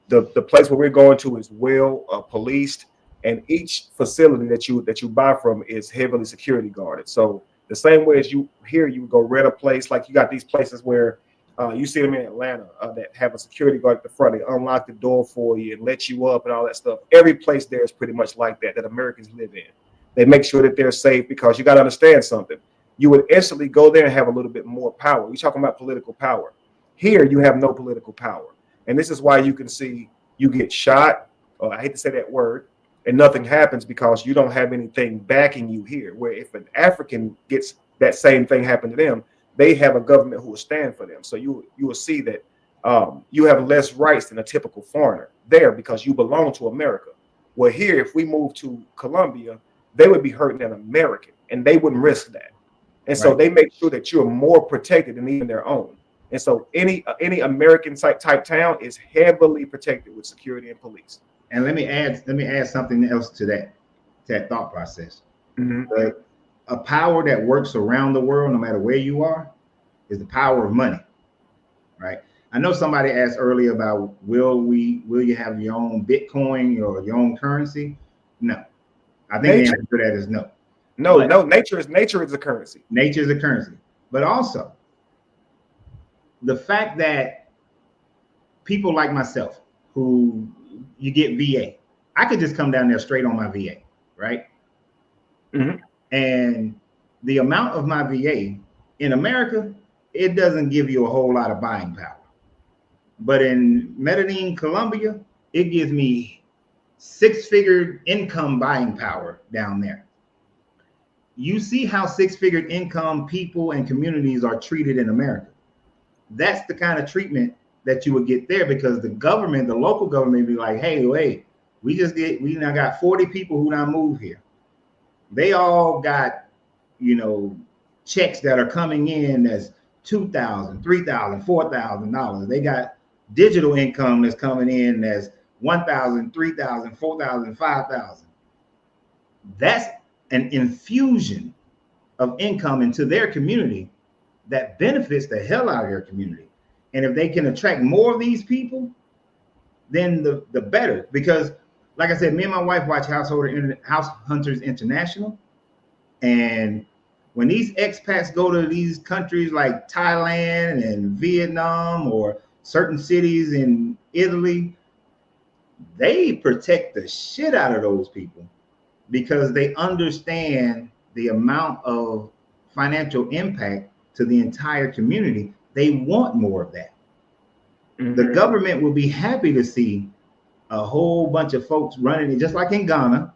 the place where we're going to is well policed, and each facility that you buy from is heavily security guarded. So the same way as you would go rent a place, like you got these places where you see them in Atlanta that have a security guard at the front. They unlock the door for you and let you up and all that stuff. Every place there is pretty much like that Americans live in. They make sure that they're safe, because you got to understand something. You would instantly go there and have a little bit more power. You're talking about political power. Here, you have no political power. And this is why you can see you get shot, or I hate to say that word, and nothing happens, because you don't have anything backing you here. Where if an African gets that same thing happen to them, they have a government who will stand for them. So you will see that you have less rights than a typical foreigner there, because you belong to America. Well, here, if we move to Colombia, they would be hurting an American, and they wouldn't risk that. And so they make sure that you're more protected than even their own. And so any American type town is heavily protected with security and police. And let me add something else to that thought process. Mm-hmm. But a power that works around the world, no matter where you are, is the power of money, right? I know somebody asked earlier about will you have your own Bitcoin or your own currency? No, I think the answer to that is no. No, nature is a currency. Nature is a currency, but also the fact that people like myself, who you get VA, I could just come down there straight on my VA, right? Mm-hmm. And the amount of my VA in America, it doesn't give you a whole lot of buying power. But in Medellin, Colombia, it gives me 6-figure income buying power down there. You see how 6-figure income people and communities are treated in America. That's the kind of treatment that you would get there, because the local government be like, hey, we now got 40 people who now move here. They all got, checks that are coming in as $2,000, $3,000, $4,000. They got digital income that's coming in as $1,000, $3,000, $4,000, $5,000. That's an infusion of income into their community that benefits the hell out of their community. And if they can attract more of these people, then the better. Because like I said, me and my wife watch House Hunters International. And when these expats go to these countries like Thailand and Vietnam or certain cities in Italy, they protect the shit out of those people, because they understand the amount of financial impact to the entire community. They want more of that. Mm-hmm. The government will be happy to see a whole bunch of folks running in, just like in Ghana,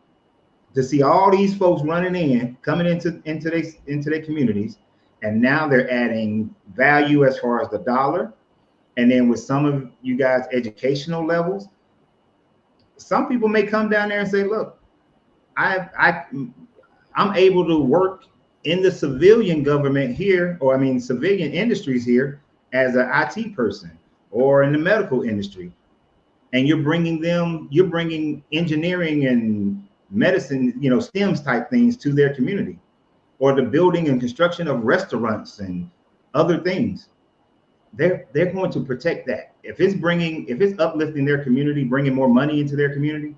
to see all these folks coming into their communities, and now they're adding value as far as the dollar. And then with some of you guys' educational levels, some people may come down there and say, look, I'm able to work in the civilian government here, civilian industries here as an IT person, or in the medical industry. And you're bringing engineering and medicine, STEMs type things to their community, or the building and construction of restaurants and other things. They're going to protect that. If it's uplifting their community, bringing more money into their community,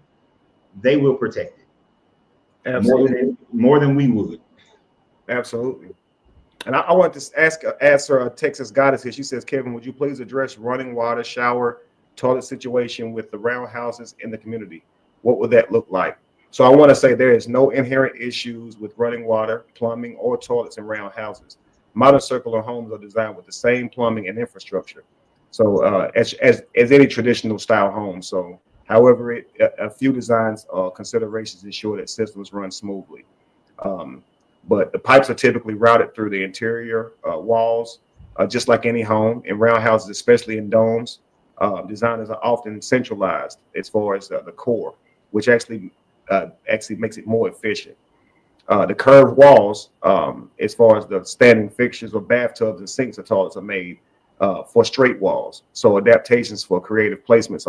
they will protect it. Absolutely. More than we would. Absolutely. And I want to ask her, Texas Goddess here. She says, Kevin, would you please address running water, shower, toilet situation with the round houses in the community? What would that look like? So I want to say there is no inherent issues with running water, plumbing, or toilets in round houses. Modern circular homes are designed with the same plumbing and infrastructure, so as any traditional style home. So, however, a few designs considerations ensure that systems run smoothly. But the pipes are typically routed through the interior walls, just like any home. In round houses, especially in domes, designers are often centralized as far as the core, which actually makes it more efficient. The curved walls, as far as the standing fixtures or bathtubs and sinks and toilets are made for straight walls. So adaptations for creative placements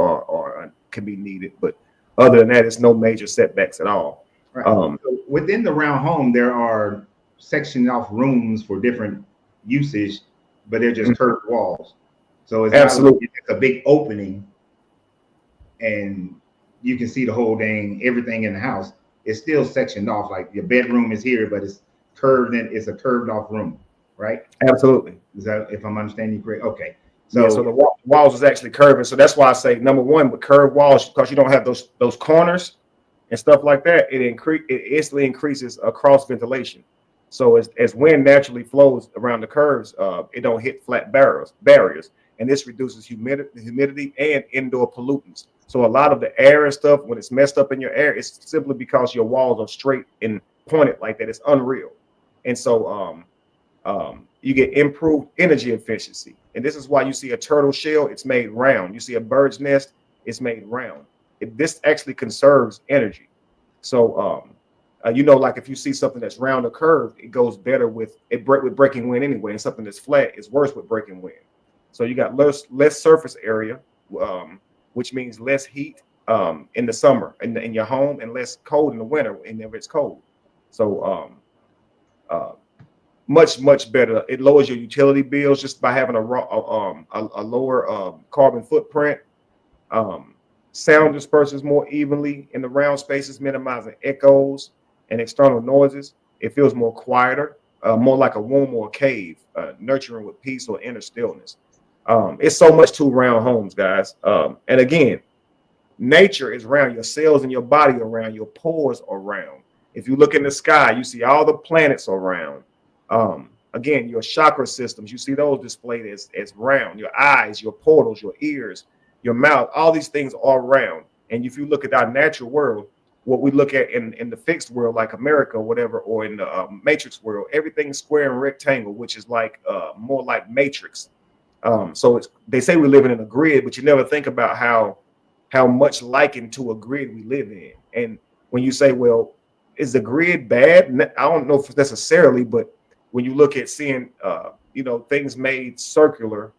can be needed, but other than that, it's no major setbacks at all. Right. So within the round home, there are sectioned off rooms for different usage, but they're just curved walls. So it's absolutely not like it's a big opening and you can see the whole dang everything in the house. It's still sectioned off. Like your bedroom is here, but it's curved and it's a curved off room, right? Absolutely. Is that, if I'm understanding you correct? Okay. So, so the walls is actually curving. So that's why I say number one with curved walls, because you don't have those corners and stuff like that. It instantly increases cross ventilation. So as wind naturally flows around the curves, it don't hit flat barriers, and this reduces humidity and indoor pollutants. So a lot of the air and stuff, when it's messed up in your air, it's simply because your walls are straight and pointed like that. It's unreal, and so you get improved energy efficiency. And this is why you see a turtle shell, it's made round. You see a bird's nest, it's made round. This actually conserves energy. So, like if you see something that's round or curved, it goes better with breaking wind anyway. And something that's flat is worse with breaking wind. So you got less surface area, which means less heat in the summer in your home and less cold in the winter whenever it's cold. So much better. It lowers your utility bills just by having a lower carbon footprint. Sound disperses more evenly in the round spaces, minimizing echoes and external noises. It feels more quieter, more like a womb or a cave, nurturing with peace or inner stillness. It's so much to round homes, guys. And again, nature is round. Your cells in your body are round. Your pores are round. If you look in the sky, you see all the planets are round. Again, your chakra systems, you see those displayed as round. Your eyes, your portals, your ears, your mouth, all these things are round. And if you look at our natural world, what we look at in the fixed world, like America or whatever, or in the matrix world, everything's square and rectangle, which is like more like matrix. So they say we're living in a grid, but you never think about how much likened to a grid we live in. And when you say, well, is the grid bad? I don't know if necessarily, but when you look at seeing, things made circular,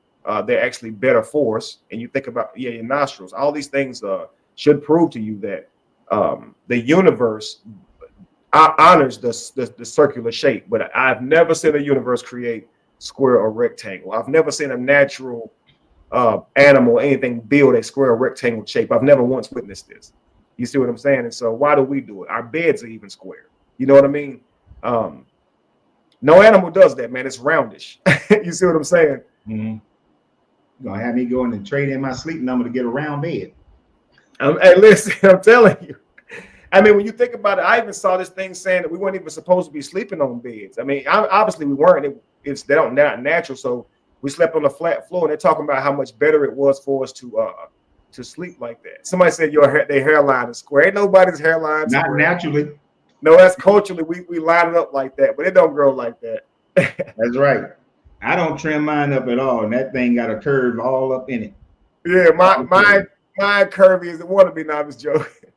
they're actually better for us. And you think about, your nostrils, all these things should prove to you that the universe honors the circular shape. But I've never seen a universe create square or rectangle. I've never seen a natural animal, anything build a square or rectangle shape. I've never once witnessed this. You see what I'm saying? And so why do we do it? Our beds are even square. You know what I mean? No animal does that, man. It's roundish. You see what I'm saying? Mm-hmm. You're gonna have me going and trade in my sleep number to get a round bed. Hey, listen, I'm telling you. I mean, when you think about it, I even saw this thing saying that we weren't even supposed to be sleeping on beds. I mean, obviously we weren't. They're not natural. So we slept on a flat floor, and they're talking about how much better it was for us to sleep like that. Somebody said their hairline is square. Ain't nobody's hairline not square. Naturally. No, that's culturally we line it up like that, but it don't grow like that. That's right. I don't trim mine up at all, and that thing got a curve all up in it. Yeah, mine curvy as it want to be. Now I'm just joking.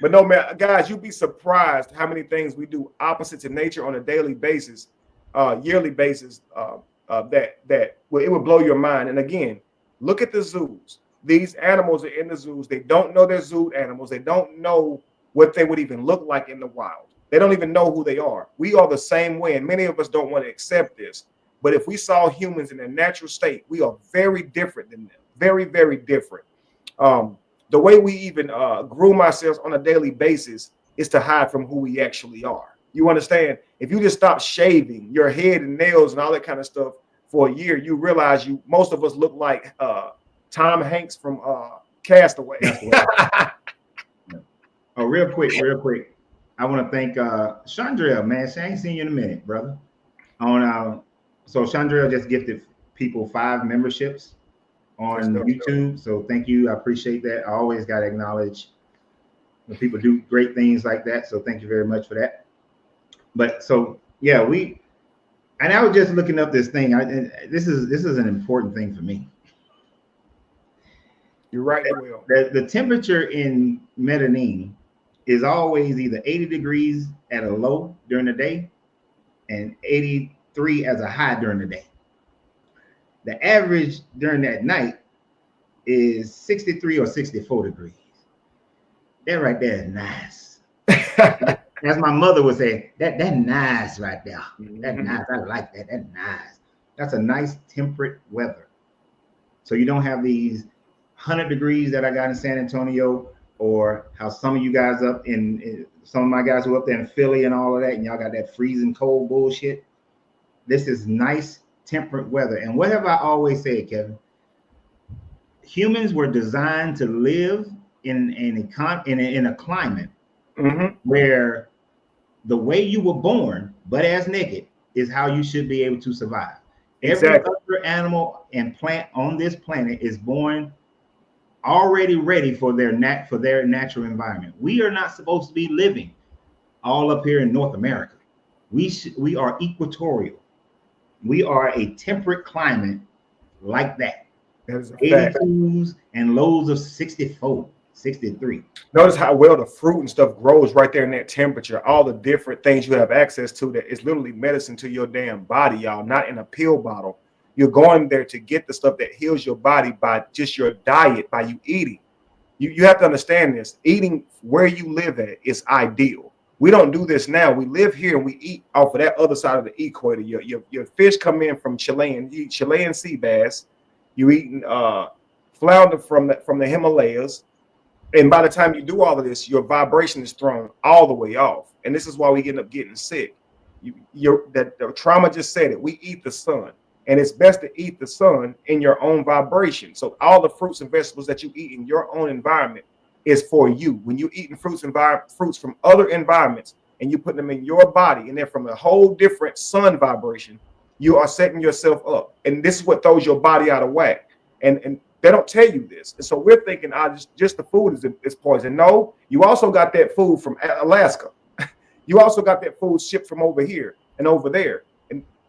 But no, man, guys, you'd be surprised how many things we do opposites in nature on a daily basis, yearly basis. That it would blow your mind. And again, look at the zoos. These animals are in the zoos. They don't know they're zoo animals. They don't know what they would even look like in the wild. They don't even know who they are. We are the same way, and many of us don't want to accept this. But if we saw humans in their natural state, we are very different than them. Very, very different. The way we even groom ourselves on a daily basis is to hide from who we actually are. You understand? If you just stop shaving your head and nails and all that kind of stuff for a year, you realize most of us look like Tom Hanks from Castaway. Oh, real quick. I want to thank Chandrell, man. She ain't seen you in a minute, brother. So Chandrell just gifted people 5 memberships on YouTube. So thank you. I appreciate that. I always got to acknowledge when people do great things like that. So thank you very much for that. But so, yeah, And I was just looking up this thing. This is an important thing for me. You're right, Will. The temperature in Medellin is always either 80 degrees at a low during the day and 83 as a high during the day. The average during that night is 63 or 64 degrees. That right there is nice. As my mother would say, that's nice right there. That's nice. I like that. That's nice. That's a nice temperate weather. So you don't have these 100 degrees that I got in San Antonio, or how some of you guys up in some of my guys who are up there in Philly and all of that, and y'all got that freezing cold bullshit. This is nice temperate weather. And what have I always said, Kevin? Humans were designed to live in a climate where the way you were born, butt ass naked, is how you should be able to survive. Every other animal and plant on this planet is born already ready for their natural environment. We are not supposed to be living all up here in North America. We are equatorial. We are a temperate climate like that. That is a 82s and lows of 64, 63. Notice how well the fruit and stuff grows right there in that temperature. All the different things you have access to, that is literally medicine to your damn body, y'all, not in a pill bottle. You're going there to get the stuff that heals your body by just your diet, by you eating. You have to understand this. Eating where you live at is ideal. We don't do this now. We live here and we eat off of that other side of the equator. Your fish come in from Chilean. You eat Chilean sea bass. You eating flounder from the Himalayas. And by the time you do all of this, your vibration is thrown all the way off. And this is why we end up getting sick. The trauma just said it. We eat the sun. And it's best to eat the sun in your own vibration. So all the fruits and vegetables that you eat in your own environment is for you. When you're eating fruits from other environments and you put them in your body and they're from a whole different sun vibration, you are setting yourself up. And this is what throws your body out of whack. And they don't tell you this. And so we're thinking, just the food is poison. No, you also got that food from Alaska. You also got that food shipped from over here and over there.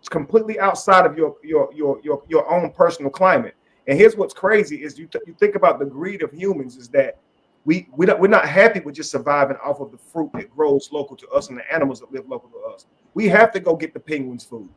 It's completely outside of your own personal climate. And here's what's crazy is you think about the greed of humans is that we're not happy with just surviving off of the fruit that grows local to us and the animals that live local to us. We have to go get the penguins food.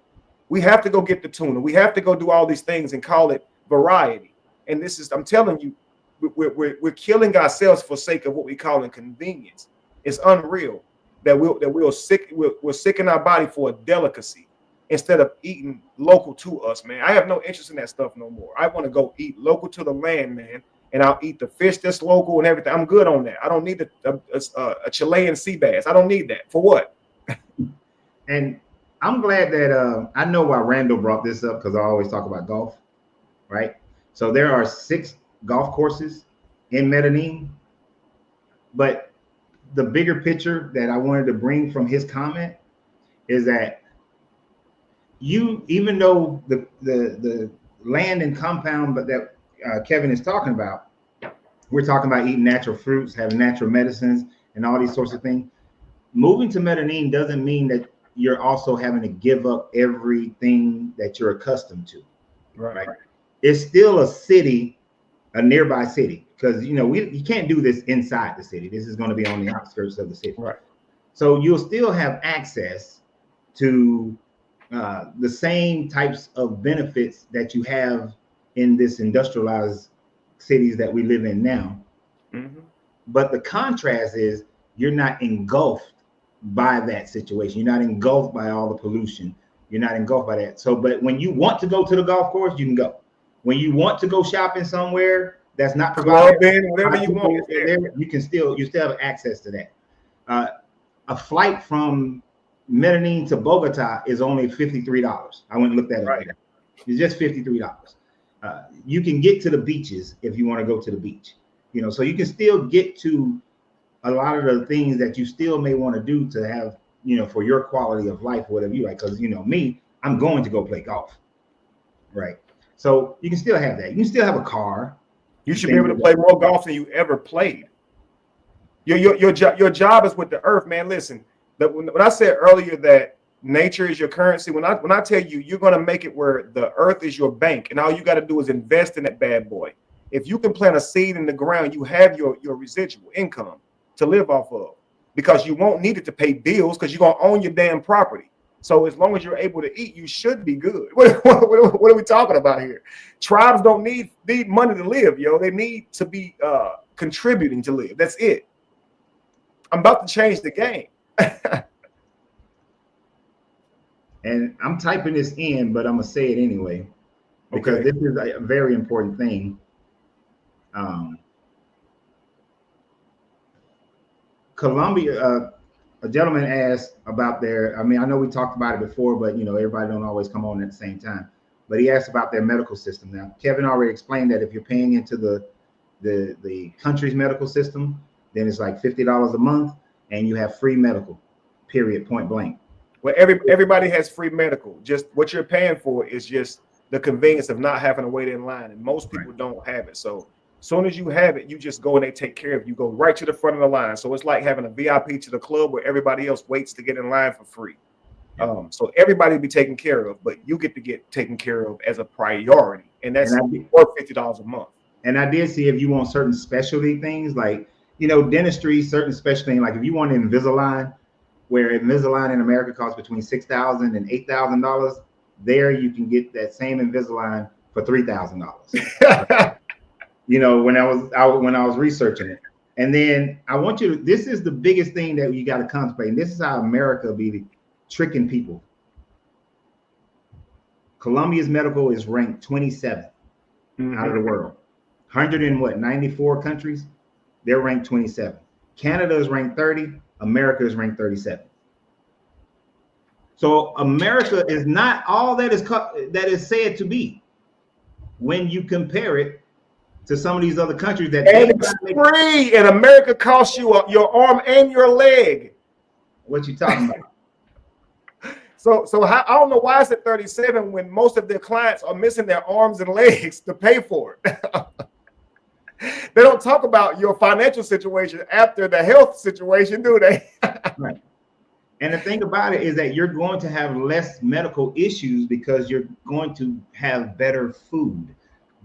We have to go get the tuna. We have to go do all these things and call it variety. And this is, I'm telling you, we're killing ourselves for sake of what we call inconvenience. It's unreal that we're sick in our body for a delicacy instead of eating local to us, man. I have no interest in that stuff no more. I want to go eat local to the land, man, and I'll eat the fish that's local and everything. I'm good on that. I don't need a Chilean sea bass. I don't need that. For what? And I'm glad that I know why Randall brought this up, because I always talk about golf, right? So there are 6 golf courses in Medellin, but the bigger picture that I wanted to bring from his comment is that even though the land and compound, but that Kevin is talking about, we're talking about eating natural fruits, having natural medicines, and all these sorts of things. Moving to Medellin doesn't mean that you're also having to give up everything that you're accustomed to. Right? It's still a city, a nearby city, because you can't do this inside the city. This is going to be on the outskirts of the city. Right. So you'll still have access to the same types of benefits that you have in this industrialized cities that we live in now. Mm-hmm. But the contrast is you're not engulfed by that situation. You're not engulfed by all the pollution. You're not engulfed by that. So, but when you want to go to the golf course, you can go. When you want to go shopping somewhere that's not provided, whatever you want, you still have access to that. A flight from Medellin to Bogota is only $53. I went and looked at it. Right. It's just $53. You can get to the beaches if you want to go to the beach. So you can still get to a lot of the things that you still may want to do to have, for your quality of life, whatever you like. Because me, I'm going to go play golf. Right. So you can still have that. You can still have a car. You should be able to play more golf than you ever played. Your job is with the earth, man. Listen, when I said earlier that nature is your currency. When I tell you, you're going to make it where the earth is your bank, and all you got to do is invest in that bad boy. If you can plant a seed in the ground, you have your residual income to live off of, because you won't need it to pay bills, because you're going to own your damn property. So as long as you're able to eat, you should be good. What are we talking about here? Tribes don't need money to live, yo. They need to be contributing to live. That's it. I'm about to change the game. And I'm typing this in, but I'm gonna say it anyway, because this is a very important thing. Colombia, a gentleman asked about I know we talked about it before, but everybody don't always come on at the same time. But he asked about their medical system. Now, Kevin already explained that if you're paying into the country's medical system, then it's like $50 a month, and you have free medical, period, point blank. Well, everybody has free medical. Just what you're paying for is just the convenience of not having to wait in line, and most people don't have it. So as soon as you have it, you just go and they take care of you. You go right to the front of the line. So it's like having a VIP to the club where everybody else waits to get in line for free. So everybody be taken care of, but you get to get taken care of as a priority, and that's worth $50 a month. And I did see, if you want certain specialty things like dentistry, certain specialty, like if you want Invisalign, where Invisalign in America costs between $6,000 and $8,000, there you can get that same Invisalign for $3,000. When I was researching it. And then I want you to, this is the biggest thing that you got to contemplate. And this is how America be tricking people. Colombia's medical is ranked 27th out of the world. 94 countries, they're ranked 27th. Canada is ranked 30. America is ranked 37th. So America is not all that is said to be when you compare it to some of these other countries that it's free, and America costs you your arm and your leg. What you talking about? So I don't know why it's at 37 when most of their clients are missing their arms and legs to pay for it. They don't talk about your financial situation after the health situation, do they? Right. And the thing about it is that you're going to have less medical issues because you're going to have better food,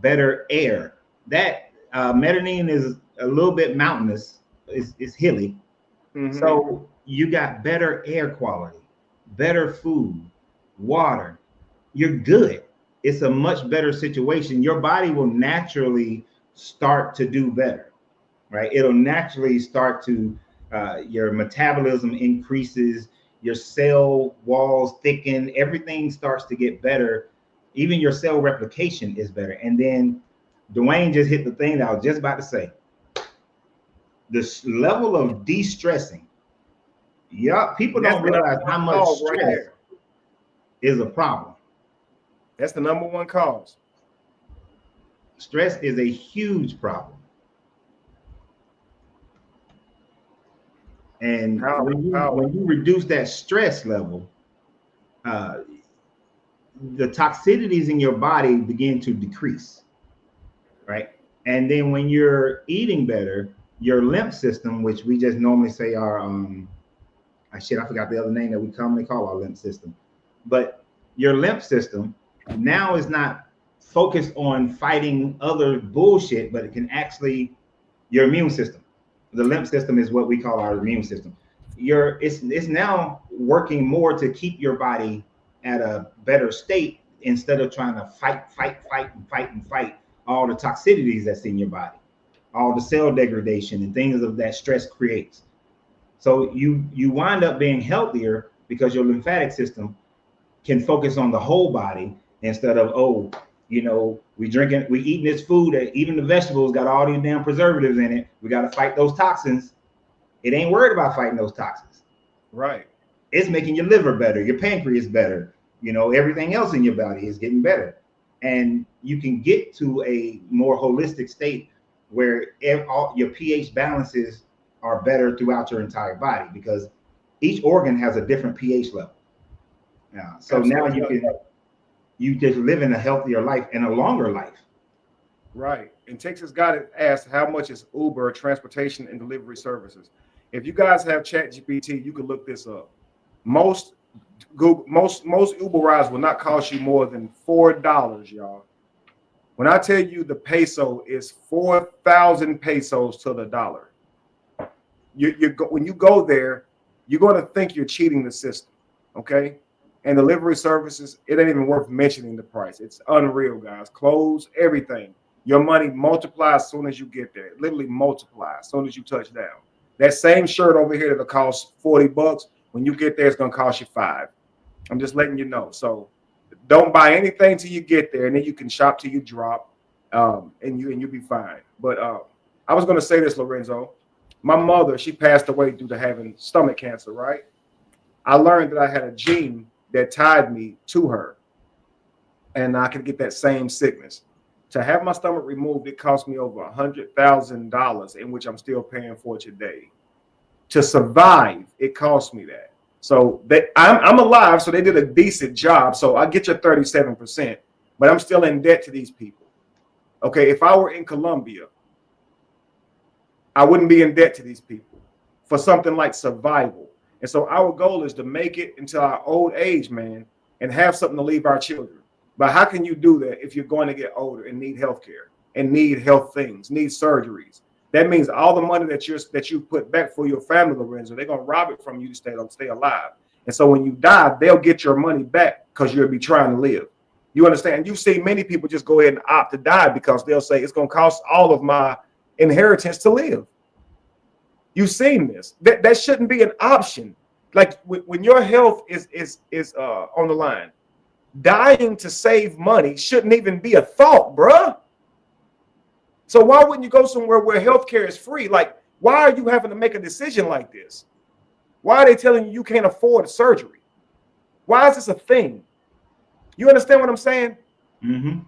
better air. That Medellin is a little bit mountainous. It's hilly. Mm-hmm. So you got better air quality, better food, water. You're good. It's a much better situation. Your body will naturally start to do better, right? It'll naturally start to, your metabolism increases, your cell walls thicken, everything starts to get better. Even your cell replication is better. And then Dwayne just hit the thing that I was just about to say. This level of de-stressing. Yeah, people don't realize how much stress is a problem. That's the number one cause. Stress is a huge problem. And when you reduce that stress level, the toxicities in your body begin to decrease, right? And then when you're eating better, your lymph system, which we just normally say our, I forgot the other name that we commonly call our lymph system, but your lymph system now is not focused on fighting other bullshit, but it can actually, your immune system. The lymph system is what we call our immune system. It's now working more to keep your body at a better state instead of trying to fight all the toxicities that's in your body, all the cell degradation and things of that stress creates. So you wind up being healthier because your lymphatic system can focus on the whole body instead of, we eating this food that even the vegetables got all these damn preservatives in it. We got to fight those toxins. It ain't worried about fighting those toxins. Right. It's making your liver better, your pancreas better. Everything else in your body is getting better. And you can get to a more holistic state where all your pH balances are better throughout your entire body because each organ has a different pH level. So now you just live in a healthier life and a longer life. Right. And Texas got it asked, how much is Uber transportation and delivery services? If you guys have ChatGPT, you can look this up. Most Google, most Uber rides will not cost you more than $4, y'all. When I tell you the peso is 4,000 pesos to the dollar, when you go there, you're going to think you're cheating the system, okay? And delivery services, it ain't even worth mentioning the price. It's unreal, guys. Clothes, everything. Your money multiplies as soon as you get there. It literally multiplies as soon as you touch down. That same shirt over here that'll cost $40, when you get there, it's going to cost you $5. I'm just letting you know. So don't buy anything till you get there, and then you can shop till you drop, and you'll be fine. But I was going to say this, Lorenzo. My mother, she passed away due to having stomach cancer, right? I learned that I had a gene that tied me to her, and I could get that same sickness. To have my stomach removed, it cost me over $100,000, in which I'm still paying for today. To survive, it cost me that. So I'm alive, so they did a decent job. So I get your 37%, but I'm still in debt to these people. Okay, if I were in Colombia, I wouldn't be in debt to these people for something like survival. And so our goal is to make it until our old age, man, and have something to leave our children. But how can you do that if you're going to get older and need health care and need health things, need surgeries? That means all the money that you put back for your family, Lorenzo, they're going to rob it from you to stay alive. And so when you die, they'll get your money back because you'll be trying to live. You understand? You've seen many people just go ahead and opt to die because they'll say it's going to cost all of my inheritance to live. You've seen this. That shouldn't be an option. Like when your health is on the line, dying to save money shouldn't even be a thought, bruh. So why wouldn't you go somewhere where healthcare is free? Like, why are you having to make a decision like this? Why are they telling you can't afford surgery? Why is this a thing? You understand what I'm saying? Mm-hmm.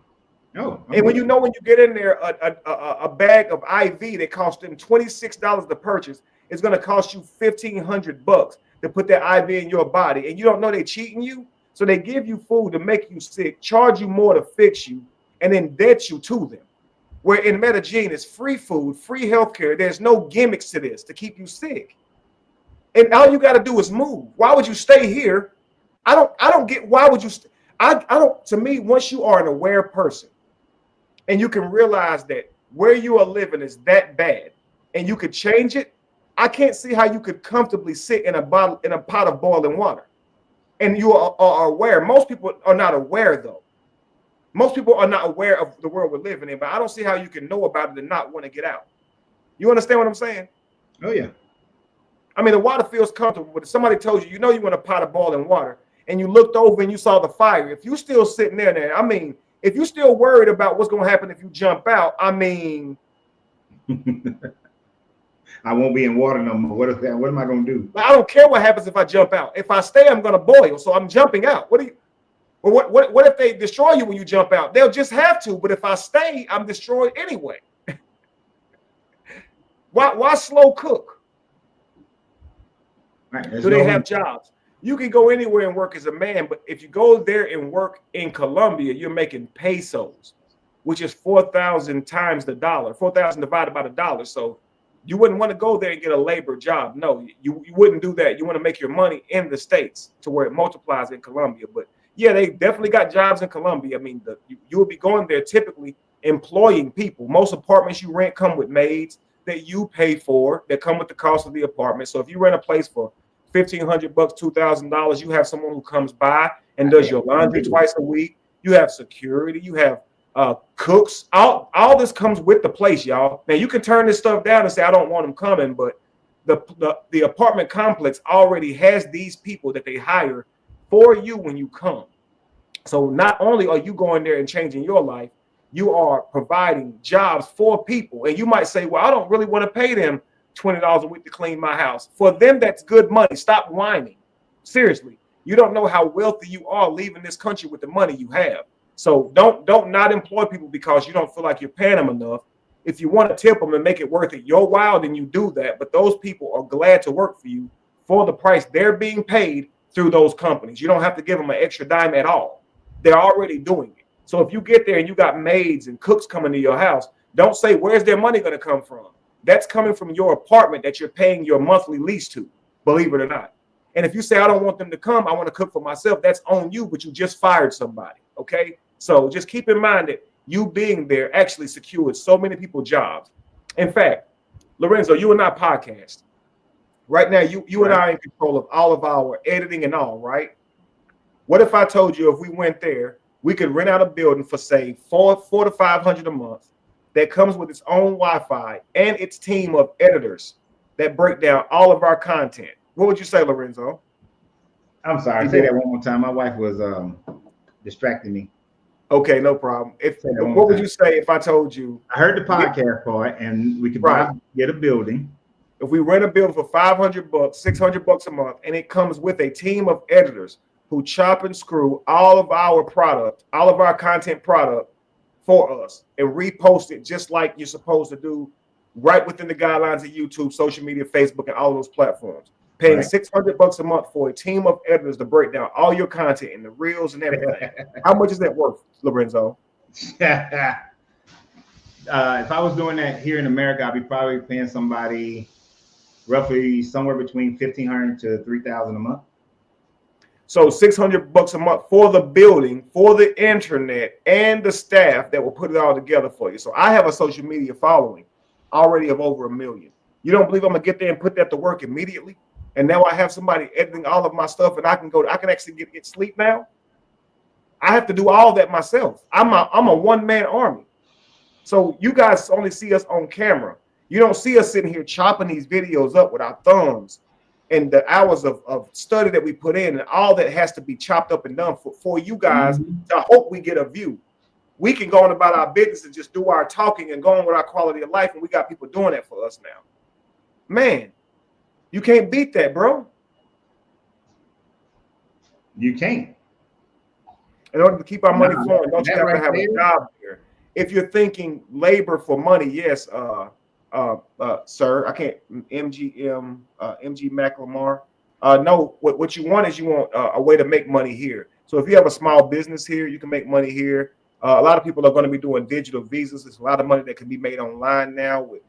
Oh, and when you get in there, a bag of IV that cost them $26 to purchase is going to cost you $1,500 to put that IV in your body, and you don't know they're cheating you. So they give you food to make you sick, charge you more to fix you, and then debt you to them. Where in Medellin, it's free food, free healthcare. There's no gimmicks to this to keep you sick. And all you got to do is move. Why would you stay here? I don't get why would you I don't. To me, once you are an aware person and you can realize that where you are living is that bad and you could change it, I can't see how you could comfortably sit in a pot of boiling water. And you are aware. Most people are not aware, though. Most people are not aware of the world we're living in, but I don't see how you can know about it and not want to get out. You understand what I'm saying? Oh, yeah. I mean, the water feels comfortable, but if somebody told you, you in a pot of boiling water, and you looked over and you saw the fire, if you still sitting there, I mean, if you're still worried about what's going to happen if you jump out, I mean... I won't be in water no more. What am I going to do? I don't care what happens if I jump out. If I stay, I'm going to boil, so I'm jumping out. What if they destroy you when you jump out? They'll just have to, but if I stay, I'm destroyed anyway. Why slow cook? Right, do they have jobs? You can go anywhere and work as a man, but if you go there and work in Colombia, you're making pesos, which is 4,000 times the dollar, 4,000 divided by the dollar. So you wouldn't want to go there and get a labor job. No, you wouldn't do that. You want to make your money in the States to where it multiplies in Colombia. But yeah, they definitely got jobs in Colombia. I mean, you would be going there typically employing people. Most apartments you rent come with maids that you pay for that come with the cost of the apartment. So if you rent a place for $1,500, $2,000, you have someone who comes by and does your laundry twice a week. You have security. You have cooks. All this comes with the place, y'all. Now you can turn this stuff down and say I don't want them coming, but the apartment complex already has these people that they hire for you when you come. So not only are you going there and changing your life, you are providing jobs for people. And you might say, well, I don't really want to pay them $20 a week to clean my house. For them, that's good money. Stop whining. Seriously, you don't know how wealthy you are leaving this country with the money you have. So don't not employ people because you don't feel like you're paying them enough. If you want to tip them and make it worth it your while, then you do that. But those people are glad to work for you for the price they're being paid through those companies. You don't have to give them an extra dime at all. They're already doing it. So if you get there and you got maids and cooks coming to your house, don't say, where's their money going to come from? That's coming from your apartment that you're paying your monthly lease to, believe it or not. And if you say, I don't want them to come, I want to cook for myself, that's on you, but you just fired somebody. Okay. So just keep in mind that you being there actually secured so many people jobs. In fact, Lorenzo, you and I podcast. Right now, you and I are in control of all of our editing and all, right? What if I told you if we went there, we could rent out a building for say four to $500 a month that comes with its own Wi-Fi and its team of editors that break down all of our content? What would you say, Lorenzo? I'm sorry. Say that one more time. My wife was distracting me. Okay, no problem. What would you say if I told you? I heard the podcast part, and we could get a building. If we rent a building for $500, $600 a month, and it comes with a team of editors who chop and screw all of our product, all of our content product for us, and repost it just like you're supposed to do, right within the guidelines of YouTube, social media, Facebook, and all those platforms. Paying $600 a month for a team of editors to break down all your content and the reels and everything. How much is that worth, Lorenzo? If I was doing that here in America, I'd be probably paying somebody roughly somewhere between $1,500 to $3,000 a month. So $600 a month for the building, for the internet, and the staff that will put it all together for you. So I have a social media following already of over 1 million. You don't believe I'm gonna get there and put that to work immediately? And now I have somebody editing all of my stuff, and I can actually get sleep now. I have to do all that myself. I'm a one-man army. So you guys only see us on camera. You don't see us sitting here chopping these videos up with our thumbs and the hours of study that we put in, and all that has to be chopped up and done for you guys to hope we get a view. We can go on about our business and just do our talking and go on with our quality of life, and we got people doing that for us now. Man, you can't beat that, bro. You can't. In order to keep our money flowing, don't you have to have a job here? If you're thinking labor for money, yes, sir, I can't, MG McLemore. No, what you want is you want a way to make money here. So if you have a small business here, you can make money here. A lot of people are going to be doing digital visas. There's a lot of money that can be made online now with,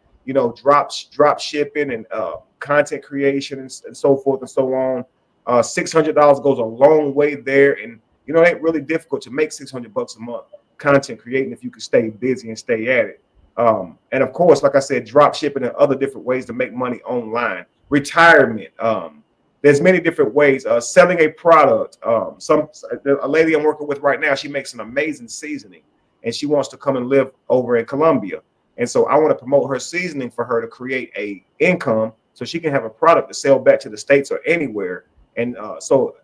drop shipping and content creation and so forth and so on. $600 goes a long way there, and it ain't really difficult to make $600 a month content creating if you can stay busy and stay at it. And of course, like I said, drop shipping and other different ways to make money online. Retirement. There's many different ways. Selling a product. A lady I'm working with right now, she makes an amazing seasoning, and she wants to come and live over in Colombia. And so I want to promote her seasoning for her to create a income so she can have a product to sell back to the States or anywhere. And so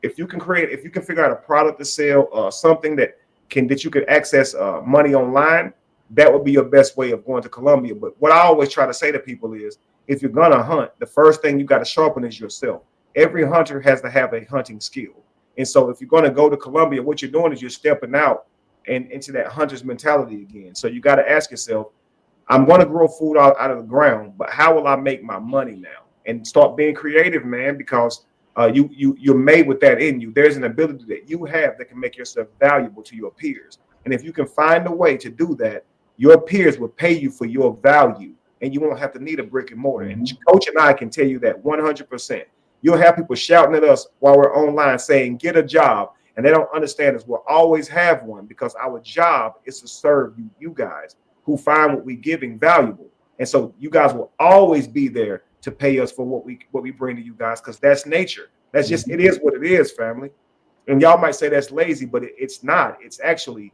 if you can figure out a product to sell, something that you can access money online, that would be your best way of going to Colombia. But what I always try to say to people is, if you're gonna hunt, the first thing you got to sharpen is yourself. Every hunter has to have a hunting skill. And so if you're going to go to Colombia, what you're doing is you're stepping out and into that hunter's mentality again. So you got to ask yourself, I'm going to grow food out of the ground, but how will I make my money now? And start being creative, man, because you're made with that in you. There's an ability that you have that can make yourself valuable to your peers. And if you can find a way to do that, your peers will pay you for your value, and you won't have to need a brick and mortar. And Coach and I can tell you that 100%. You'll have people shouting at us while we're online saying, get a job. And they don't understand us. We'll always have one, because our job is to serve you guys who find what we're giving valuable. And so you guys will always be there to pay us for what we bring to you guys, because that's nature. That's just, it is what it is, family. And y'all might say that's lazy, but it's not. It's actually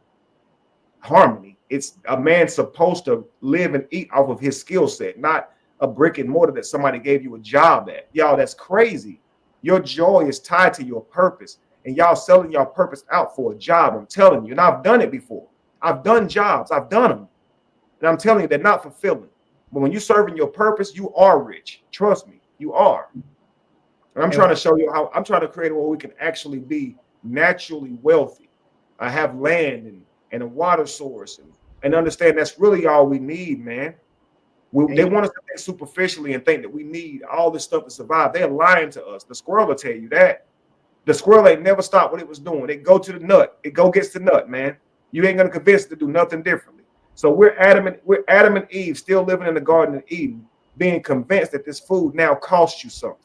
harmony. It's a man supposed to live and eat off of his skill set, not a brick and mortar that somebody gave you a job at. Y'all, that's crazy. Your joy is tied to your purpose, and y'all selling your purpose out for a job. I'm telling you, and I've done it before. I've done jobs. I've done them. And I'm telling you, they're not fulfilling. But when you're serving your purpose, you are rich. Trust me, you are. And I'm trying to show you how I'm trying to create where we can actually be naturally wealthy. I have land and a water source, and understand that's really all we need, man. They want us to think superficially and think that we need all this stuff to survive. They're lying to us. The squirrel will tell you that. The squirrel ain't never stopped what it was doing. It go to the nut. It go gets the nut, man. You ain't gonna convince it to do nothing differently. So we're Adam and Eve still living in the Garden of Eden, being convinced that this food now costs you something.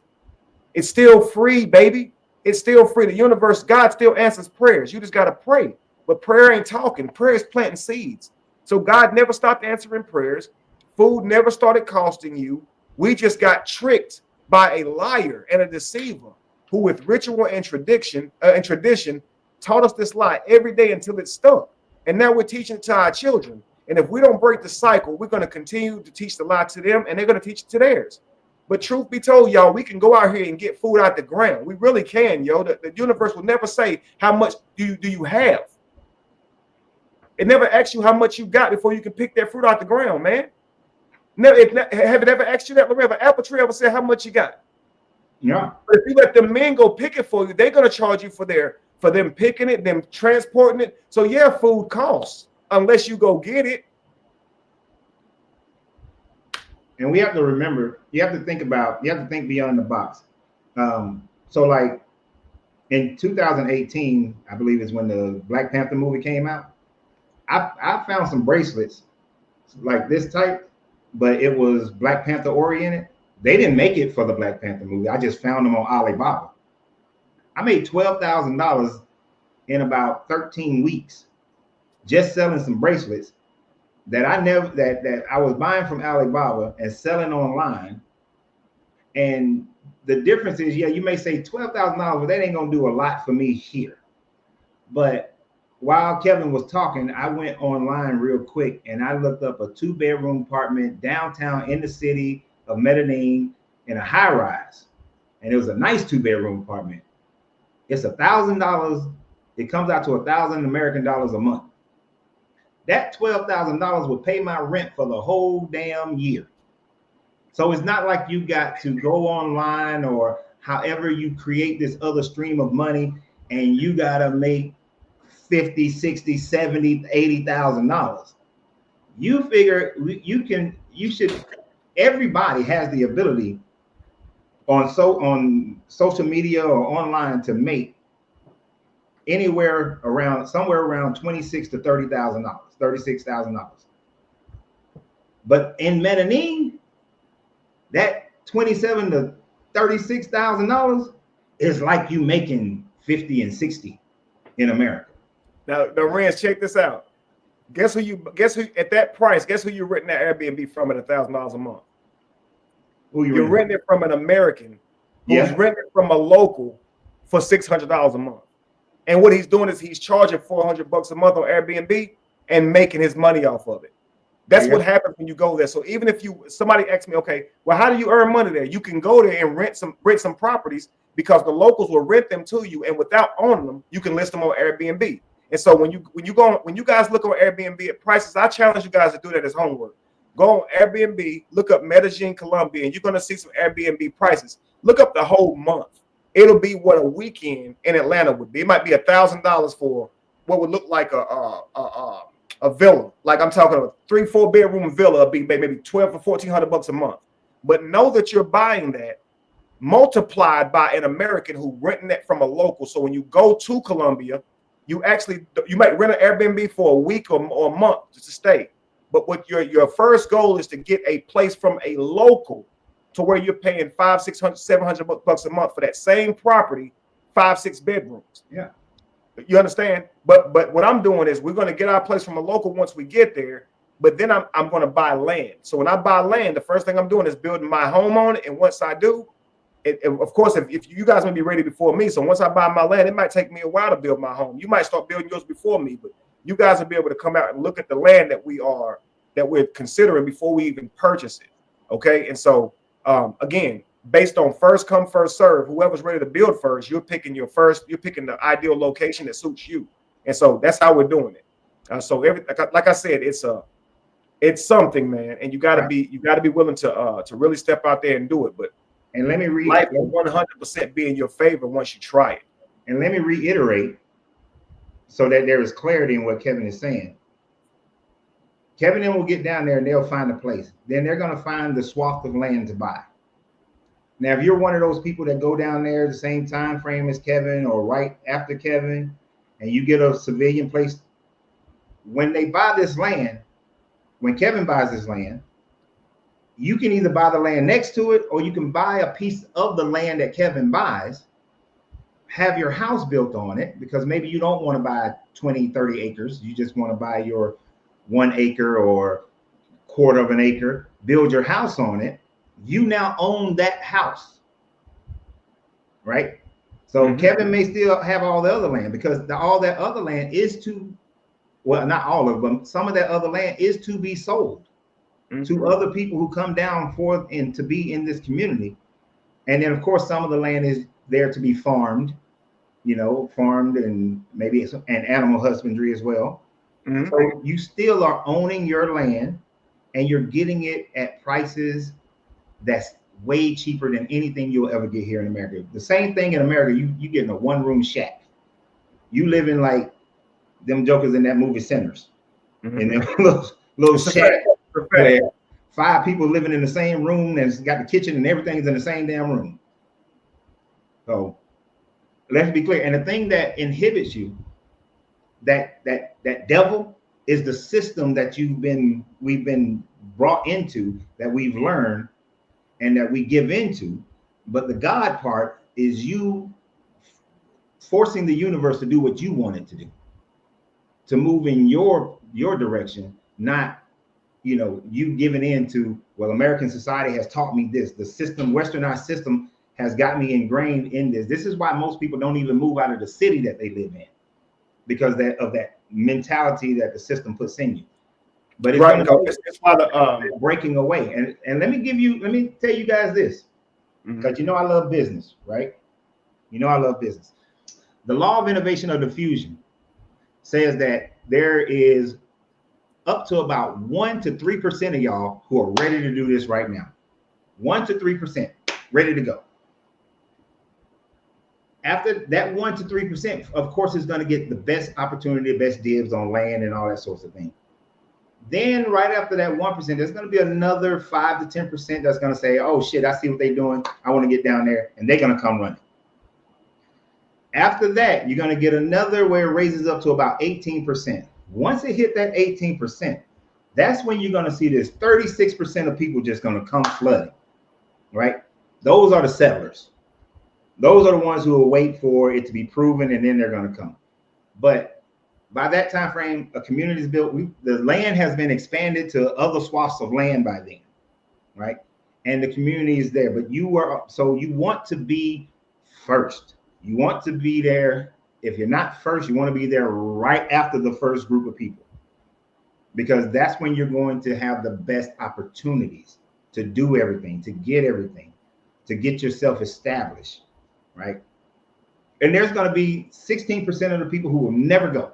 It's still free, baby. It's still free. The universe, God still answers prayers. You just got to pray. But prayer ain't talking. Prayer is planting seeds. So God never stopped answering prayers. Food never started costing you. We just got tricked by a liar and a deceiver who with ritual and tradition taught us this lie every day until it stuck. And now we're teaching it to our children. And if we don't break the cycle, we're going to continue to teach the lie to them, and they're going to teach it to theirs. But truth be told, y'all, we can go out here and get food out the ground. We really can, yo. The universe will never say how much do you have. It never asks you how much you got before you can pick that fruit out the ground, man. Never, have it ever asked you that? Have an apple tree ever said how much you got? Yeah. But if you let the men go pick it for you, they're going to charge you for them picking it, them transporting it. So yeah, food costs unless you go get it. And we have to remember, you have to think beyond the box. So like in 2018, I believe is when the Black Panther movie came out. I found some bracelets like this type, but it was Black Panther oriented. They didn't make it for the Black Panther movie. I just found them on Alibaba. I made $12,000 in about 13 weeks just selling some bracelets that I was buying from Alibaba and selling online. And the difference is, yeah, you may say $12,000, but that ain't gonna do a lot for me here. But while Kevin was talking, I went online real quick and I looked up a 2-bedroom apartment downtown in the city of Medellin in a high rise. And it was a nice 2-bedroom apartment. It's $1,000. It comes out to $1,000 American dollars a month. That $12,000 will pay my rent for the whole damn year. So it's not like you got to go online or however you create this other stream of money and you got to make $50, $60, $70, $80,000. You figure everybody has the ability on social media or online to make somewhere around $26,000 to $30,000, $36,000. But in Medellin, that $27,000 to $36,000 is like you making 50 and 60 in America. Now, Renz, check this out. Guess who at that price? Guess who you're renting that Airbnb from at $1,000 a month? You're renting it from an American who's renting it from a local for $600 a month. And what he's doing is he's charging $400 a month on Airbnb and making his money off of it. That's what happens when you go there. So even if somebody asks me, okay, well, how do you earn money there? You can go there and rent some properties because the locals will rent them to you, and without owning them, you can list them on Airbnb. And so when you guys look on Airbnb at prices, I challenge you guys to do that as homework. Go on Airbnb, look up Medellin, Colombia, and you're going to see some Airbnb prices. Look up the whole month. It'll be what a weekend in Atlanta would be. It might be $1,000 for what would look like a villa. Like I'm talking a 3-4 bedroom villa would be maybe $1,200 or $1,400 a month. But know that you're buying that multiplied by an American who renting that from a local. So when you go to Colombia, you might rent an Airbnb for a week or a month just to stay. But what your first goal is to get a place from a local to where you're paying $500, $600, $700 a month for that same property, 5-6 bedrooms. Yeah. You understand? But what I'm doing is we're going to get our place from a local once we get there, but then I'm going to buy land. So when I buy land, the first thing I'm doing is building my home on it. And once I do, of course, if you guys may be ready before me, so once I buy my land, it might take me a while to build my home. You might start building yours before me, but you guys will be able to come out and look at the land that we're considering before we even purchase it. Okay. And so again, based on first come, first serve, whoever's ready to build first, you're picking the ideal location that suits you. And so that's how we're doing it. So like I said, it's something, man. And you gotta be willing to really step out there and do it. But and let me read life will 100% be in your favor once you try it. And let me reiterate so that there is clarity in what Kevin is saying. Kevin and will get down there and they'll find a place. Then they're going to find the swath of land to buy. Now, if you're one of those people that go down there the same time frame as Kevin or right after Kevin, and you get a civilian place, when they buy this land, when Kevin buys this land, you can either buy the land next to it, or you can buy a piece of the land that Kevin buys, have your house built on it, because maybe you don't want to buy 20, 30 acres. You just want to buy your 1 acre or quarter of an acre, build your house on it. You now own that house, right? So Kevin may still have all the other land, because all that other land is not all of them, some of that other land is to be sold to other people who come down for and to be in this community. And then of course, some of the land is there to be farmed, and maybe and animal husbandry as well. So you still are owning your land, and you're getting it at prices that's way cheaper than anything you'll ever get here in America. The same thing in America, you get in a 1-room shack. You live in like them jokers in that movie Sinners, in them little shack. 5 people living in the same room, and it's got the kitchen and everything's in the same damn room. So let's be clear. And the thing that inhibits you, that devil, is the system that we've been brought into, that we've learned and that we give into. But the God part is you forcing the universe to do what you want it to do, to move in your direction, not you giving in to, well, American society has taught me this. The system, westernized system, has got me ingrained in this. This is why most people don't even move out of the city that they live in, because of that mentality that the system puts in you. But it's right. It's why the breaking away. And let me tell you guys this, because I love business, right? I love business. The law of innovation or diffusion says that there is up to about 1 to 3% of y'all who are ready to do this right now. 1 to 3% ready to go. After that 1 to 3%, of course, is going to get the best opportunity, the best dibs on land and all that sorts of thing. Then right after that 1%, there's going to be another 5 to 10% that's going to say, oh shit, I see what they're doing, I want to get down there, and they're going to come running. After that, you're going to get another where it raises up to about 18%. Once it hit that 18%, that's when you're going to see this 36% of people just going to come flooding, right? Those are the settlers. Those are the ones who will wait for it to be proven, and then they're going to come. But by that time frame, a community is built. The land has been expanded to other swaths of land by then, right? And the community is there. But you want to be first. You want to be there. If you're not first, you want to be there right after the first group of people, because that's when you're going to have the best opportunities to do everything, to get yourself established, right? And there's going to be 16% of the people who will never go.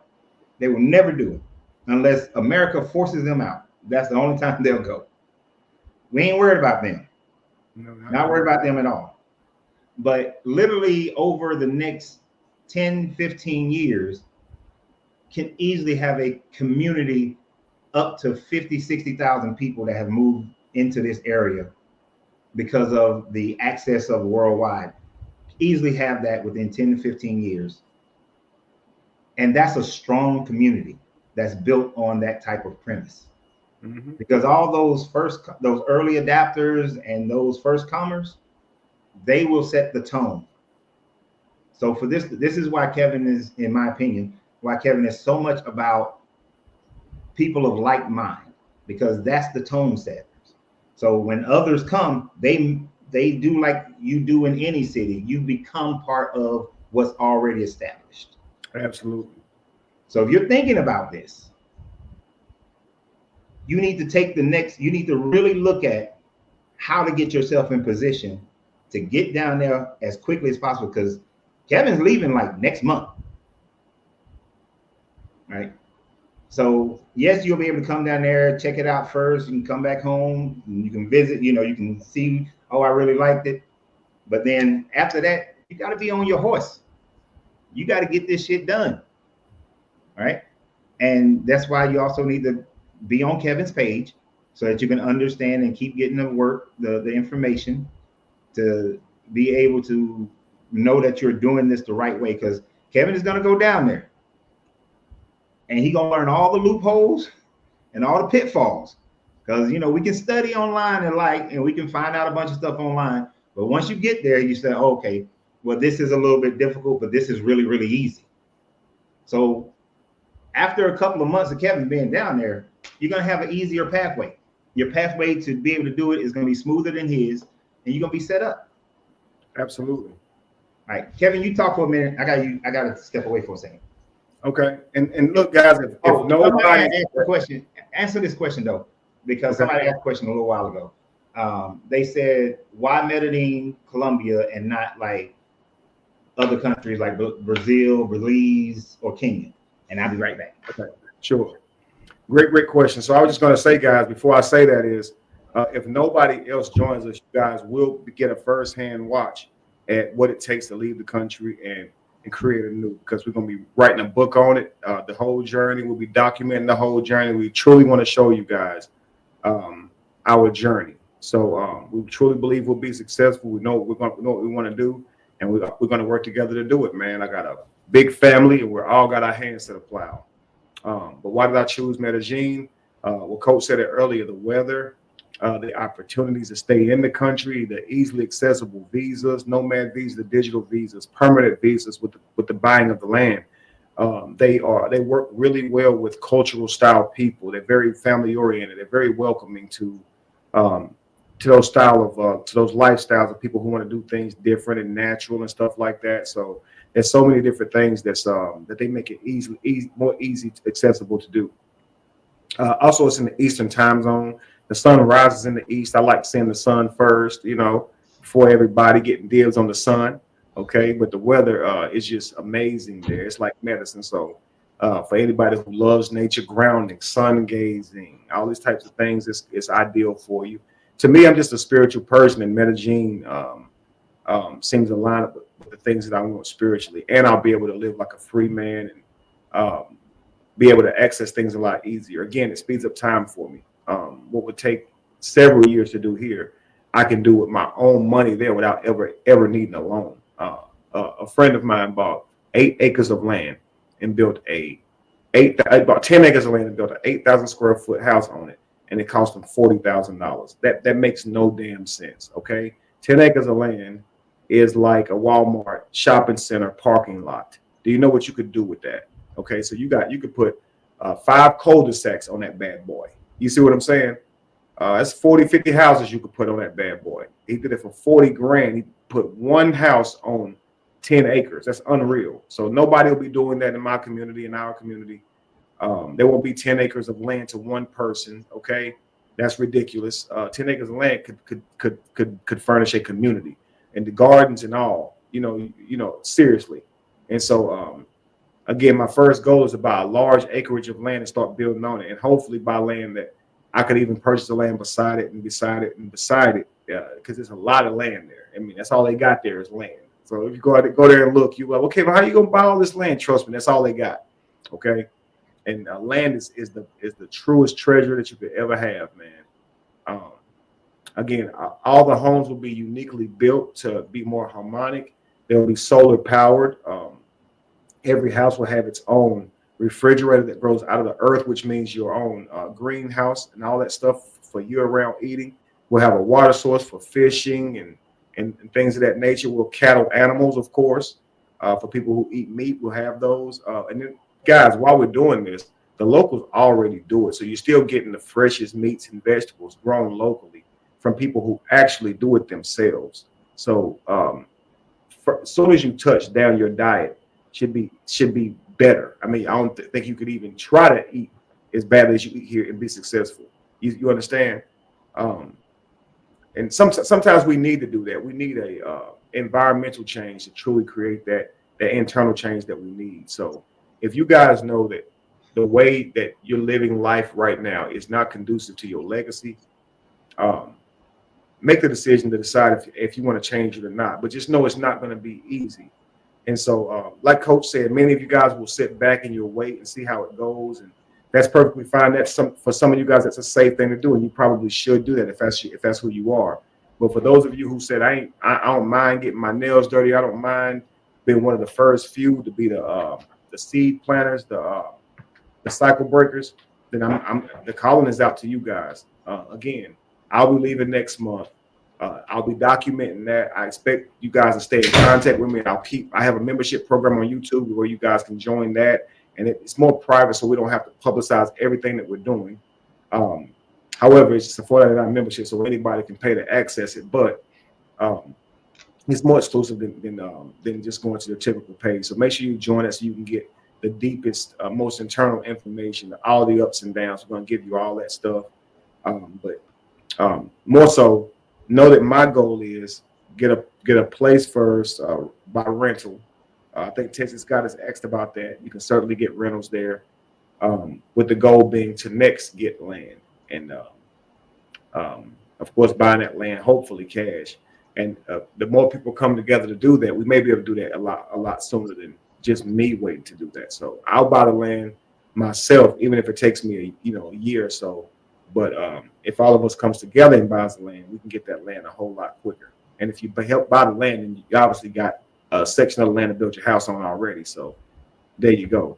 They will never do it unless America forces them out. That's the only time they'll go. We ain't worried about them. No, not worried about them at all. But literally over the next 10, 15 years, can easily have a community up to 50, 60,000 people that have moved into this area because of the access of worldwide. Easily have that within 10 to 15 years. And that's a strong community that's built on that type of premise. Because all those early adapters and those first comers, they will set the tone. So for this is why Kevin is, in my opinion, why Kevin is so much about people of like mind, because that's the tone setters. So when others come, they do like you do in any city. You become part of what's already established. Absolutely. So if you're thinking about this, you need to really look at how to get yourself in position to get down there as quickly as possible, because Kevin's leaving like next month, right? So yes, you'll be able to come down there, check it out first. You can come back home, and you can visit, you can see, oh, I really liked it. But then after that, you got to be on your horse. You got to get this shit done, right? And that's why you also need to be on Kevin's page so that you can understand and keep getting the information to be able to know that you're doing this the right way, because Kevin is going to go down there and he's going to learn all the loopholes and all the pitfalls Because we can study online and we can find out a bunch of stuff online. But once you get there, you say, oh, okay, well, this is a little bit difficult, but this is really, really easy. So after a couple of months of Kevin being down there, you're gonna have an easier pathway. Your pathway to be able to do it is gonna be smoother than his, and you're gonna be set up. Absolutely. All right, Kevin, you talk for a minute. I gotta step away for a second. Okay. And look, guys, if nobody asked the question, answer this question though, because somebody asked a question a little while ago. They said, why Medellin, Colombia, and not like other countries like Brazil, Belize, or Kenya? And I'll be right back. Okay, sure. Great question. So I was just going to say, guys, before I say that is, if nobody else joins us, you guys will get a firsthand watch at what it takes to leave the country and create a new, because we're going to be writing a book on it. The whole journey, we'll be documenting the whole journey. We truly want to show you guys our journey. So we truly believe we'll be successful. We know what we want to do, and we're going to work together to do it, man. I got a big family, and we're all got our hands to the plow. But why did I choose Medellin? Well, Coach said it earlier, the weather, the opportunities to stay in the country, the easily accessible visas, nomad visas, the digital visas, permanent visas with the buying of the land. They work really well with cultural style people. They're very family oriented. They're very welcoming to those to those lifestyles of people who want to do things different and natural and stuff like that. So there's so many different things that they make it more easy accessible to do. Also, it's in the Eastern time zone. The sun rises in the east. I like seeing the sun first, before everybody getting dibs on the sun. Okay, but the weather is just amazing there. It's like medicine. So for anybody who loves nature, grounding, sun gazing, all these types of things, it's ideal for you. To me, I'm just a spiritual person, and Medellin seems to line up with the things that I want spiritually, and I'll be able to live like a free man and be able to access things a lot easier. Again, it speeds up time for me. What would take several years to do here, I can do with my own money there without ever needing a loan. A friend of mine bought 8 acres of land and built about 10 acres of land and built an 8,000 square foot house on it, and it cost him $40,000. That makes no damn sense. Okay, 10 acres of land is like a Walmart shopping center parking lot. Do you know what you could do with that? Okay, so you could put 5 cul-de-sacs on that bad boy. You see what I'm saying? That's 40, 50 houses you could put on that bad boy. He did it for 40 grand. He put one house on 10 acres. That's unreal. So nobody will be doing that in my community, in our community. There won't be 10 acres of land to one person. Okay, that's ridiculous. 10 acres of land could furnish a community, and the gardens and all. Seriously. And so again, my first goal is to buy a large acreage of land and start building on it, and hopefully buy land that I could even purchase the land beside it, because there's a lot of land there. I mean, that's all they got there is land. So if you go there and look, you're like, okay, but how are you gonna buy all this land? Trust me, that's all they got. Okay, and land is the truest treasure that you could ever have, man. Again, all the homes will be uniquely built to be more harmonic. They'll be solar powered. Every house will have its own refrigerator that grows out of the earth, which means your own greenhouse and all that stuff for year-round eating. We'll have a water source for fishing and things of that nature. We'll cattle animals, of course. For people who eat meat, we'll have those. And then, guys, while we're doing this, the locals already do it. So you're still getting the freshest meats and vegetables grown locally from people who actually do it themselves. So as soon as you touch down, your diet should be better. I mean, I don't think you could even try to eat as badly as you eat here and be successful. You understand? And sometimes we need to do that. We need a environmental change to truly create that internal change that we need. So if you guys know that the way that you're living life right now is not conducive to your legacy, make the decision to decide if you want to change it or not. But just know it's not going to be easy. And so, like Coach said, many of you guys will sit back and you'll wait and see how it goes, and that's perfectly fine. For some of you guys, that's a safe thing to do, and you probably should do that if that's who you are. But for those of you who said I don't mind getting my nails dirty, I don't mind being one of the first few to be the seed planters, the cycle breakers. then I'm the calling is out to you guys. Again, I'll be leaving next month. I'll be documenting that. I expect you guys to stay in contact with me. I have a membership program on YouTube where you guys can join that, and it's more private, so we don't have to publicize everything that we're doing. However, it's just a $4.99 membership, so anybody can pay to access it. But it's more exclusive than just going to the typical page. So make sure you join us so you can get the deepest, most internal information, all the ups and downs. We're going to give you all that stuff. But more so, know that my goal is get a place first by rental. I think Texas Scott has asked about that. You can certainly get rentals there, with the goal being to next get land and of course buying that land, hopefully cash. And the more people come together to do that, we may be able to do that a lot sooner than just me waiting to do that. So I'll buy the land myself, even if it takes me a year or so. But if all of us comes together and buys the land, we can get that land a whole lot quicker. And if you help buy the land, then you obviously got a section of the land to build your house on already. So there you go.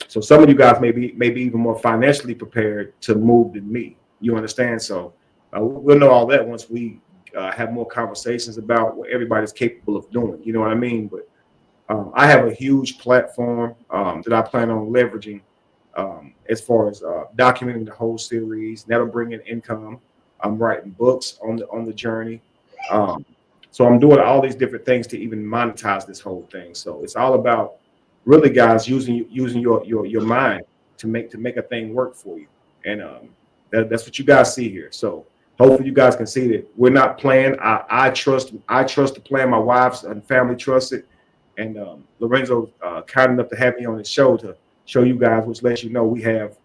So some of you guys may be even more financially prepared to move than me. You understand? So we'll know all that once we have more conversations about what everybody's capable of doing. You know what I mean? But I have a huge platform that I plan on leveraging as far as documenting the whole series. That'll bring in income. I'm writing books on the journey. So I'm doing all these different things to even monetize this whole thing. So it's all about really, guys, using your mind to make a thing work for you. And that's what you guys see here. So hopefully you guys can see that we're not playing. I trust the plan. My wife and family trust it. And Lorenzo kind enough to have me on the show to show you guys, which lets you know we have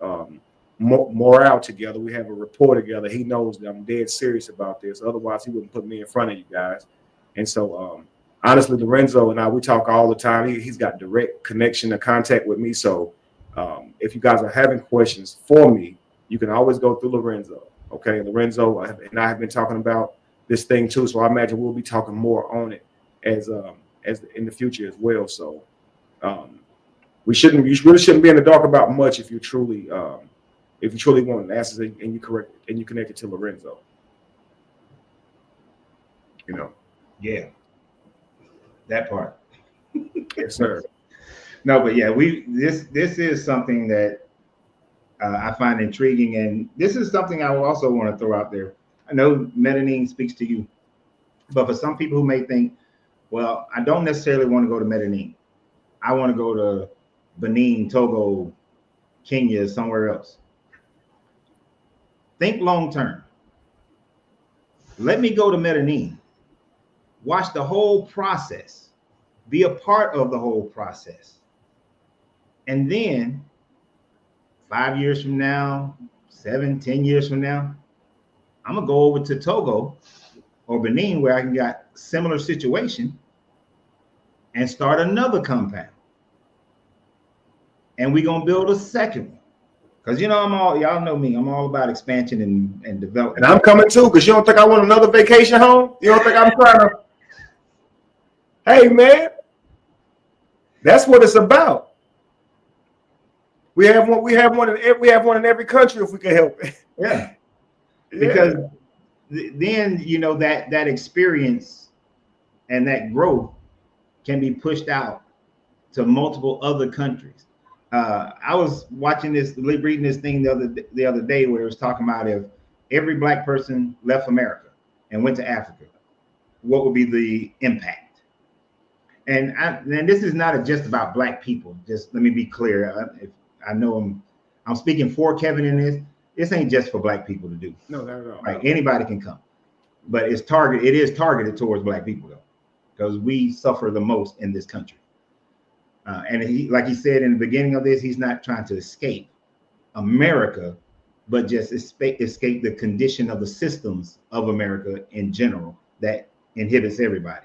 morale together. We have a rapport together. He knows that I'm dead serious about this. Otherwise, he wouldn't put me in front of you guys. And so, honestly, Lorenzo and I, we talk all the time. He's got direct connection and contact with me. So if you guys are having questions for me, you can always go through Lorenzo. Okay, Lorenzo and I have been talking about this thing too. So I imagine we'll be talking more on it as in the future as well. So you really shouldn't be in the dark about much if you truly want answers and you connect it to Lorenzo. You know. Yeah. That part. Yes, sir. No, but yeah, this is something that I find intriguing, and this is something I also want to throw out there. I know Medellin speaks to you, but for some people who may think, well, I don't necessarily want to go to Medellin. I want to go to Benin, Togo, Kenya, somewhere else. Think long term. Let me go to Medellin. Watch the whole process. Be a part of the whole process. And then 5 years from now, 7, 10 years from now, I'm gonna go over to Togo or Benin where I can get similar situation and start another compound. And we're gonna build a second one. Because y'all know me, I'm all about expansion and development. And I'm coming too, because you don't think I want another vacation home? You don't think I'm trying to? Hey man, that's what it's about. We have one in every country if we can help it. Yeah. Because then that experience and that growth can be pushed out to multiple other countries. I was reading this thing the other day where it was talking about if every Black person left America and went to Africa, what would be the impact? And this is not just about Black people. Just let me be clear. I know I'm speaking for Kevin in this. This ain't just for Black people to do. No, not at all. Right? Anybody can come, but it is targeted towards Black people though, because we suffer the most in this country. And like he said in the beginning of this, he's not trying to escape America, but just escape the condition of the systems of America in general that inhibits everybody.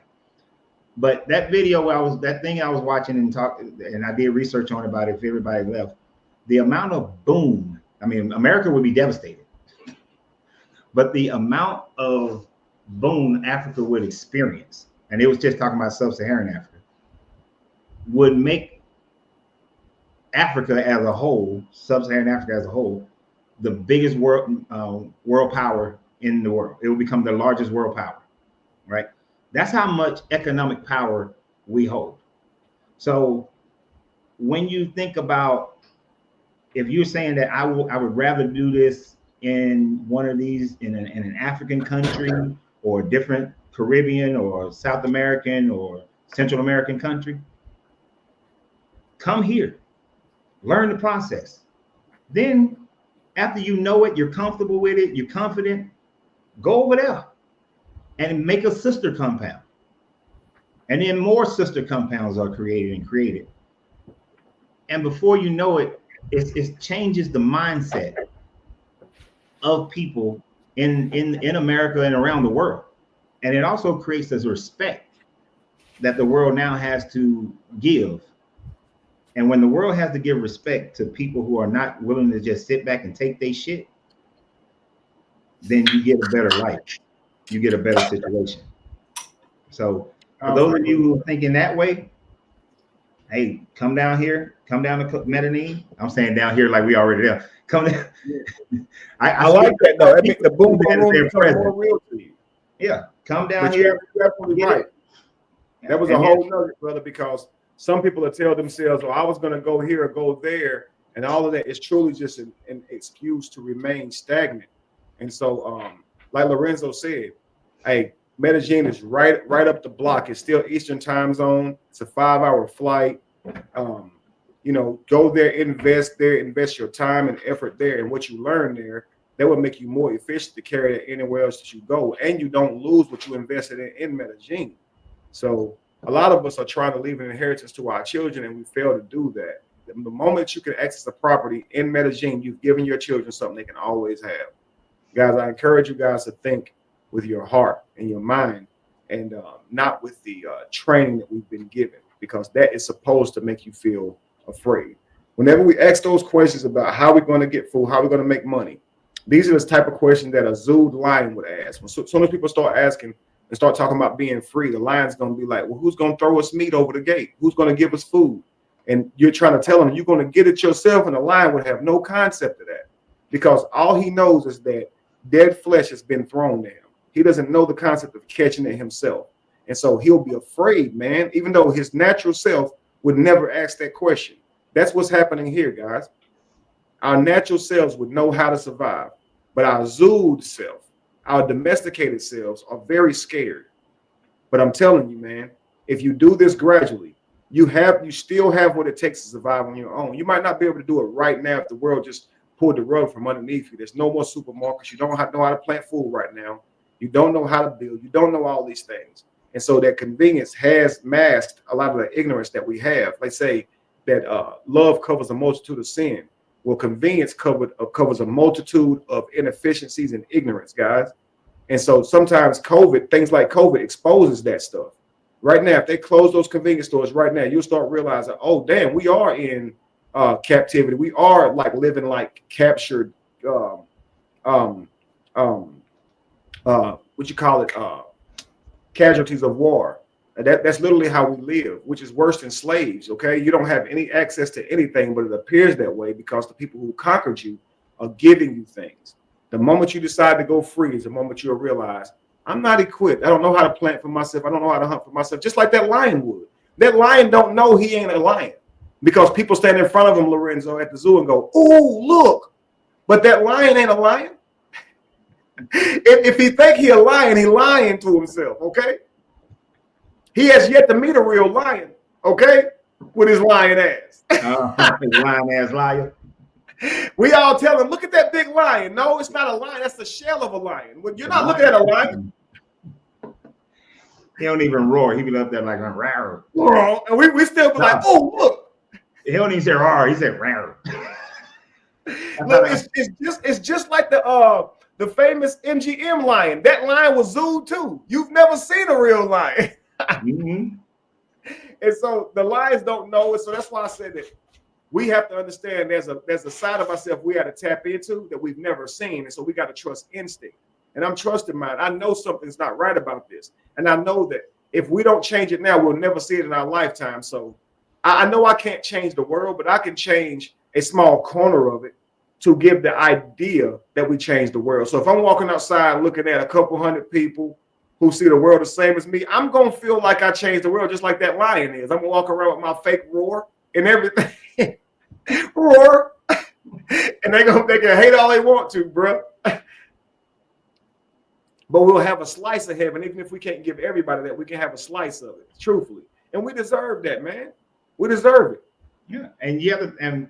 But that video I was watching and I did research on about if everybody left, the amount of boom, I mean, America would be devastated, but the amount of boom Africa would experience, and it was just talking about sub-Saharan Africa, would make Africa as a whole, sub-Saharan Africa as a whole, the biggest world power in the world. It will become the largest world power, right? That's how much economic power we hold. So when you think about, if you're saying that I would rather do this in one of these in an African country or a different Caribbean or South American or Central American country, come here, learn the process. Then after you know it, you're comfortable with it, you're confident, go over there and make a sister compound. And then more sister compounds are created. And before you know it, it changes the mindset of people in America and around the world. And it also creates this respect that the world now has to give. And when the world has to give respect to people who are not willing to just sit back and take their shit, then you get a better life. You get a better situation. So for those of you who are thinking that way, hey, come down here, come down to Medellin. I'm saying down here like we already there. Come down. I like that though. That makes the boom boom become more real to you. Yeah, come down here. You're absolutely right. That was a whole nugget, brother, because some people will tell themselves, "Oh, I was going to go here or go there," and all of that is truly just an excuse to remain stagnant. And so, like Lorenzo said, hey, Medellin is right up the block. It's still Eastern time zone. It's a 5-hour flight. Go there, invest your time and effort there, and what you learn there, that will make you more efficient to carry it anywhere else that you go, and you don't lose what you invested in Medellin. So a lot of us are trying to leave an inheritance to our children, and we fail to do that. The moment you can access a property in Medellin, you've given your children something they can always have. Guys, I encourage you guys to think with your heart and your mind, and not with the training that we've been given, because that is supposed to make you feel afraid. Whenever we ask those questions about how we're going to get food, how we're going to make money, these are the type of questions that a zooed lion would ask. When so many people start asking and start talking about being free, the lion's going to be like, well, who's going to throw us meat over the gate? Who's going to give us food? And you're trying to tell him you're going to get it yourself, and the lion would have no concept of that, because all he knows is that dead flesh has been thrown to him. He doesn't know the concept of catching it himself. And so he'll be afraid, man, even though his natural self would never ask that question. That's what's happening here, guys. Our natural selves would know how to survive, but our zooed self, our domesticated selves, are very scared. But I'm telling you, man, if you do this gradually, you still have what it takes to survive on your own. You might not be able to do it right now if the world just pulled the rug from underneath you. There's no more supermarkets. You don't know how to plant food right now. You don't know how to build. You don't know all these things. And so that convenience has masked a lot of the ignorance that we have. They say that love covers a multitude of sin. Well, convenience covers a multitude of inefficiencies and ignorance, guys. And so sometimes things like COVID exposes that stuff. Right now, if they close those convenience stores right now, you'll start realizing, oh, damn, we are in captivity. We are like living like captured, casualties of war. That's literally how we live, which is worse than slaves. Okay, you don't have any access to anything, but it appears that way because the people who conquered you are giving you things. The moment you decide to go free is the moment you'll realize, I'm not equipped. I don't know how to plant for myself. I don't know how to hunt for myself. Just like that lion would. That lion don't know he ain't a lion, because people stand in front of him, Lorenzo, at the zoo and go, "Oh, look!" But that lion ain't a lion. If he think he a lion, he lying to himself. Okay. He has yet to meet a real lion, okay, with his lion ass. His lion ass liar. We all tell him, look at that big lion. No, it's not a lion. That's the shell of a lion. Well, you're not looking at a lion. He don't even roar. He be up there like a rawr. And we still be like, oh, look. He don't even say rawr. He said rawr. Look, it's just like the famous MGM lion. That lion was zooed too. You've never seen a real lion. Mm-hmm. And so the lions don't know it. So that's why I said that we have to understand there's a side of ourselves we have to tap into that we've never seen. And so we got to trust instinct. And I'm trusting mine. I know something's not right about this. And I know that if we don't change it now, we'll never see it in our lifetime. So I know I can't change the world, but I can change a small corner of it to give the idea that we change the world. So if I'm walking outside looking at a couple hundred people who see the world the same as me, I'm going to feel like I changed the world just like that lion is. I'm going to walk around with my fake roar and everything. Roar. And they can hate all they want to, bro. But we'll have a slice of heaven. Even if we can't give everybody that, we can have a slice of it, truthfully. And we deserve that, man. We deserve it. Yeah. And and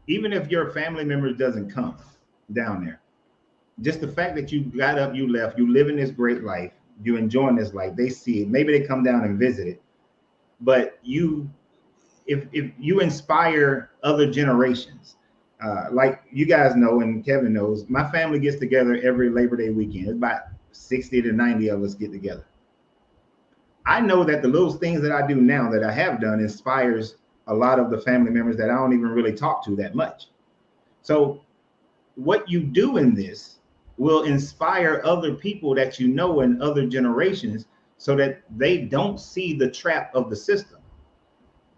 even if your family member doesn't come down there, just the fact that you got up, you left, you living this great life, you enjoying this life, they see it. Maybe they come down and visit it. But if you inspire other generations, like you guys know and Kevin knows, my family gets together every Labor Day weekend. It's about 60 to 90 of us get together. I know that the little things that I do now that I have done inspires a lot of the family members that I don't even really talk to that much. So what you do in this will inspire other people that you know in other generations so that they don't see the trap of the system.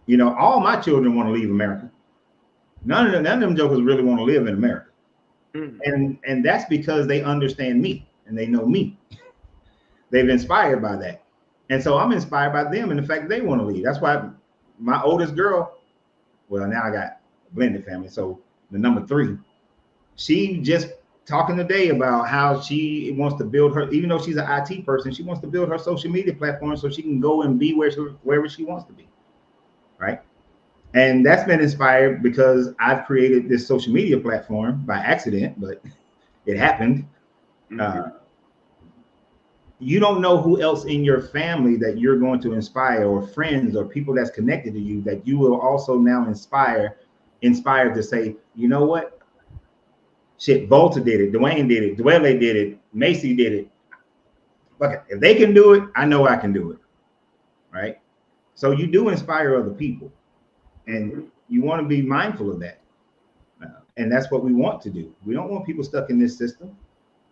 You know, all my children want to leave America. None of them jokers really want to live in America. And that's because they understand me and they know me. They've inspired by that. And so I'm inspired by them and the fact that they want to leave. That's why my oldest girl, well, now I got a blended family. So the number 3, she just talking today about how she wants to build her, even though she's an IT person, she wants to build her social media platform so she can go and be wherever she wants to be. Right. And that's been inspired because I've created this social media platform by accident, but it happened. You don't know who else in your family that you're going to inspire, or friends or people that's connected to you that you will also now inspire to say, you know what? Shit, Volta did it, Dwayne did it, Dwelle did it, Macy did it. Look, if they can do it, I know I can do it. Right? So you do inspire other people. And you want to be mindful of that. And that's what we want to do. We don't want people stuck in this system.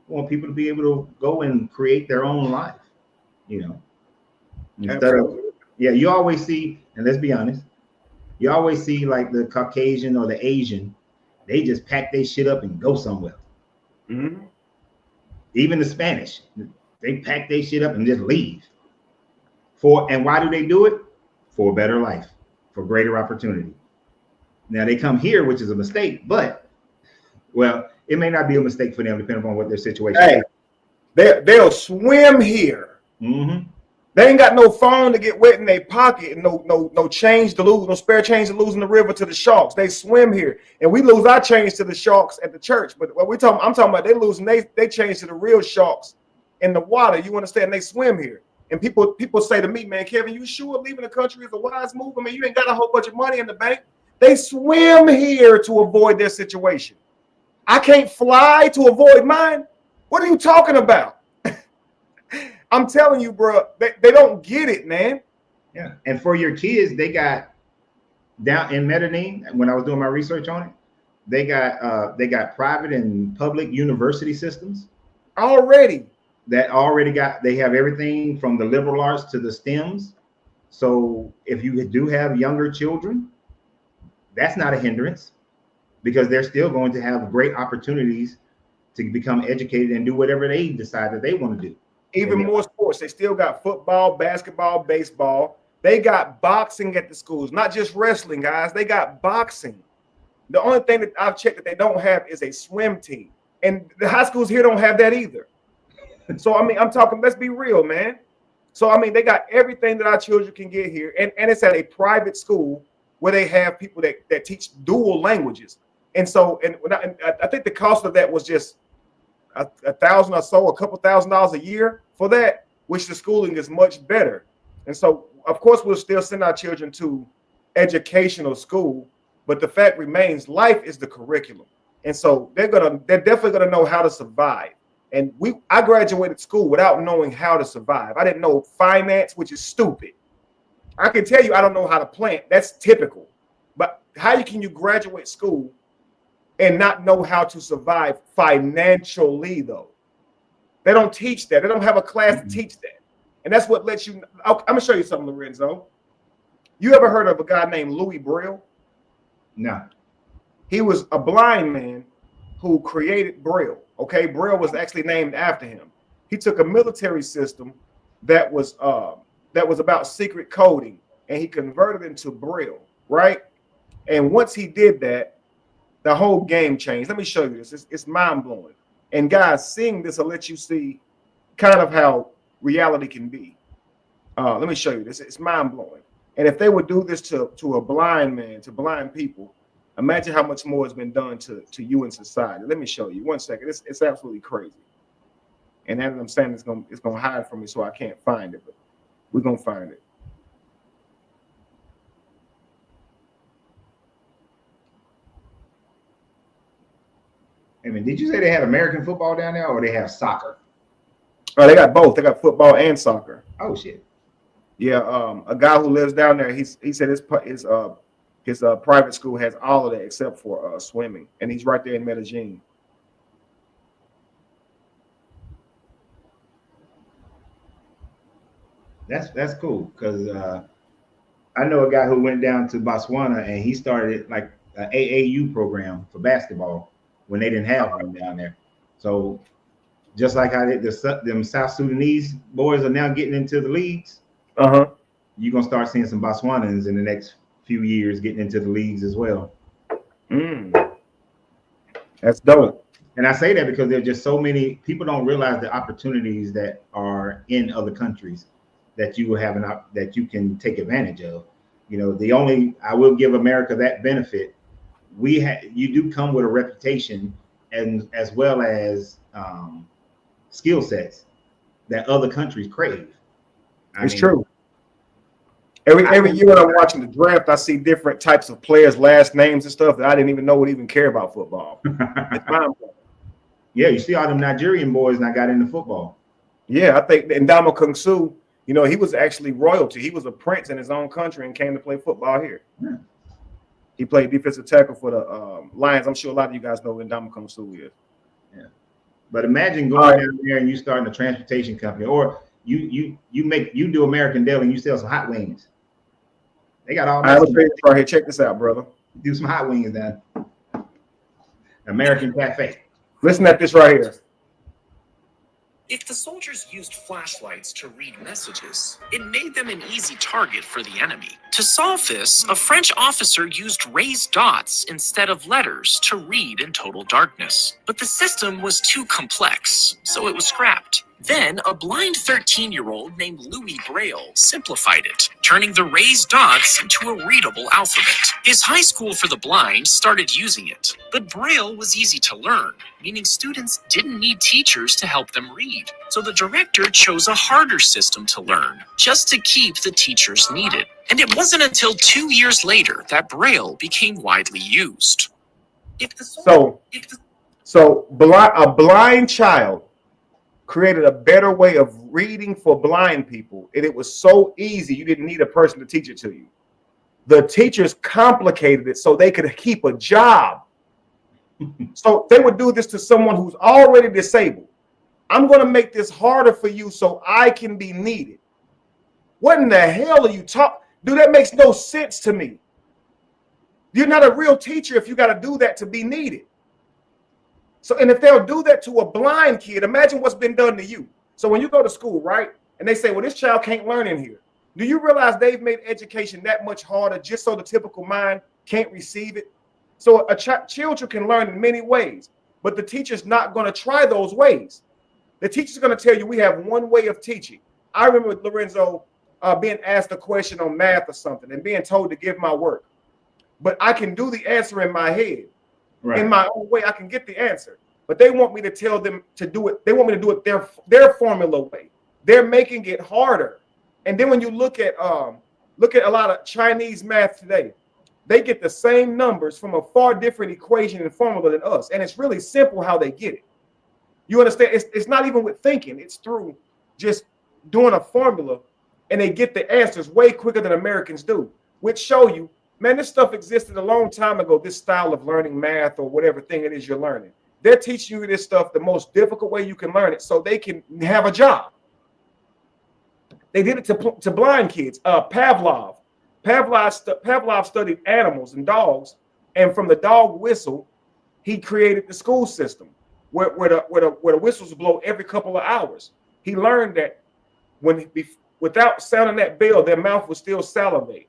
We want people to be able to go and create their own life, you know. Instead of, you always see, and let's be honest, you always see like the Caucasian or the Asian, they just pack their shit up and go somewhere. Even the Spanish, they pack their shit up and just leave. And why do they do it? For a better life. For greater opportunity. Now they come here, which is a mistake, but well, it may not be a mistake for them depending on what their situation is. They'll swim here. They ain't got no phone to get wet in their pocket and no change to lose, no spare change to lose in the river to the sharks. They swim here, and we lose our change to the sharks at the church. But what I'm talking about, they losing they change to the real sharks in the water. You understand? They swim here. And people say to me, man, Kevin, you sure leaving the country is a wise move? I mean, you ain't got a whole bunch of money in the bank. They swim here to avoid their situation. I can't fly to avoid mine. What are you talking about? I'm telling you, bro, they don't get it, man. Yeah. And for your kids, they got down in Medellin, when I was doing my research on it, they got private and public university systems already. They have everything from the liberal arts to the STEMs. So if you do have younger children, that's not a hindrance because they're still going to have great opportunities to become educated and do whatever they decide that they want to do. Even more sports. They still got football, basketball, baseball. They got boxing at the schools, not just wrestling, guys. They got boxing. The only thing that I've checked that they don't have is a swim team. And the high schools here don't have that either. So, I mean, I'm talking, let's be real, man. So, I mean, they got everything that our children can get here. And it's at a private school where they have people that teach dual languages. And so, and I think the cost of that was just $1,000 or so, a couple $1,000s a year for that, which the schooling is much better. And so, of course, we'll still send our children to educational school. But the fact remains, life is the curriculum. And so they're definitely gonna know how to survive. And I graduated school without knowing how to survive. I didn't know finance, which is stupid. I can tell you I don't know how to plant. That's typical. But how can you graduate school and not know how to survive financially, though? They don't teach that. They don't have a class to teach that. And that's what lets you. I'm gonna show you something, Lorenzo. You ever heard of a guy named Louis Braille? No. He was a blind man who created Braille. Okay, Braille was actually named after him. He took a military system that was about secret coding, and he converted it into Braille, right? And once he did that, the whole game changed. Let me show you this. It's mind-blowing. And guys, seeing this will let you see kind of how reality can be. Let me show you this. It's mind-blowing. And if they would do this to a blind man, to blind people, imagine how much more has been done to you in society. Let me show you. 1 second. It's absolutely crazy. And as I'm saying, it's gonna hide from me, so I can't find it. But we're gonna find it. I mean, did you say they had American football down there, or they have soccer? Oh, they got both. They got football and soccer. Oh shit. Yeah. A guy who lives down there, he said his private school has all of that except for swimming, and he's right there in Medellin. That's cool, because I know a guy who went down to Botswana and he started like an AAU program for basketball when they didn't have one down there. So just like how them South Sudanese boys are now getting into the leagues, you're gonna start seeing some Botswanans in the next few years getting into the leagues as well. That's dope. And I say that because there's just so many people don't realize the opportunities that are in other countries that you will have that you can take advantage of. You know, I will give America that benefit. You do come with a reputation and as well as skill sets that other countries crave. It's true. Every year when I'm watching the draft, I see different types of players, last names and stuff that I didn't even know would even care about football. Yeah, you see all them Nigerian boys now got into football. Yeah, I think Ndamukong Kung Su, you know, he was actually royalty. He was a prince in his own country and came to play football here. Yeah. He played defensive tackle for the Lions. I'm sure a lot of you guys know who Ndamukong Kung Su is. Yeah, but imagine going down there and you starting a transportation company, or you do American Deli and you sell some hot wings. They got all. I have a picture right here. Check this out, brother. Do some hot wings down. American Cafe. Listen at this right here. If the soldiers used flashlights to read messages, it made them an easy target for the enemy. To solve this, a French officer used raised dots instead of letters to read in total darkness. But the system was too complex, so it was scrapped. Then, a blind 13-year-old named Louis Braille simplified it, turning the raised dots into a readable alphabet. His high school for the blind started using it, but Braille was easy to learn, meaning students didn't need teachers to help them read. So the director chose a harder system to learn, just to keep the teachers needed. And it wasn't until 2 years later that Braille became widely used. A blind child created a better way of reading for blind people, and it was so easy you didn't need a person to teach it to you. The teachers complicated it so they could keep a job. So they would do this to someone who's already disabled. I'm going to make this harder for you so I can be needed. What in the hell are you talking? Dude, that makes no sense to me. You're not a real teacher if you got to do that to be needed. So, and if they'll do that to a blind kid, imagine what's been done to you. So when you go to school, right, and they say, well, this child can't learn in here. Do you realize they've made education that much harder just so the typical mind can't receive it? So children can learn in many ways, but the teacher's not going to try those ways. The teacher's going to tell you we have one way of teaching. I remember Lorenzo being asked a question on math or something and being told to give my work. But I can do the answer in my head. Right. In my own way, I can get the answer. But they want me to tell them to do it. They want me to do it their formula way. They're making it harder. And then when you look at a lot of Chinese math today, they get the same numbers from a far different equation and formula than us. And it's really simple how they get it. You understand? It's not even with thinking. It's through just doing a formula, and they get the answers way quicker than Americans do, which show you, man, this stuff existed a long time ago, this style of learning math or whatever thing it is you're learning. They're teaching you this stuff the most difficult way you can learn it so they can have a job. They did it to blind kids. Pavlov, Pavlov studied animals and dogs, and from the dog whistle, he created the school system where the whistles blow every couple of hours. He learned that without sounding that bell, their mouth would still salivate.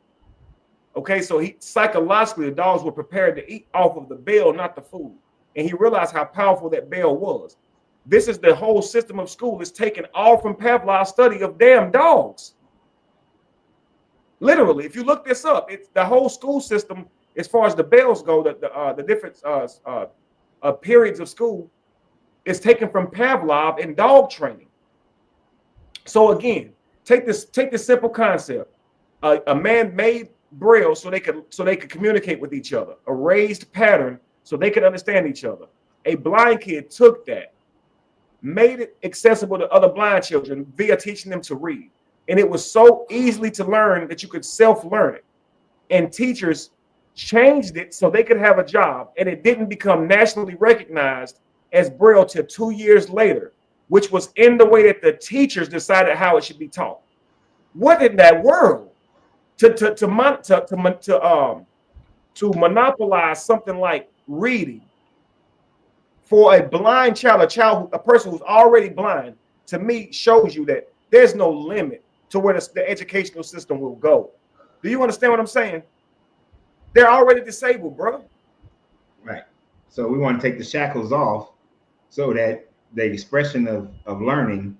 Okay, so psychologically, the dogs were prepared to eat off of the bell, not the food. And he realized how powerful that bell was. This is the whole system of school. It's taken all from Pavlov's study of damn dogs. Literally, if you look this up, it's the whole school system as far as the bells go, the different periods of school is taken from Pavlov and dog training. So again, take this simple concept. A man made Braille so they could communicate with each other. A raised pattern so they could understand each other. A blind kid took that, made it accessible to other blind children via teaching them to read. And it was so easily to learn that you could self-learn it. And teachers changed it so they could have a job, and it didn't become nationally recognized as Braille till 2 years later, which was in the way that the teachers decided how it should be taught. What in that world? To monopolize something like reading for a blind child, a person who's already blind, to me shows you that there's no limit to where the educational system will go. Do you understand what I'm saying? They're already disabled, bro. Right. So we want to take the shackles off so that the expression of learning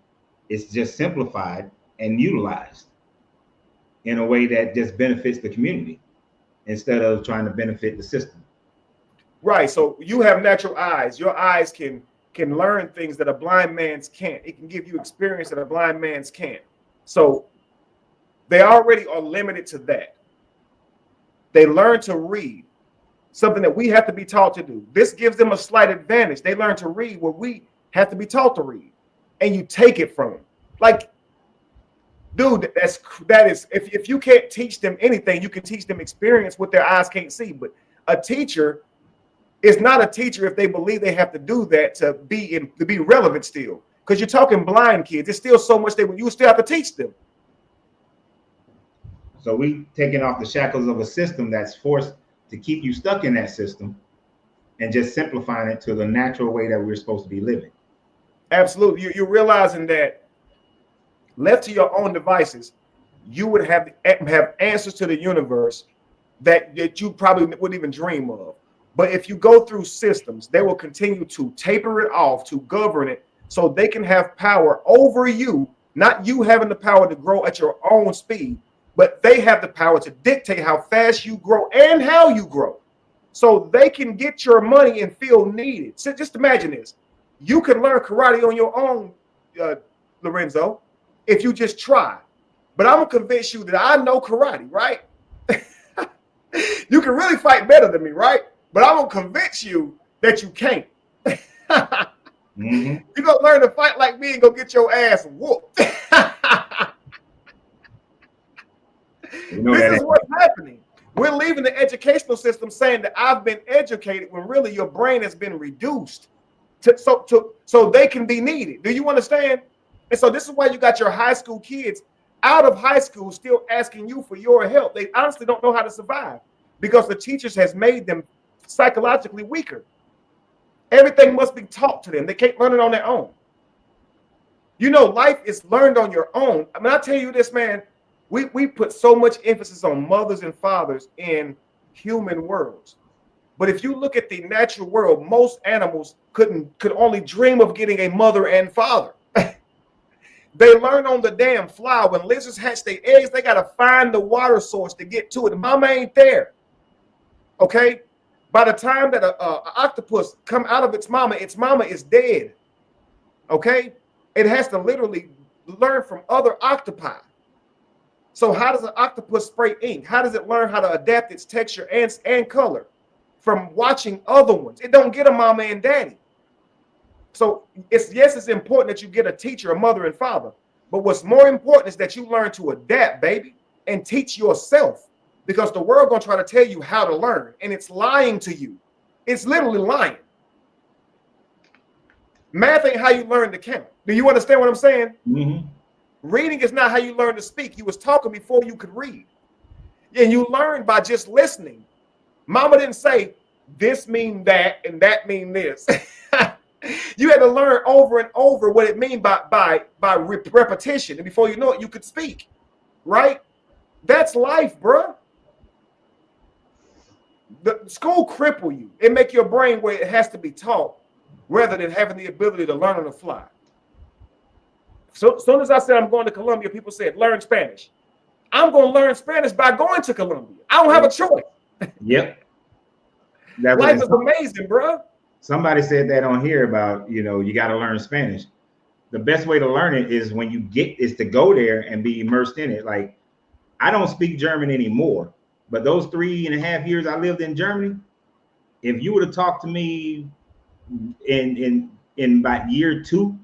is just simplified and utilized in a way that just benefits the community instead of trying to benefit the system. Right. So you have natural eyes. Your eyes can learn things that a blind man's can't. It can give you experience that a blind man's can't. So they already are limited to that. They learn to read, something that we have to be taught to do. This gives them a slight advantage. They learn to read where we have to be taught to read, and you take it from them. Like, dude, that is if you can't teach them anything, you can teach them experience what their eyes can't see. But a teacher is not a teacher if they believe they have to do that to be relevant still. Because you're talking blind kids, there's still so much you still have to teach them. So we taking off the shackles of a system that's forced to keep you stuck in that system and just simplifying it to the natural way that we're supposed to be living. Absolutely. You're realizing that left to your own devices, you would have answers to the universe that you probably wouldn't even dream of. But if you go through systems, they will continue to taper it off, to govern it, so they can have power over you, not you having the power to grow at your own speed, but they have the power to dictate how fast you grow and how you grow. So they can get your money and feel needed. So just imagine this. You can learn karate on your own, Lorenzo, if you just try. But I'm going to convince you that I know karate, right? You can really fight better than me, right? But I'm going to convince you that you can't. Mm-hmm. You're going to learn to fight like me and go get your ass whooped. This is what's happening. We're leaving the educational system saying that I've been educated when really your brain has been reduced so they can be needed. Do you understand? And so this is why you got your high school kids out of high school still asking you for your help. They honestly don't know how to survive because the teachers has made them psychologically weaker. Everything must be taught to them. They can't learn it on their own. You know, life is learned on your own. I mean, I tell you this, man, we put so much emphasis on mothers and fathers in human worlds. But if you look at the natural world, most animals could only dream of getting a mother and father. They learn on the damn fly. When lizards hatch their eggs, they got to find the water source to get to it. Mama ain't there. Okay? By the time that an octopus come out of its mama is dead. Okay? It has to literally learn from other octopi. So how does an octopus spray ink? How does it learn how to adapt its texture and color? From watching other ones. It don't get a mama and daddy. So it's important that you get a teacher, a mother and father. But what's more important is that you learn to adapt, baby, and teach yourself. Because the world gonna try to tell you how to learn, and it's lying to you. It's literally lying. Math ain't how you learn to count. Do you understand what I'm saying? Mm-hmm. Reading is not how you learn to speak. You was talking before you could read. And you learn by just listening. Mama didn't say this mean that and that mean this. You had to learn over and over what it mean by repetition, and before you know it, you could speak. Right? That's life, bro. The school cripple you. It make your brain where it has to be taught rather than having the ability to learn on the fly. So as soon as I said I'm going to Colombia, people said, learn Spanish. I'm going to learn Spanish by going to Colombia. I don't have a choice. Yep. Life is amazing, bro. Somebody said that on here about, you got to learn Spanish. The best way to learn it is is to go there and be immersed in it. Like, I don't speak German anymore, but those 3.5 years I lived in Germany, if you would have talked to me in about year 2,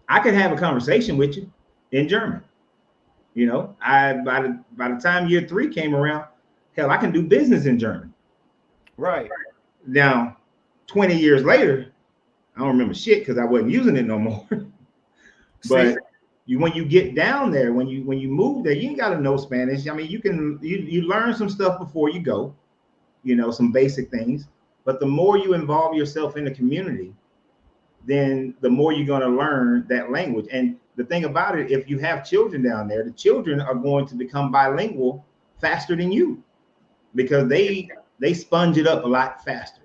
I could have a conversation with you in German. By the time year 3 came around, hell, I can do business in German. Right. Now, 20 years later, I don't remember shit because I wasn't using it no more. But when you get down there, when you move there, you ain't got to know Spanish. I mean, you learn some stuff before you go, some basic things. But the more you involve yourself in the community, then the more you're going to learn that language. And the thing about it, if you have children down there, the children are going to become bilingual faster than you because they sponge it up a lot faster.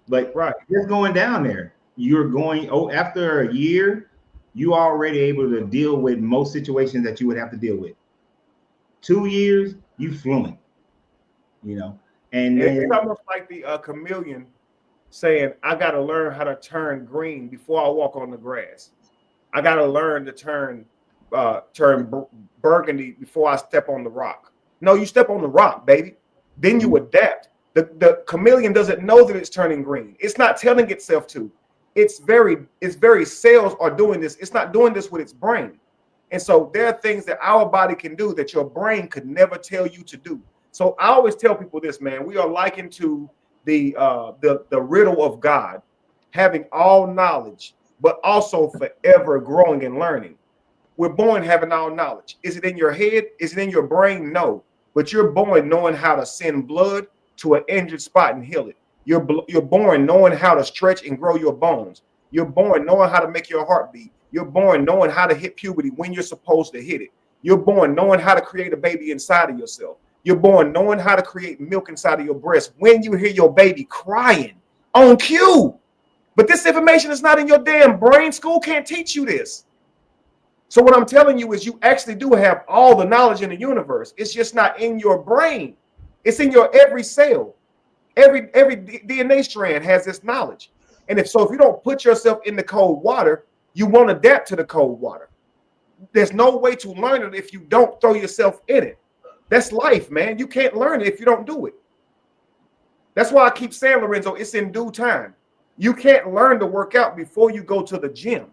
But just going down there, after a year, you already able to deal with most situations that you would have to deal with. 2 years, you fluent, And it's almost like the chameleon saying, I got to learn how to turn green before I walk on the grass. I got to learn to turn burgundy before I step on the rock. No, you step on the rock, baby. Then you adapt. The chameleon doesn't know that it's turning green. It's not telling itself to. Its very cells are doing this. It's not doing this with its brain. And so there are things that our body can do that your brain could never tell you to do. So I always tell people this, man. We are likened to the riddle of God, having all knowledge, but also forever growing and learning. We're born having all knowledge. Is it in your head? Is it in your brain? No. But you're born knowing how to send blood to an injured spot and heal it. You're born knowing how to stretch and grow your bones. You're born knowing how to make your heart beat. You're born knowing how to hit puberty when you're supposed to hit it. You're born knowing how to create a baby inside of yourself. You're born knowing how to create milk inside of your breast when you hear your baby crying on cue. But this information is not in your damn brain. School can't teach you this. So what I'm telling you is you actually do have all the knowledge in the universe. It's just not in your brain. It's in your every cell. Every DNA strand has this knowledge. And if you don't put yourself in the cold water, you won't adapt to the cold water. There's no way to learn it if you don't throw yourself in it. That's life, man. You can't learn it if you don't do it. That's why I keep saying, Lorenzo, it's in due time. You can't learn to work out before you go to the gym.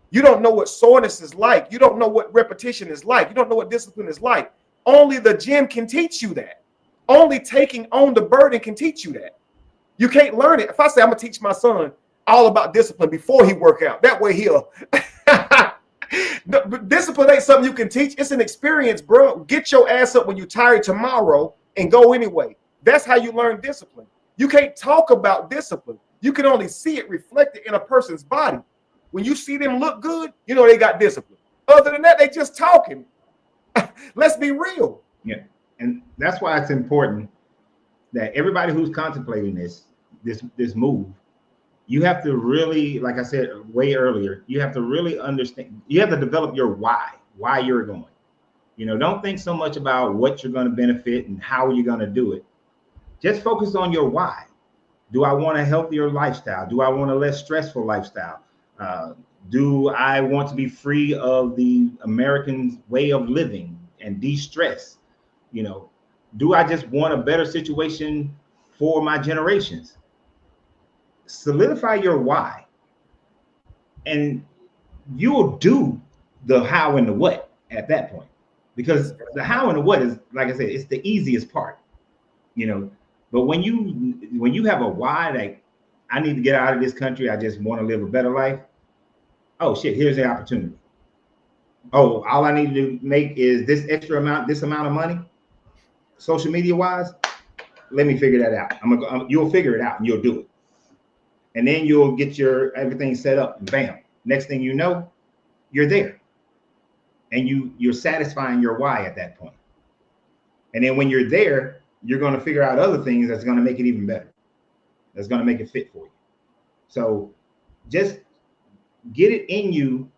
You don't know what soreness is like. You don't know what repetition is like. You don't know what discipline is like. Only the gym can teach you that. Only taking on the burden can teach you that. You can't learn it. If I say I'm going to teach my son all about discipline before he work out, that way he'll... Discipline ain't something you can teach. It's an experience, bro. Get your ass up when you're tired tomorrow and go anyway. That's how you learn discipline. You can't talk about discipline. You can only see it reflected in a person's body. When you see them look good, you know they got discipline. Other than that, they just talking. Let's be real. Yeah. And that's why it's important that everybody who's contemplating this move, you have to really, like I said way earlier, you have to really understand, you have to develop your why you're going. Don't think so much about what you're going to benefit and how you're going to do it. Just focus on your why. Do I want a healthier lifestyle? Do I want a less stressful lifestyle? Do I want to be free of the American way of living and de-stress? Do I just want a better situation for my generations? Solidify your why, and you'll do the how and the what at that point, because the how and the what is, like I said, it's the easiest part, but when you have a why, like, I need to get out of this country, I just want to live a better life. Oh shit, here's the opportunity. Oh, all I need to make is this amount of money. social media wise, let me figure that out. You'll figure it out and you'll do it. And then you'll get your everything set up and bam. Next thing you know, you're there. And you're satisfying your why at that point. And then when you're there, you're going to figure out other things that's going to make it even better. That's going to make it fit for you. So just get it in you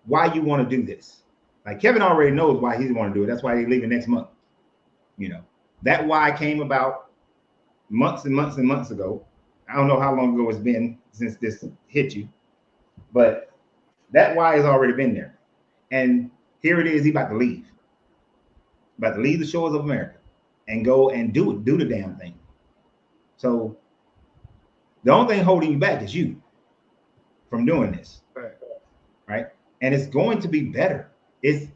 why you want to do this. Like Kevin already knows why he want to do it. That's why he's leaving next month. You know, that why came about months and months and months ago. I don't know how long ago it's been since this hit you, but that why has already been there. And here it is, he's about to leave. About to leave the shores of America and go and do the damn thing. So the only thing holding you back is you from doing this. Right? And it's going to be better. It's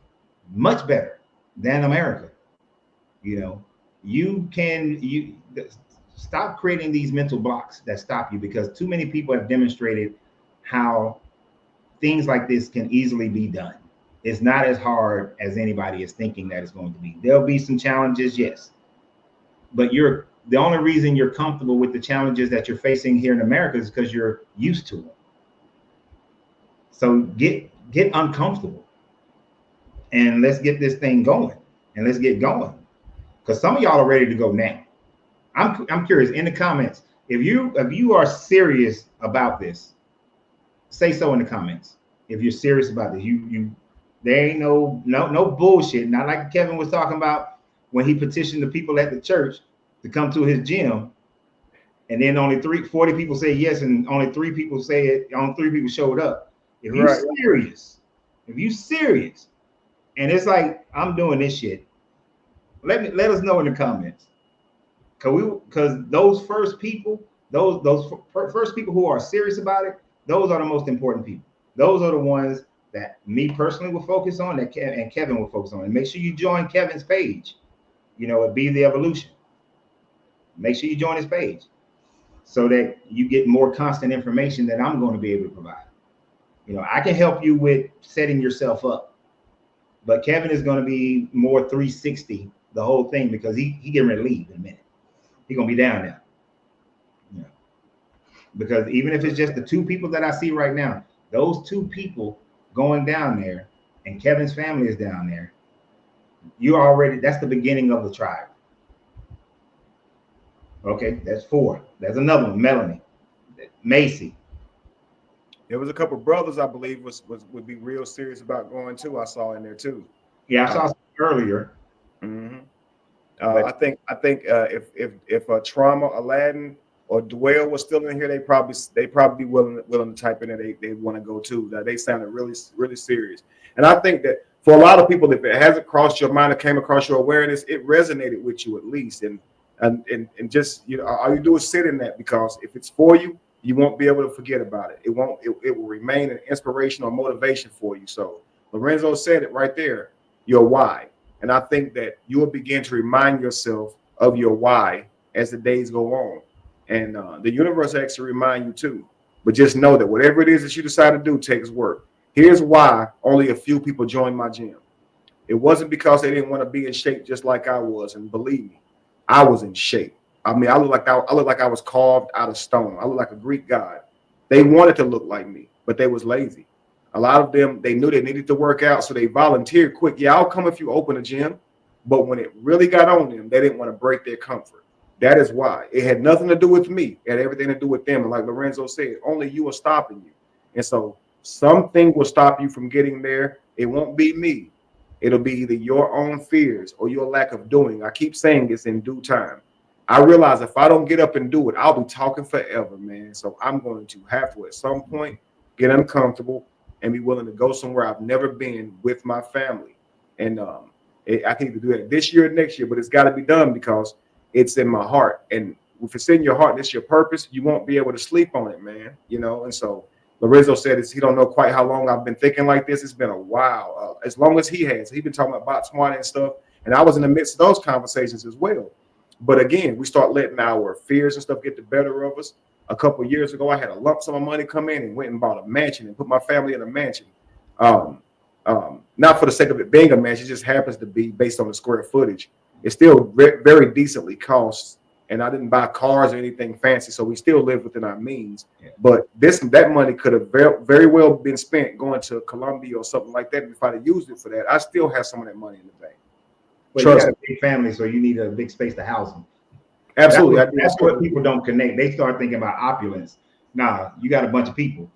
much better than America. You know, you stop creating these mental blocks that stop you, because too many people have demonstrated how things like this can easily be done. It's not as hard as anybody is thinking that it's going to be. There'll be some challenges, yes, but the only reason you're comfortable with the challenges that you're facing here in America is because you're used to them. So get uncomfortable and let's get this thing going, and let's get going, because some of y'all are ready to go now. I'm curious, in the comments, if you are serious about this, say so in the comments. If you're serious about this, there ain't no bullshit. Not like Kevin was talking about when he petitioned the people at the church to come to his gym, and then only 40 people say yes, and only 3 people showed up. If you're serious, and it's like, I'm doing this shit, let us know in the comments. Because those first people, those first people who are serious about it, those are the most important people. Those are the ones that me personally will focus on, and Kevin will focus on. And make sure you join Kevin's page, at Be the Evolution. Make sure you join his page so that you get more constant information that I'm going to be able to provide. I can help you with setting yourself up, but Kevin is going to be more 360 the whole thing, because he getting ready to leave in a minute. He's going to be down there. Because even if it's just the 2 people that I see right now, those 2 people going down there, and Kevin's family is down there, that's the beginning of the tribe. Okay, that's 4. There's another one, Melanie, Macy. There was a couple of brothers, I believe, would be real serious about going too. I saw in there too. Yeah, I saw some earlier. Mm-hmm. I think if Trauma, Aladdin, or Dwell was still in here, they probably willing to type in that they want to go too. That they sounded really, really serious. And I think that for a lot of people, if it hasn't crossed your mind or came across your awareness, it resonated with you at least. And just, all you do is sit in that, because if it's for you, you won't be able to forget about it. It will remain an inspiration or motivation for you. So Lorenzo said it right there, your why. And I think that you will begin to remind yourself of your why as the days go on. And the universe will actually remind you too. But just know that whatever it is that you decide to do takes work. Here's why only a few people joined my gym. It wasn't because they didn't want to be in shape just like I was. And believe me, I was in shape. I mean, I look like I was carved out of stone. I look like a Greek god. They wanted to look like me, but they was lazy. A lot of them, they knew they needed to work out, so they volunteered quick. Yeah, I'll come if you open a gym. But when it really got on them, they didn't want to break their comfort. That is why. It had nothing to do with me. It had everything to do with them. And like Lorenzo said, only you are stopping you. And so something will stop you from getting there. It won't be me. It'll be either your own fears or your lack of doing. I keep saying it's in due time. I realize if I don't get up and do it, I'll be talking forever, man. So I'm going to have to, at some point, get uncomfortable and be willing to go somewhere I've never been with my family. And I can either do that this year or next year, but it's got to be done because it's in my heart. And if it's in your heart and it's your purpose, you won't be able to sleep on it, man. And so Lorenzo said he don't know quite how long I've been thinking like this. It's been a while, as long as he has. He's been talking about Botswana and stuff. And I was in the midst of those conversations as well. But again, we start letting our fears and stuff get the better of us. A couple of years ago, I had a lump sum of money come in and went and bought a mansion and put my family in a mansion. Not for the sake of it being a mansion, it just happens to be based on the square footage. it's still very decently cost. And I didn't buy cars or anything fancy, so we still live within our means. Yeah. But that money could have very well been spent going to Colombia or something like that. If I'd have used it for that, I still have some of that money in the bank. But you got a big family, so you need a big space to house them. Absolutely. That's what people don't connect. They start thinking about opulence. Nah, you got a bunch of people.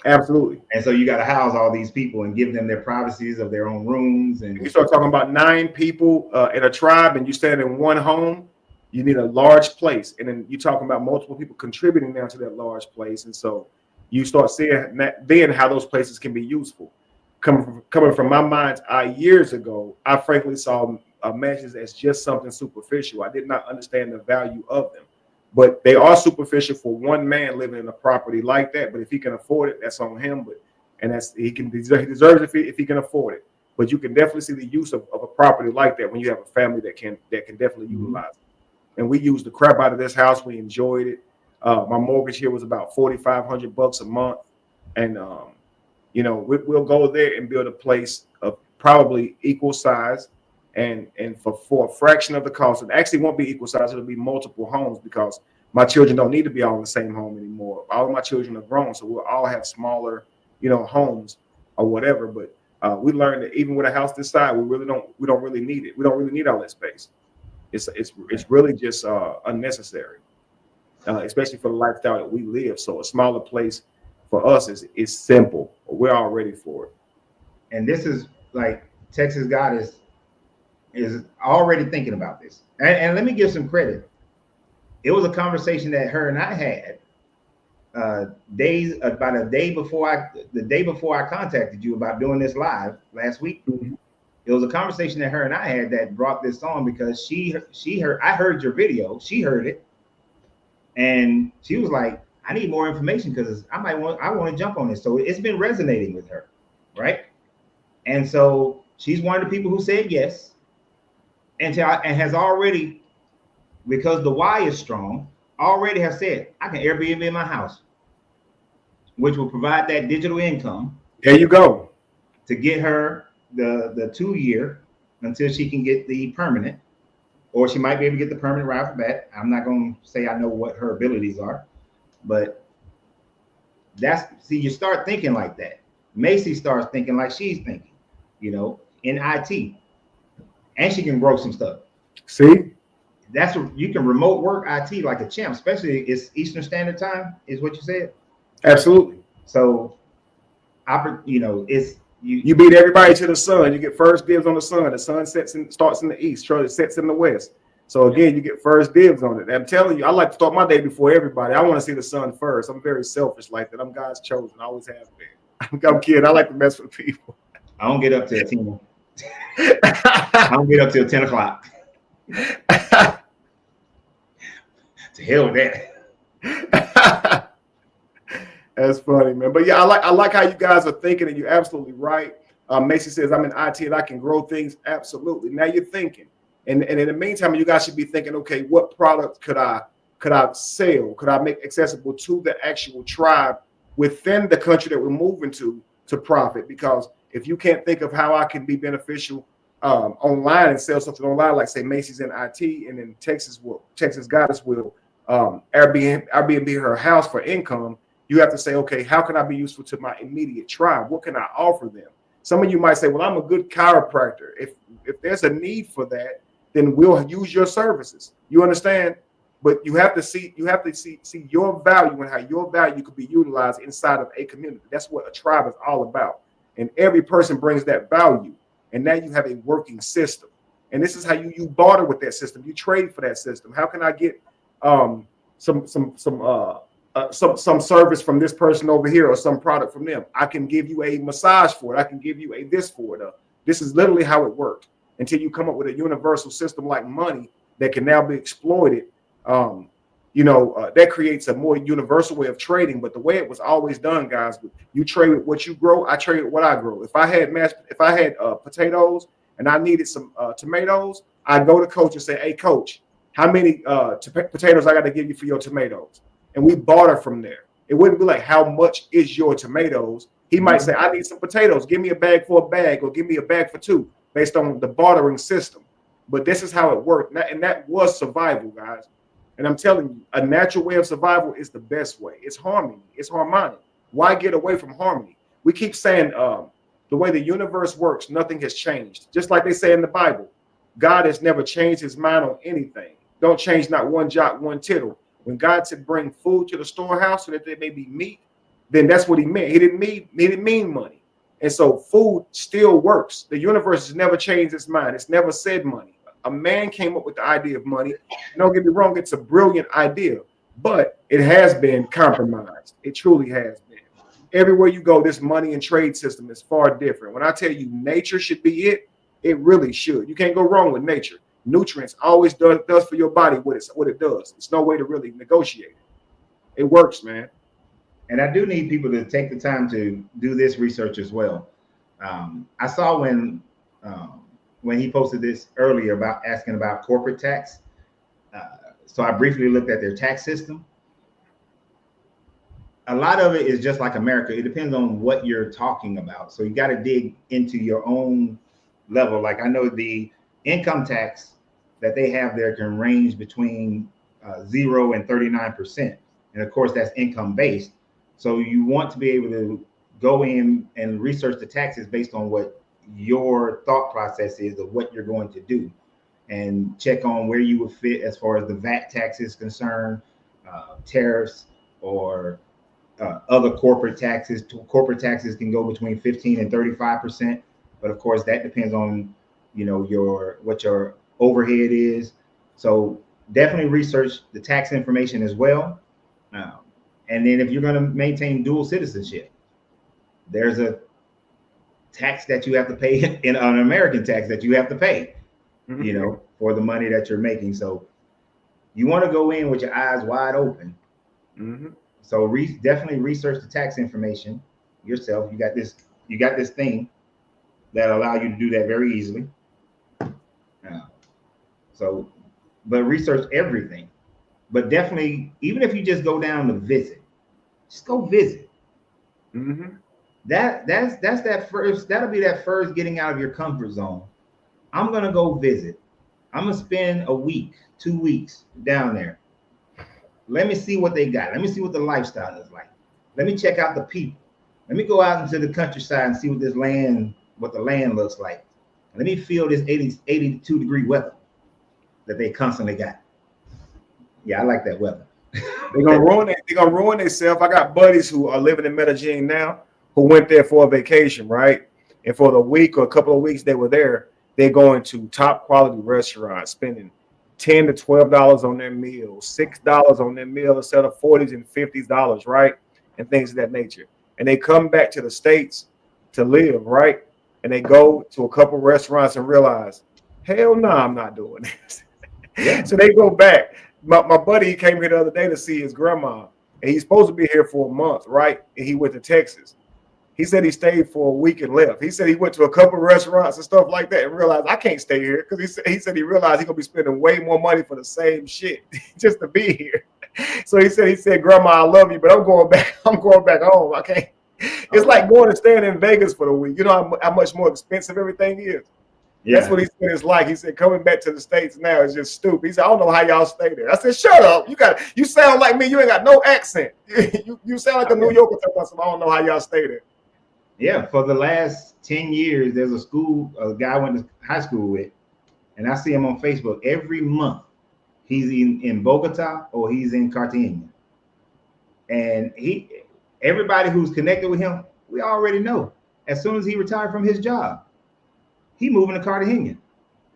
Absolutely. And so you got to house all these people and give them their privacies of their own rooms. And you start talking about 9 people in a tribe, and you stand in one home. You need a large place, and then you're talking about multiple people contributing now to that large place, and so you start seeing then how those places can be useful. Coming from my mind's eye years ago, I frankly saw mansions as just something superficial. I did not understand the value of them, but they are superficial for one man living in a property like that. But if he can afford it, that's on him. He deserves it if he can afford it. But you can definitely see the use of a property like that when you have a family that can definitely utilize it. And we used the crap out of this house. We enjoyed it. My mortgage here was about $4,500 a month, and we'll go there and build a place of probably equal size, and for a fraction of the cost. It actually won't be equal size. It'll be multiple homes because my children don't need to be all in the same home anymore. All of my children are grown, so we'll all have smaller, homes or whatever. But we learned that even with a house this size, we don't really need it. We don't really need all that space. It's really just unnecessary, especially for the lifestyle that we live. So a smaller place for us is simple. We're all ready for it. And this is like Texas God is already thinking about this. And let me give some credit. It was a conversation that her and I had the day before I contacted you about doing this live last week. Mm-hmm. It was a conversation that her and I had that brought this on because I heard your video, she heard it, and she was like, I need more information because I want to jump on this. So it's been resonating with her, right? And so she's one of the people who said yes, and has already, because the why is strong, already have said, I can Airbnb in my house, which will provide that digital income. There you go. To get her the 2 year until she can get the permanent, or she might be able to get the permanent right off the bat. I'm not going to say I know what her abilities are, but you start thinking like that. Macy starts thinking like she's thinking, in IT, and she can grow some stuff. See, that's what you can remote work IT like a champ, especially it's Eastern Standard Time, is what you said. Absolutely. So, it's you beat everybody to the sun. You get first dibs on the sun. The sun starts in the east, it sets in the west. So again, you get first dibs on it. I'm telling you, I like to start my day before everybody. I want to see the sun first. I'm very selfish like that. I'm God's chosen. I always have been. I'm kidding. I like to mess with people. I don't get up till 10. I don't get up till 10 o'clock. To hell with that. That's funny, man. But yeah, I like how you guys are thinking, and you're absolutely right. Macy says, I'm in IT and I can grow things. Absolutely. Now you're thinking. And in the meantime, you guys should be thinking, okay, what product could I sell? Could I make accessible to the actual tribe within the country that we're moving to profit? Because if you can't think of how I can be beneficial online and sell something online, like say Macy's in IT, and then Texas Goddess will Airbnb her house for income. You have to say, okay, how can I be useful to my immediate tribe? What can I offer them? Some of you might say, well, I'm a good chiropractor. If there's a need for that, then we'll use your services. You understand? But you have to see your value and how your value could be utilized inside of a community. That's what a tribe is all about. And every person brings that value. And now you have a working system. And this is how you barter with that system. You trade for that system. How can I get some service from this person over here, or some product from them? I can give you a massage for it. I can give you a this for it. This is literally how it works until you come up with a universal system like money that can now be exploited. That creates a more universal way of trading. But the way it was always done, guys, you trade with what you grow. I trade with what I grow. If I had potatoes and I needed some tomatoes, I go to coach and say, hey, coach, how many potatoes I got to give you for your tomatoes? And we barter from there. It wouldn't be like, how much is your tomatoes? He might say, I need some potatoes. Give me a bag for a bag, or give me a bag for two, based on the bartering system. but this is how it worked. And that was survival, guys. And I'm telling you, a natural way of survival is the best way. It's harmony. It's harmonic. Why get away from harmony? We keep saying the way the universe works, nothing has changed. Just like they say in the Bible, God has never changed his mind on anything. Don't change not one jot, one tittle. When God said bring food to the storehouse so that there may be meat, then that's what he meant. He didn't mean money. And so food still works. The universe has never changed its mind. It's never said money. A man came up with the idea of money. Don't get me wrong, it's a brilliant idea, but it has been compromised. It truly has been. Everywhere you go, this money and trade system is far different. When I tell you nature should be it, it really should. You can't go wrong with nature. Nutrients always does for your body what it does. It's no way to really negotiate it. It works, man. And I do need people to take the time to do this research as well. I saw when he posted this earlier about asking about corporate tax. So I briefly looked at their tax system. A lot of it is just like America. It depends on what you're talking about. So you got to dig into your own level. Like I know the income tax that they have there can range between 0 and 39%. And of course, that's income based. So you want to be able to go in and research the taxes based on what your thought process is of what you're going to do, and check on where you would fit as far as the VAT tax is concerned, tariffs, or other corporate taxes. Corporate taxes can go between 15 and 35%, but of course that depends on what your overhead is. So definitely research the tax information as well. And then if you're going to maintain dual citizenship, there's a tax that you have to pay, in an American tax that you have to pay, for the money that you're making. So you want to go in with your eyes wide open. So definitely research the tax information yourself. You got this thing that allow you to do that very easily. But research everything. But definitely, even if you just go down to visit, just go visit. That's that first. That'll be that first getting out of your comfort zone. I'm gonna go visit. I'm gonna spend a week, 2 weeks down there. Let me see what they got. Let me see what the lifestyle is like. Let me check out the people. Let me go out into the countryside and see what the land looks like. Let me feel this 82 degree weather that they constantly got. Yeah, I like that weather. They're gonna ruin it. They're gonna ruin themselves. I got buddies who are living in Medellin now who went there for a vacation, right? And for the week or a couple of weeks they were there, they're going to top quality restaurants, spending $10 to $12 on their meal, $6 on their meal instead of $40s and $50s, right? And things of that nature. And they come back to the States to live, right? And they go to a couple of restaurants and realize, hell no, I'm not doing this. Yeah. So they go back. My buddy came here the other day to see his grandma, and he's supposed to be here for a month, right? And he went to Texas. He said he stayed for a week and left. He said he went to a couple of restaurants and stuff like that and realized I can't stay here, because he said he realized he's gonna be spending way more money for the same shit just to be here. So he said, Grandma, I love you, but I'm going back home. I can't. It's like going and staying in Vegas for a week. You know how much more expensive everything is. Yeah. That's what he said it's like. He said coming back to the States now is just stupid. He said, I don't know how y'all stay there. I said, shut up. You sound like me. You ain't got no accent. you sound like a New Yorker. I don't know how y'all stay there. Yeah, for the last 10 years, there's a guy I went to high school with, and I see him on Facebook every month. He's in Bogota or he's in Cartagena. And everybody who's connected with him, we already know. As soon as he retired from his job, he moving to Cartagena.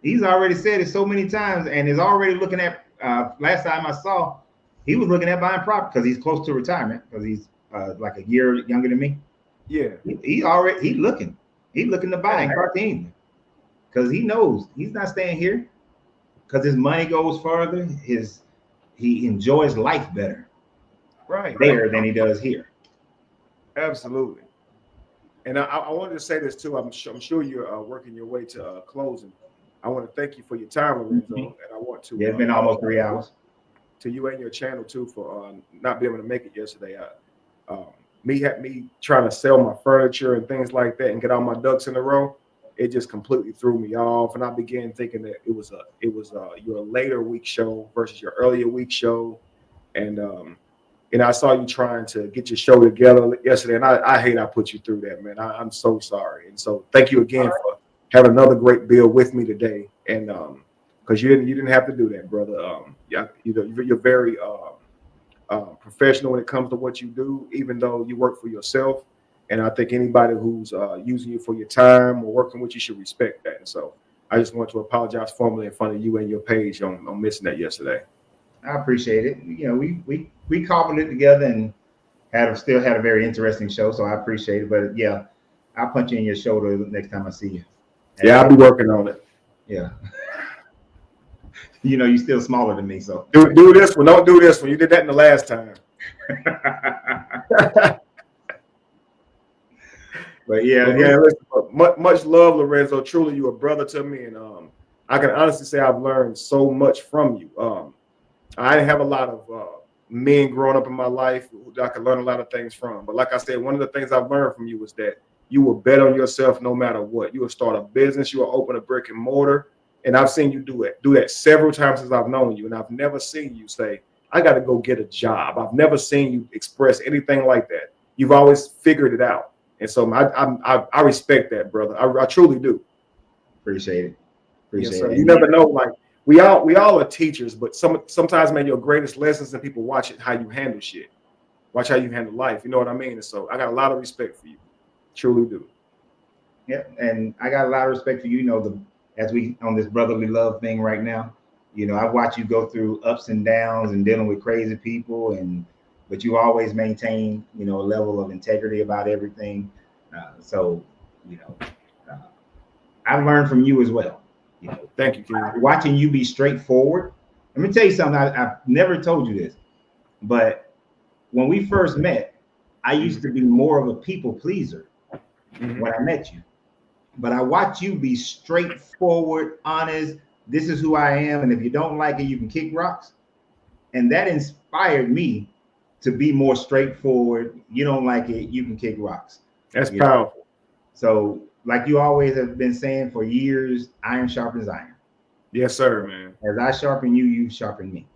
He's already said it so many times, and is already looking at. Last time I saw, he was looking at buying property because he's close to retirement, because he's like a year younger than me. Yeah, he's looking to buy in Cartagena, because he knows he's not staying here, because his money goes further. He enjoys life better, there than he does here. Absolutely. And I wanted to say this too. I'm sure you're working your way to closing. I want to thank you for your time, Lorenzo, and I want to. Yeah, it's been almost 3 hours. To you and your channel too for not being able to make it yesterday. Me trying to sell my furniture and things like that and get all my ducks in a row. it just completely threw me off. And I began thinking that it was your later week show versus your earlier week show. And I saw you trying to get your show together yesterday, and I hate I put you through that, man. I'm so sorry. And so thank you again for having another great bill with me today. And because you didn't have to do that, brother. Yeah, you're very professional when it comes to what you do, even though you work for yourself. And I think anybody who's using you for your time or working with you should respect that. And so I just want to apologize formally in front of you and your page on missing that yesterday. I appreciate it. We cobbled it together and still had a very interesting show. So I appreciate it. But yeah, I'll punch you in your shoulder next time I see you. And yeah, I'll be working on it. Yeah. You're still smaller than me, so do this one. Don't do this one. You did that in the last time. But yeah, listen, much love, Lorenzo. Truly, you're a brother to me, and I can honestly say I've learned so much from you. I didn't have a lot of men growing up in my life who I could learn a lot of things from. But like I said, one of the things I've learned from you was that you will bet on yourself no matter what. You will start a business. You will open a brick and mortar. And I've seen you do that several times since I've known you. And I've never seen you say, I got to go get a job. I've never seen you express anything like that. You've always figured it out. And so I respect that, brother. I truly do. Appreciate it. Yes, sir. You never know. Like we all are teachers, but sometimes, man, your greatest lessons and people watch it, how you handle shit. Watch how you handle life. You know what I mean? And so I got a lot of respect for you. Truly do. Yeah. And I got a lot of respect for you. As we on this brotherly love thing right now, I watch you go through ups and downs and dealing with crazy people, but you always maintain, a level of integrity about everything. I've learned from you as well. Thank you, Ken. Watching you be straightforward. Let me tell you something. I've never told you this, but when we first met, I used to be more of a people pleaser when I met you. But I watch you be straightforward, honest. This is who I am. And if you don't like it, you can kick rocks. And that inspired me to be more straightforward. You don't like it, you can kick rocks. That's powerful. So like you always have been saying for years, iron sharpens iron. Yes, sir, man. As I sharpen you, you sharpen me.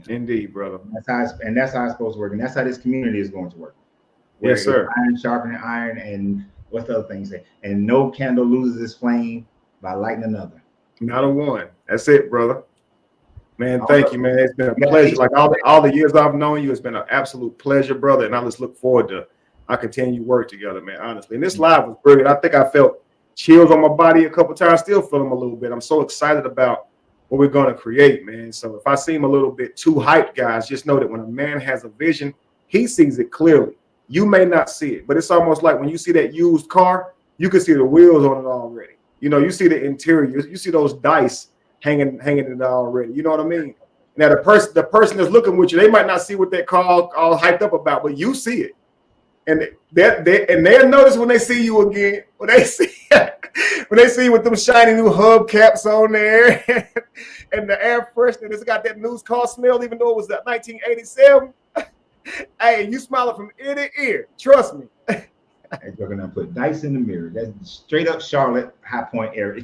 Indeed, brother. That's how it's supposed to work. And that's how this community is going to work. Yes, sir. Iron sharpening iron, and what's the other thing say? And no candle loses its flame by lighting another. Not a one. That's it, brother. Man, thank you, man. It's been a pleasure. Like all the years I've known you, it's been an absolute pleasure, brother. And I just look forward to our continued work together, man, honestly. And this live was brilliant. I think I felt chills on my body a couple times, still feel them a little bit. I'm so excited about what we're going to create, man. So if I seem a little bit too hyped, guys, just know that when a man has a vision, he sees it clearly. You may not see it, but it's almost like when you see that used car, you can see the wheels on it already. You see the interior, you see those dice hanging in it already. You know what I mean? Now the person that's looking with you, they might not see what that car all hyped up about, but you see it. And they'll notice when they see you again, when they see you with them shiny new hubcaps on there and the air freshener that's got that new car smell, even though it was 1987. Hey, you smiling from ear to ear. Trust me. Hey, you're gonna put dice in the mirror. That's straight up Charlotte High Point area.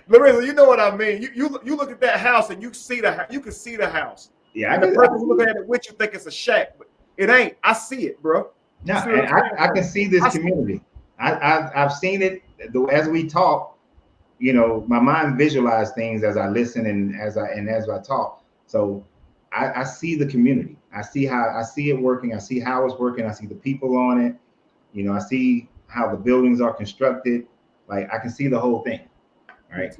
Lorenzo, you know what I mean. You look at that house and you can see the house. Yeah, and the person looking at it with you think it's a shack, but it ain't. I see it, bro. No, and I can see this community. I've seen it as we talk. My mind visualizes things as I listen and as I talk. So I see the community. I see it working. I see how it's working. I see the people on it. I see how the buildings are constructed. Like I can see the whole thing. Right.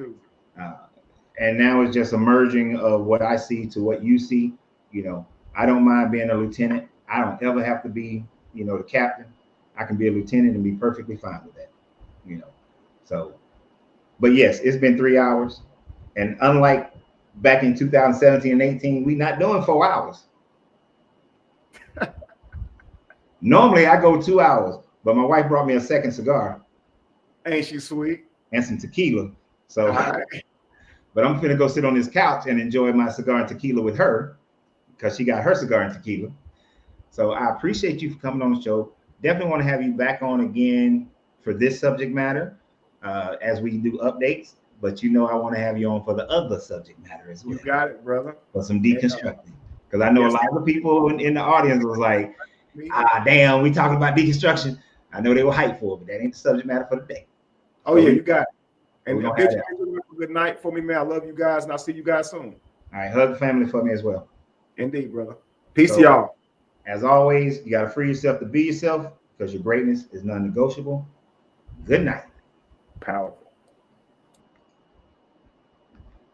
And now it's just a merging of what I see to what you see. I don't mind being a lieutenant. I don't ever have to be, the captain. I can be a lieutenant and be perfectly fine with that. So, but yes, it's been 3 hours. And unlike back in 2017 and 18, we're not doing 4 hours. Normally I go 2 hours, but my wife brought me a second cigar. Ain't she sweet? And some tequila. So, but I'm gonna go sit on this couch and enjoy my cigar and tequila with her because she got her cigar and tequila. So I appreciate you for coming on the show. Definitely want to have you back on again. for this subject matter as we do updates, but you know I want to have you on for the other subject matter as well. You got it, brother. For some deconstructing. Because I know a lot of people in the audience was like, damn, we talking about deconstruction. I know they were hyped for it, but that ain't the subject matter for the day. Oh, yeah, you got it. And have good night for me, man. I love you guys, and I'll see you guys soon. All right, hug the family for me as well. Indeed, brother. Peace to y'all. As always, you got to free yourself to be yourself because your greatness is non-negotiable. Good night. Powerful.